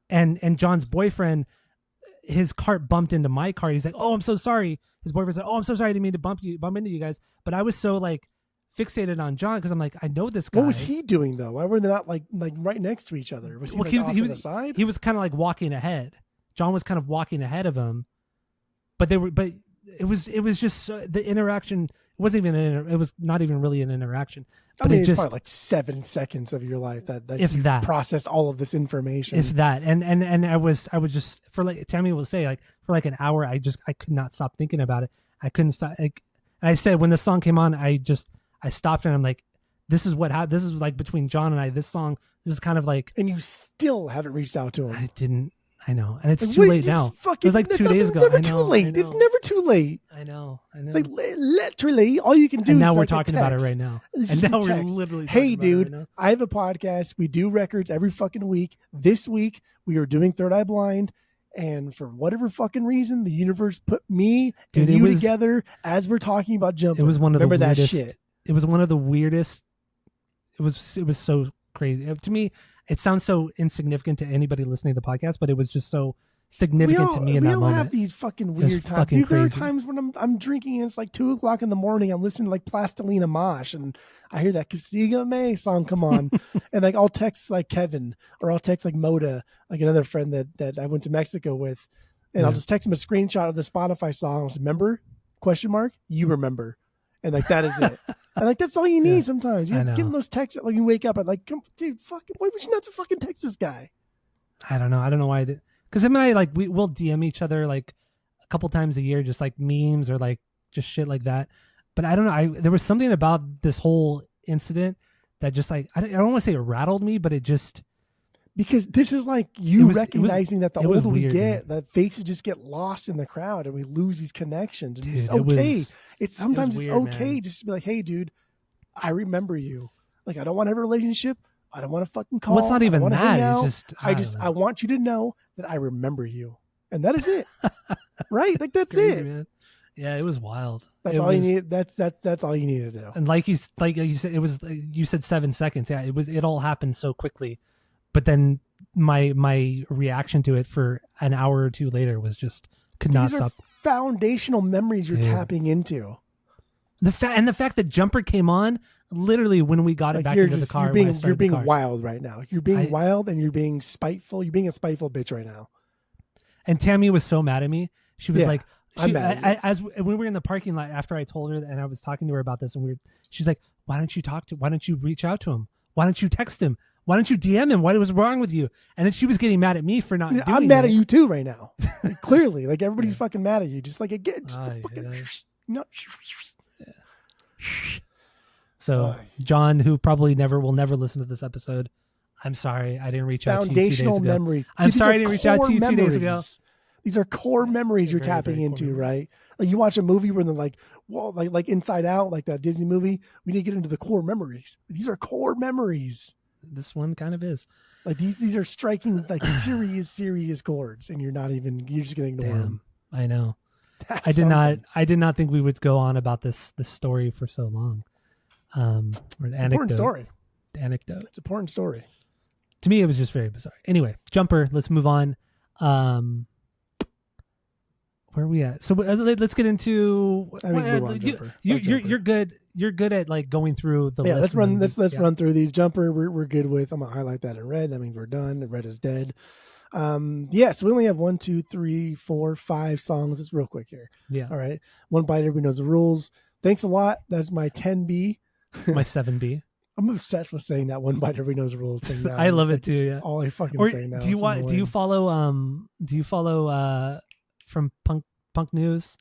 and John's boyfriend, his cart bumped into my car. He's like, "Oh, I'm so sorry." His boyfriend said, "Oh, I'm so sorry. I didn't mean to bump into you guys." But I was so like fixated on John because I'm like, I know this guy. What was he doing though? Why were they not like right next to each other? Was he off to the side? He was kind of like walking ahead. John was kind of walking ahead of him, but it was just so, the interaction. It wasn't even it was not even really an interaction. But it's probably like 7 seconds of your life that if you that processed all of this information. If that, and I would just, for like Tammy will say, like, for like an hour, I could not stop thinking about it. I couldn't stop. Like, and I said, when the song came on, I stopped and I'm like, this is what happened. This is like between John and I. This song, this is kind of like. And you still haven't reached out to him. I didn't. I know, and it's too late now. It was like 2 days ago. It's never too late. It's never too late. I know. Like, literally, all you can do. And is now we're like talking about it right now. And now we're literally. Hey, dude, I have a podcast. We do records every fucking week. This week we are doing Third Eye Blind, and for whatever fucking reason, the universe put me and you together as we're talking about Jumper. It was one of the weirdest. That shit. It was one of the weirdest. It was so crazy to me. It sounds so insignificant to anybody listening to the podcast, but it was just so significant to me in that moment. We all have these fucking weird times. Dude, there are times when I'm drinking and it's like 2:00 in the morning. I'm listening to like Plastilina Mosh and I hear that Castiga May song come on. And like I'll text like Kevin or I'll text like Moda, like another friend that I went to Mexico with. And I'll just text him a screenshot of the Spotify song. I'll say, remember? ? You remember. And like that is it. And like that's all you need sometimes. You give him those texts like you wake up and like, come, dude, fucking, why would you not to fucking text this guy? I don't know why I did. Because him and I, like, we'll DM each other like a couple times a year, just like memes or like just shit like that. But I don't know. There was something about this whole incident that just like, I don't want to say it rattled me, but it just. Because this is like recognizing that the older we get, that faces just get lost in the crowd and we lose these connections. And it's okay. Sometimes it's okay just to be like, hey, dude, I remember you. Like, I don't want to have a relationship. I don't want to fucking call. Well, it's not even that. I want you to know that I remember you. And that is it. Right? Like, that's crazy, it. Man. Yeah, it was wild. That's all you need. That's all you need to do. And like you said, you said 7 seconds. Yeah, it all happened so quickly. But then my reaction to it for an hour or two later was just could not stop. Foundational memories you're tapping into. The fact that Jumper came on literally when we got it back into the car. You're being wild right now. You're being wild and you're being spiteful. You're being a spiteful bitch right now. And Tammy was so mad at me. She was like, I'm mad at you. when we were in the parking lot after I told her and I was talking to her about this, and she's like, why don't you reach out to him? Why don't you text him? Why don't you DM him? What was wrong with you? And then she was getting mad at me for not doing it. I'm mad at you too right now. Like, clearly, like everybody's fucking mad at you. Just like again, So John, who probably will never listen to this episode, I'm sorry I didn't reach out to you 2 days ago. Foundational memory. I'm sorry I didn't reach out to you 2 days ago. These are core memories you're tapping into, right? Like you watch a movie where they're like, well, like Inside Out, like that Disney movie. We need to get into the core memories. These are core memories. This one kind of is. Like these are striking like serious chords, and you're just gonna ignore them. I know. I did not think we would go on about this story for so long. Or it's an important story. Anecdote. It's an important story. To me, it was just very bizarre. Anyway, Jumper. Let's move on. Where are we at? So let's get into. You're good. You're good at like going through the. Yeah, let's run. Let's run through these. Jumper. We're good with. I'm gonna highlight that in red. That means we're done. Red is dead. So we only have 1, 2, 3, 4, 5 songs. It's real quick here. Yeah. All right. One bite. Everybody knows the rules. Thanks a lot. That's my 10B. It's my 7B. I'm obsessed with saying that one bite. Everybody knows the rules thing now. I love it too. Yeah. All I fucking say now. Do you follow from Punk News?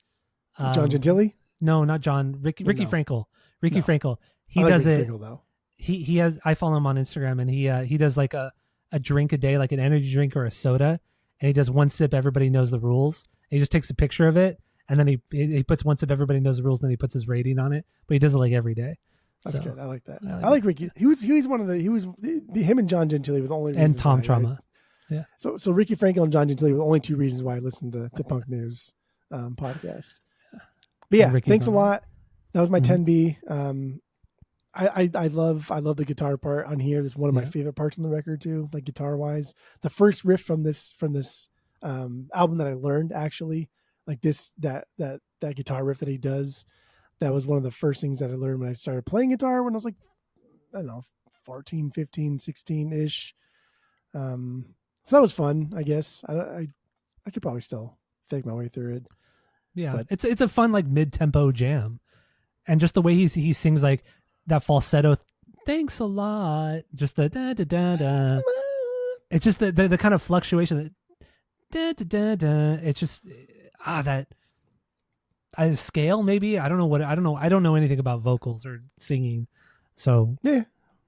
John Gentili? No, not John. Ricky Frankel. Frankel. He like does Ricky it. Frankel, though. He has. I follow him on Instagram, and he does like a drink a day, like an energy drink or a soda, and he does one sip. Everybody knows the rules. And he just takes a picture of it, and then he puts one sip. Everybody knows the rules, and then he puts his rating on it. But he does it like every day. That's good. I like that. I like Ricky. He was him and John Gentili were the only reasons and Tom why, Trauma. Right? Yeah. So Ricky Frankel and John Gentili were the only 2 reasons why I listened to Punk News podcast. But yeah, thanks a lot. That was my 10B. I love the guitar part on here. That's one of my favorite parts on the record too, like guitar wise. The first riff from this album that I learned, actually, like that guitar riff that he does. That was one of the first things that I learned when I started playing guitar when I was like, I don't know, 14, 15, 16 ish. So that was fun, I guess. I could probably still fake my way through it. Yeah, but it's a fun like mid-tempo jam, and just the way he sings like that falsetto. Thanks a lot. Just the da da da da. It's just the kind of fluctuation. Da da da da. It's just that. Scale maybe. I don't know. I don't know anything about vocals or singing. So yeah,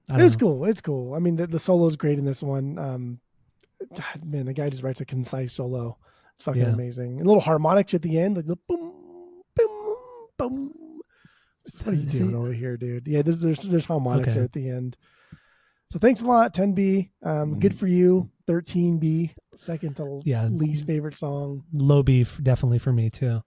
it was cool. It's cool. I mean, the solo is great in this one. God, man, the guy just writes a concise solo. It's fucking amazing. And little harmonics at the end, like the boom, boom, boom. What are you doing over here, dude? Yeah, there's harmonics there at the end. So thanks a lot, 10B. Good for you. 13B, second to least favorite song. Low B definitely for me too.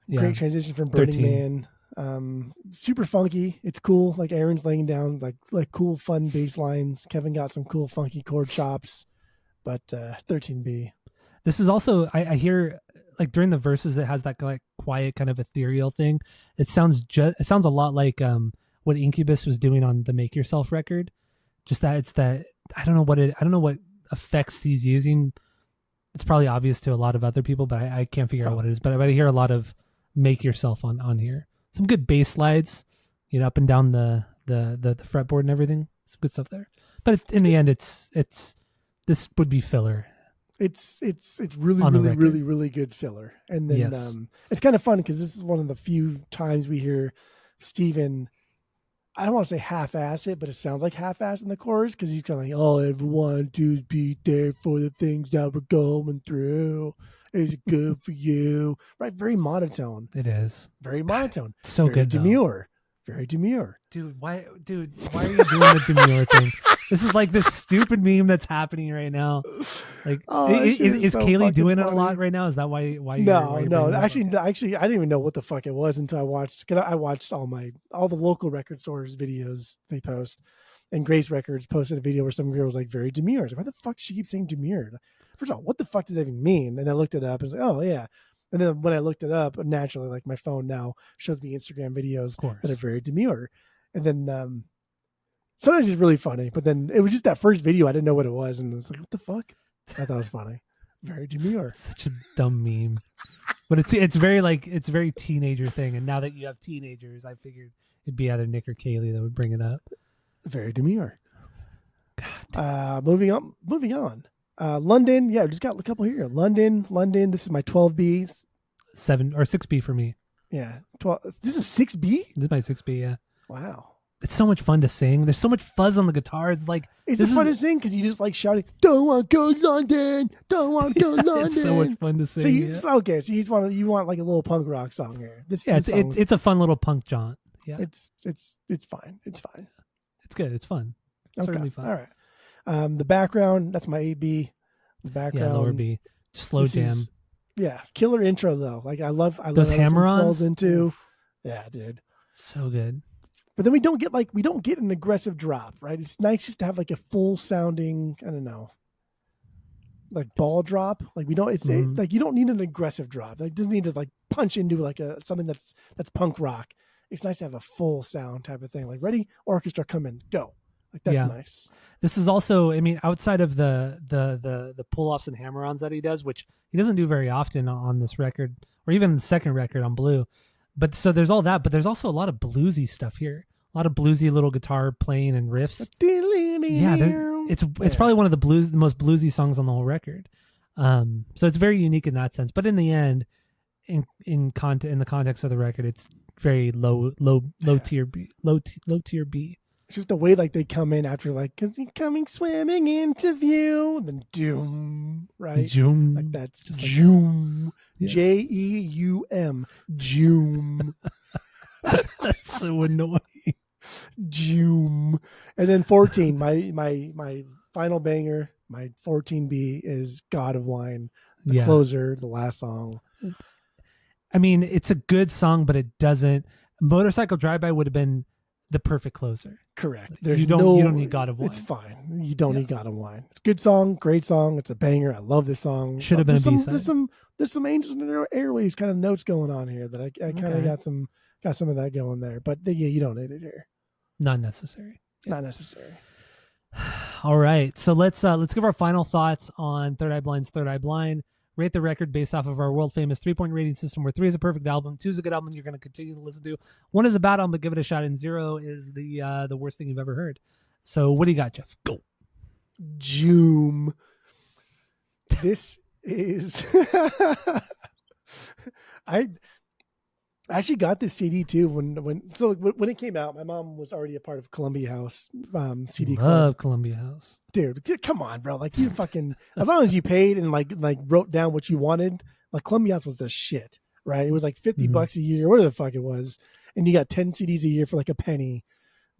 Yeah. Great transition from Burning Man. Super funky. It's cool. Like Aaron's laying down like cool, fun bass lines. Kevin got some cool, funky chord chops. But 13B. This is also I hear like during the verses it has that like quiet kind of ethereal thing. It sounds a lot like what Incubus was doing on the Make Yourself record. Just that it's that I don't know what effects he's using. It's probably obvious to a lot of other people, but I can't figure out what it is. But I hear a lot of Make Yourself on here. Some good bass slides, up and down the fretboard and everything. Some good stuff there. But in the end, it's this would be filler. It's really good filler. And then it's kind of fun because this is one of the few times we hear Steven, I don't want to say half-ass it, but it sounds like half-ass in the chorus because he's kind of like, oh, everyone just be there for the things that we're going through. Is it good for you? Right? Very monotone. It is. Very monotone. So very good. Demure. Very demure. Dude, why are you doing the demure thing? This is like this stupid meme that's happening right now. Like, is so Kaylee doing it a lot right now? Is that why? No. Actually, I didn't even know what the fuck it was until I watched. Cause I watched all the local record stores videos they post, and Grace Records posted a video where some girl was like very demure. I was like, why the fuck does she keep saying demure? First of all, what the fuck does that even mean? And I looked it up and was like, oh yeah. And then when I looked it up, naturally, like my phone now shows me Instagram videos that are very demure. And then sometimes it's really funny, but then it was just that first video. I didn't know what it was. And I was like, what the fuck? I thought it was funny. Very demure. It's such a dumb meme. But it's very teenager thing. And now that you have teenagers, I figured it'd be either Nick or Kaylee that would bring it up. Very demure. Moving on. London, we just got a couple here. London. This is my 12B. 7 or 6B for me. Yeah, 12. This is 6B. This is my 6B. Yeah. Wow. It's so much fun to sing. There's so much fuzz on the guitar. It's like is it fun to sing because you just like shouting, "Don't want to go London, don't want to go London." It's so much fun to sing. So you want like a little punk rock song here. It's a fun little punk jaunt. Yeah, it's fine. It's fine. It's good. It's fun. It's certainly fun. All right. The background, that's my AB. The background, lower B, just slow jam. Yeah, killer intro though. Like I love Those how this one hammer-ons? swells into. Yeah, dude. So good. But then we don't get an aggressive drop, right? It's nice just to have like a full sounding, I don't know, like ball drop. Like we don't, like you don't need an aggressive drop. Like it doesn't need to like punch into like something that's punk rock. It's nice to have a full sound type of thing. Like ready, orchestra, come in, go. Like that's nice. This is also, I mean, outside of the pull-offs and hammer-ons that he does, which he doesn't do very often on this record, or even the second record on Blue. But so there's all that, but there's also a lot of bluesy stuff here. A lot of bluesy little guitar playing and riffs. Yeah, it's probably one of the most bluesy songs on the whole record. So it's very unique in that sense. But in the end, in the context of the record, it's very low tier B. It's just the way like they come in after like, cause you're coming swimming into view, and then doom, right? Joom. Like that's just Joom. Like, Jeum, Joom. That's so annoying. Joom. And then 14, my final banger, my 14B is God of Wine, the closer, the last song. I mean, it's a good song, but it doesn't. Motorcycle Drive-By would have been the perfect closer. Correct. You don't need God of Wine. It's fine. You don't need God of Wine. It's a good song, great song. It's a banger. I love this song. Should have been a B-side. There's some Angels in the Airwaves kind of notes going on here that I kind of got some of that going there. But yeah, you don't need it here. Not necessary. Yeah. Not necessary. All right. So let's give our final thoughts on Third Eye Blind's Third Eye Blind. Rate the record based off of our world famous 3-point rating system, where 3 is a perfect album, 2 is a good album you're going to continue to listen to, 1 is a bad album but give it a shot, and 0 is the worst thing you've ever heard. So what do you got, Jeff? Go. Joom. This is I actually got this CD too when it came out. My mom was already a part of Columbia House CD club. Love Columbia House. Dude, come on, bro. Like you fucking, as long as you paid and like wrote down what you wanted, like Columbia House was the shit, right? It was like $50 a year, whatever the fuck it was, and you got 10 CDs a year for like a penny.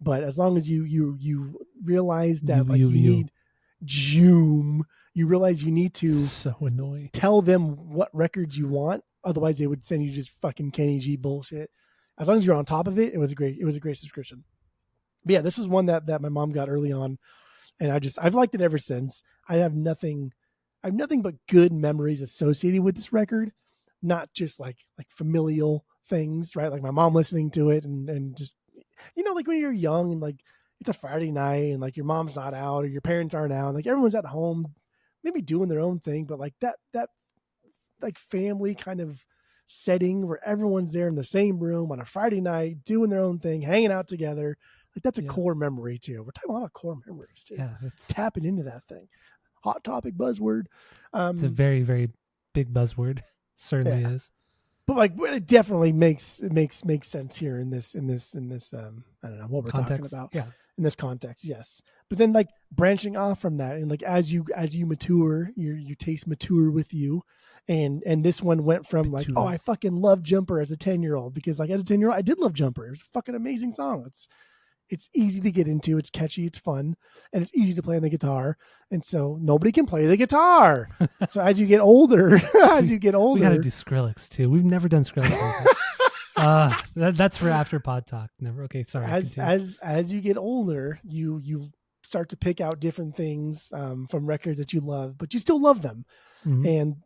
But as long as you realize that you need Joom, you realize you need to so annoying. Tell them what records you want. Otherwise, they would send you just fucking Kenny G bullshit. As long as you're on top of it, it was a great subscription. But yeah, this was one that my mom got early on. And I've liked it ever since. I have nothing but good memories associated with this record, not just like familial things, right? Like my mom listening to it and just, like when you're young and like it's a Friday night and like your mom's not out or your parents aren't out, and like everyone's at home, maybe doing their own thing, but like that like family kind of setting where everyone's there in the same room on a Friday night, doing their own thing, hanging out together. Like that's a core memory too. We're talking about core memories too. Yeah, tapping into that thing. Hot topic buzzword. It's a very, very big buzzword. Certainly is. But like it definitely makes sense here in this I don't know what we're talking about. Yeah. In this context, yes. But then like branching off from that and like as you mature, your taste mature with you. And this one went from like, oh, I fucking love Jumper as a 10-year-old, because like as a 10-year-old I did love Jumper. It was a fucking amazing song. It's easy to get into. It's catchy. It's fun. And it's easy to play on the guitar. And so nobody can play the guitar. So as you get older, we got to do Skrillex too. We've never done Skrillex. That's for after Pod Talk. Never. Okay. Sorry. As you get older, you start to pick out different things from records that you love, but you still love them. Mm-hmm. And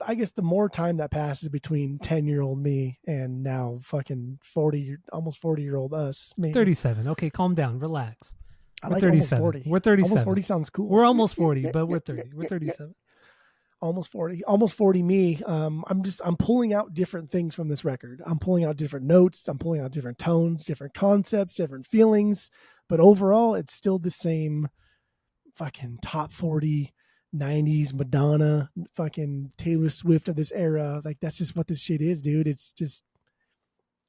I guess the more time that passes between 10-year-old me and now fucking 40, almost 40-year-old us, maybe 37. Okay, calm down, relax. We're 37. 40. We're 37. Almost 40 sounds cool. We're almost 40, but we're 30. We're 37. Almost 40 me. I'm pulling out different things from this record. I'm pulling out different notes. I'm pulling out different tones, different concepts, different feelings. But overall, it's still the same fucking top 40 90s Madonna, fucking Taylor Swift of this era. Like that's just what this shit is, dude. It's the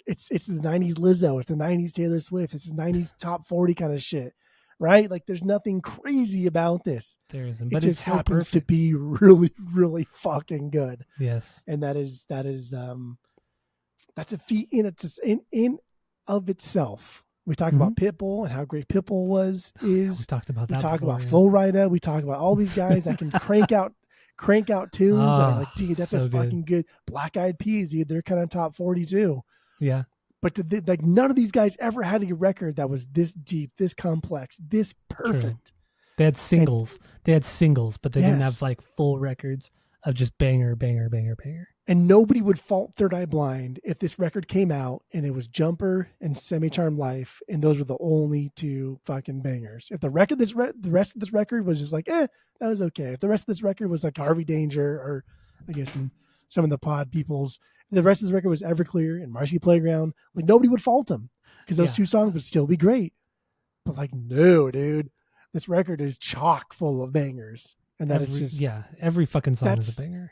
90s Lizzo. It's the 90s Taylor Swift. It's the 90s top 40 kind of shit, right? Like there's nothing crazy about this. There isn't, but it just happens to be really, really fucking good. Yes, and that's a feat in of itself. We talk about Pitbull and how great Pitbull is. We talked about that. We talk about Flo Rida. We talk about all these guys that can crank out crank out tunes that are like, Oh, dude, that's so a fucking good. Black Eyed Peas, dude, they're kind of top 40 too. Yeah. But like none of these guys ever had a record that was this deep, this complex, this perfect. True. They had singles. But they didn't have like full records of just banger, banger, banger, banger. And nobody would fault Third Eye Blind if this record came out and it was Jumper and Semi-Charmed Life, and those were the only two fucking bangers. If the rest of this record was just like, that was okay. If the rest of this record was like Harvey Danger, or I guess some of the pod peoples, if the rest of this record was Everclear and Marcy Playground, like nobody would fault them because those two songs would still be great. But like, no, dude, this record is chock full of bangers, and every fucking song is a banger.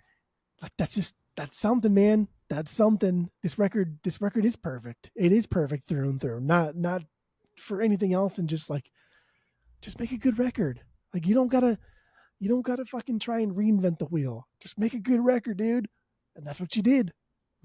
Like that's something, man. That's something. This record is perfect. It is perfect through and through. Not for anything else, and just make a good record. Like you don't gotta fucking try and reinvent the wheel. Just make a good record, dude. And that's what you did.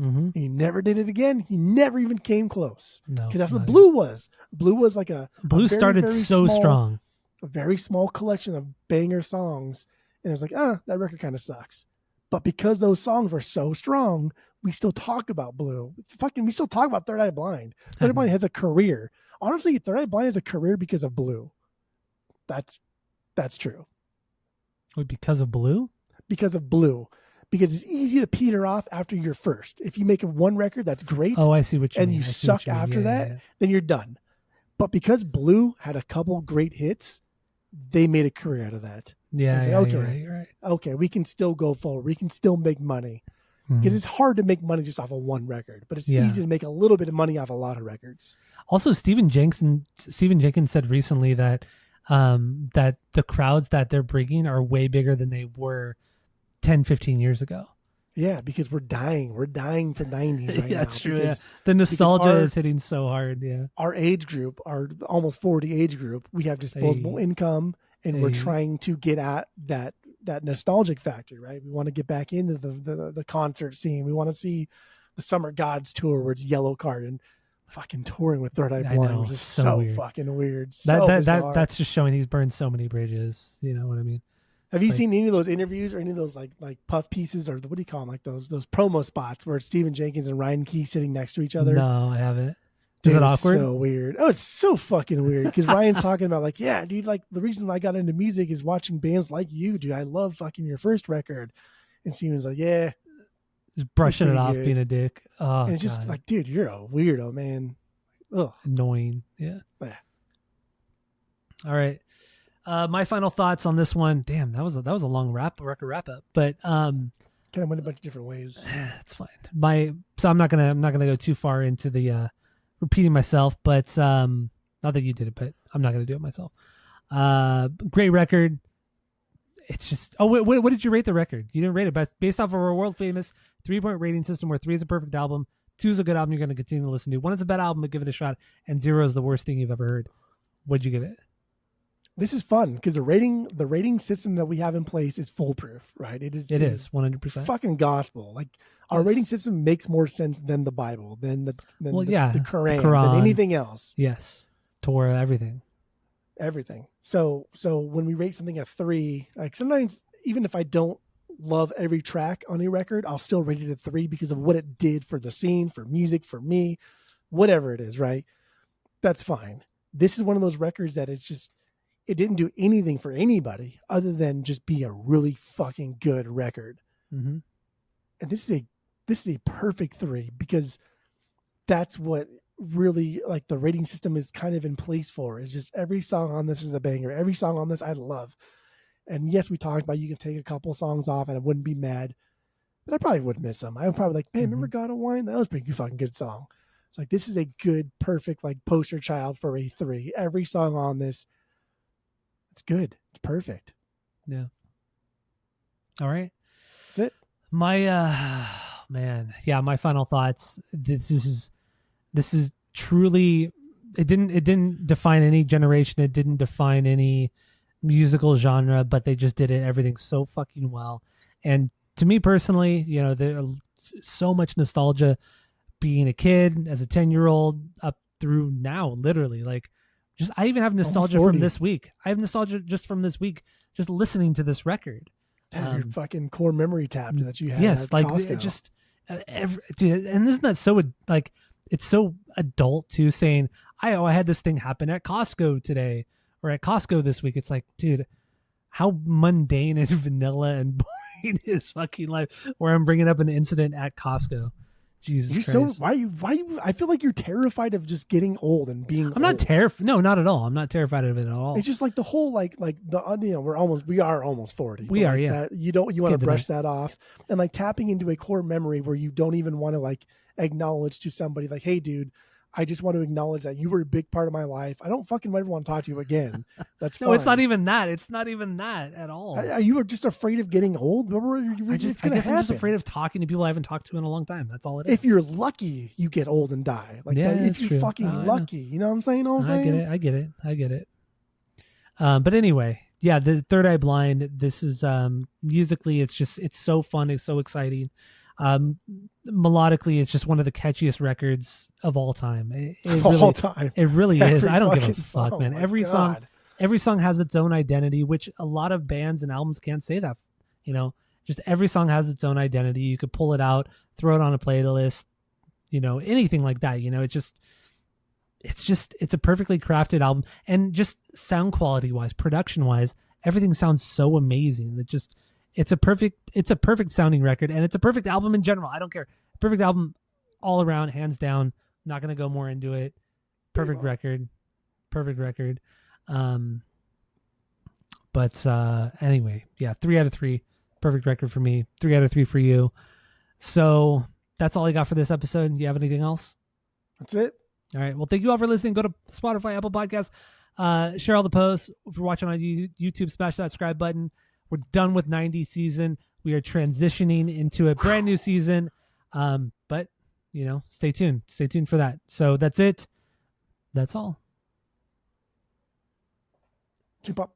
Mm-hmm. And you never did it again. You never even came close. No, because that's what Blue was. Blue was like Blue started very so strong. A very small collection of banger songs, and it was like, that record kind of sucks. But because those songs were so strong, we still talk about Blue. We still talk about Third Eye Blind. Third Eye Blind has a career. Honestly, Third Eye Blind has a career because of Blue. That's true. Wait, because of Blue? Because of Blue. Because it's easy to peter off after your first. If you make one record that's great, I see what you mean. And you suck after that, then you're done. But because Blue had a couple great hits, they made a career out of that. Yeah, okay, you're right. Okay, we can still go forward. We can still make money. Because it's hard to make money just off of one record, but it's easy to make a little bit of money off a lot of records. Also, Stephen Jenkins said recently that that the crowds that they're bringing are way bigger than they were 10, 15 years ago. Yeah, because we're dying. We're dying for 90s right now. That's true. Yeah. The nostalgia is hitting so hard. Yeah. Our age group, our almost 40 age group, we have disposable income, and we're trying to get at that nostalgic factor, right? We want to get back into the concert scene. We want to see the Summer Gods tour where it's Yellow Card and fucking touring with Third Eye Blind, which is so weird. Fucking weird. That's just showing he's burned so many bridges. You know what I mean? Have you seen any of those interviews or any of those like puff pieces, or what do you call them? Like those promo spots where it's Stephen Jenkins and Ryan Key sitting next to each other? No, I haven't. Is it awkward? It's so weird. Oh, it's so fucking weird. Because Ryan's talking about like, yeah, dude, like the reason I got into music is watching bands like you, dude. I love fucking your first record. And Steven's like, yeah. Just brushing it off, being a dick. Oh, and it's just like, dude, you're a weirdo, man. Ugh. Annoying. Yeah. All right. My final thoughts on this one. Damn, that was a long record wrap up, but kind of went a bunch of different ways. It's fine. So I'm not gonna go too far into the repeating myself, but not that you did it, but I'm not gonna do it myself. Great record. It's just what did you rate the record? You didn't rate it, but based off of our world famous 3-point rating system where 3 is a perfect album, 2 is a good album you're going to continue to listen to, 1 is a bad album but give it a shot, and 0 is the worst thing you've ever heard. What'd you give it? This is fun because the rating system that we have in place is foolproof, right? It is 100% fucking gospel. Like our rating system makes more sense than the Bible, than the Quran, than anything else. Yes, Torah, everything. So when we rate something a 3, like sometimes even if I don't love every track on a record, I'll still rate it a 3 because of what it did for the scene, for music, for me, whatever it is, right? That's fine. This is one of those records that it didn't do anything for anybody other than just be a really fucking good record. Mm-hmm. And this is a perfect 3 because that's what really like the rating system is kind of in place for. Is just every song on this is a banger. Every song on this I love. And yes, we talked about you can take a couple songs off and I wouldn't be mad, but I probably would miss them. I would probably like, man, remember God of Wine? That was a pretty fucking good song. It's like, this is a good, perfect, like poster child for a 3. Every song on this, it's good. It's perfect. Yeah. All right. That's it. My my final thoughts. This is truly, it didn't define any generation. It didn't define any musical genre, but they just did everything so fucking well. And to me personally, you know, there's so much nostalgia being a kid as a 10-year-old up through now, literally. Like, I even have nostalgia from this week. I have nostalgia just from this week, just listening to this record. Your fucking core memory tapped that you had. Yes, at like Costco. it just dude, and isn't that so like it's so adult too? Saying I had this thing happen at Costco today or at Costco this week. It's like, dude, how mundane and vanilla and boring is fucking life? Where I'm bringing up an incident at Costco. Jesus Christ. Why I feel like you're terrified of just getting old and being I'm not terrified. No, not at all. I'm not terrified of it at all. It's just like the whole like the we are almost 40. We are, like yeah. That, you want to brush that off, and like tapping into a core memory where you don't even want to like acknowledge to somebody like, hey dude, I just want to acknowledge that you were a big part of my life. I don't fucking ever want to talk to you again. That's no, fine. it's not even that. It's not even that at all. Are you just afraid of getting old? I guess I'm just afraid of talking to people I haven't talked to in a long time. That's all it is. If you're lucky, you get old and die. Like yeah, if you're fucking lucky, you know what I'm saying? I get it. But anyway, yeah, the Third Eye Blind. This is musically, it's so fun. It's so exciting. Melodically, it's just one of the catchiest records of all time. All time. It really is. I don't give a fuck, song. man. Every song has its own identity, which a lot of bands and albums can't say that. You know, just every song has its own identity. You could pull it out, throw it on a playlist, you know, anything like that. You know, it's a perfectly crafted album, and just sound quality wise, production wise, everything sounds so amazing. It's a perfect sounding record, and it's a perfect album in general. I don't care. Perfect album all around, hands down. Not going to go more into it. Perfect record. But anyway, yeah, 3 out of 3. Perfect record for me. 3 out of 3 for you. So that's all I got for this episode. Do you have anything else? That's it. All right. Well, thank you all for listening. Go to Spotify, Apple Podcasts. Share all the posts. If you're watching on YouTube, smash that subscribe button. We're done with 90 season. We are transitioning into a brand new season. But, you know, stay tuned. Stay tuned for that. So that's it. That's all. Keep up.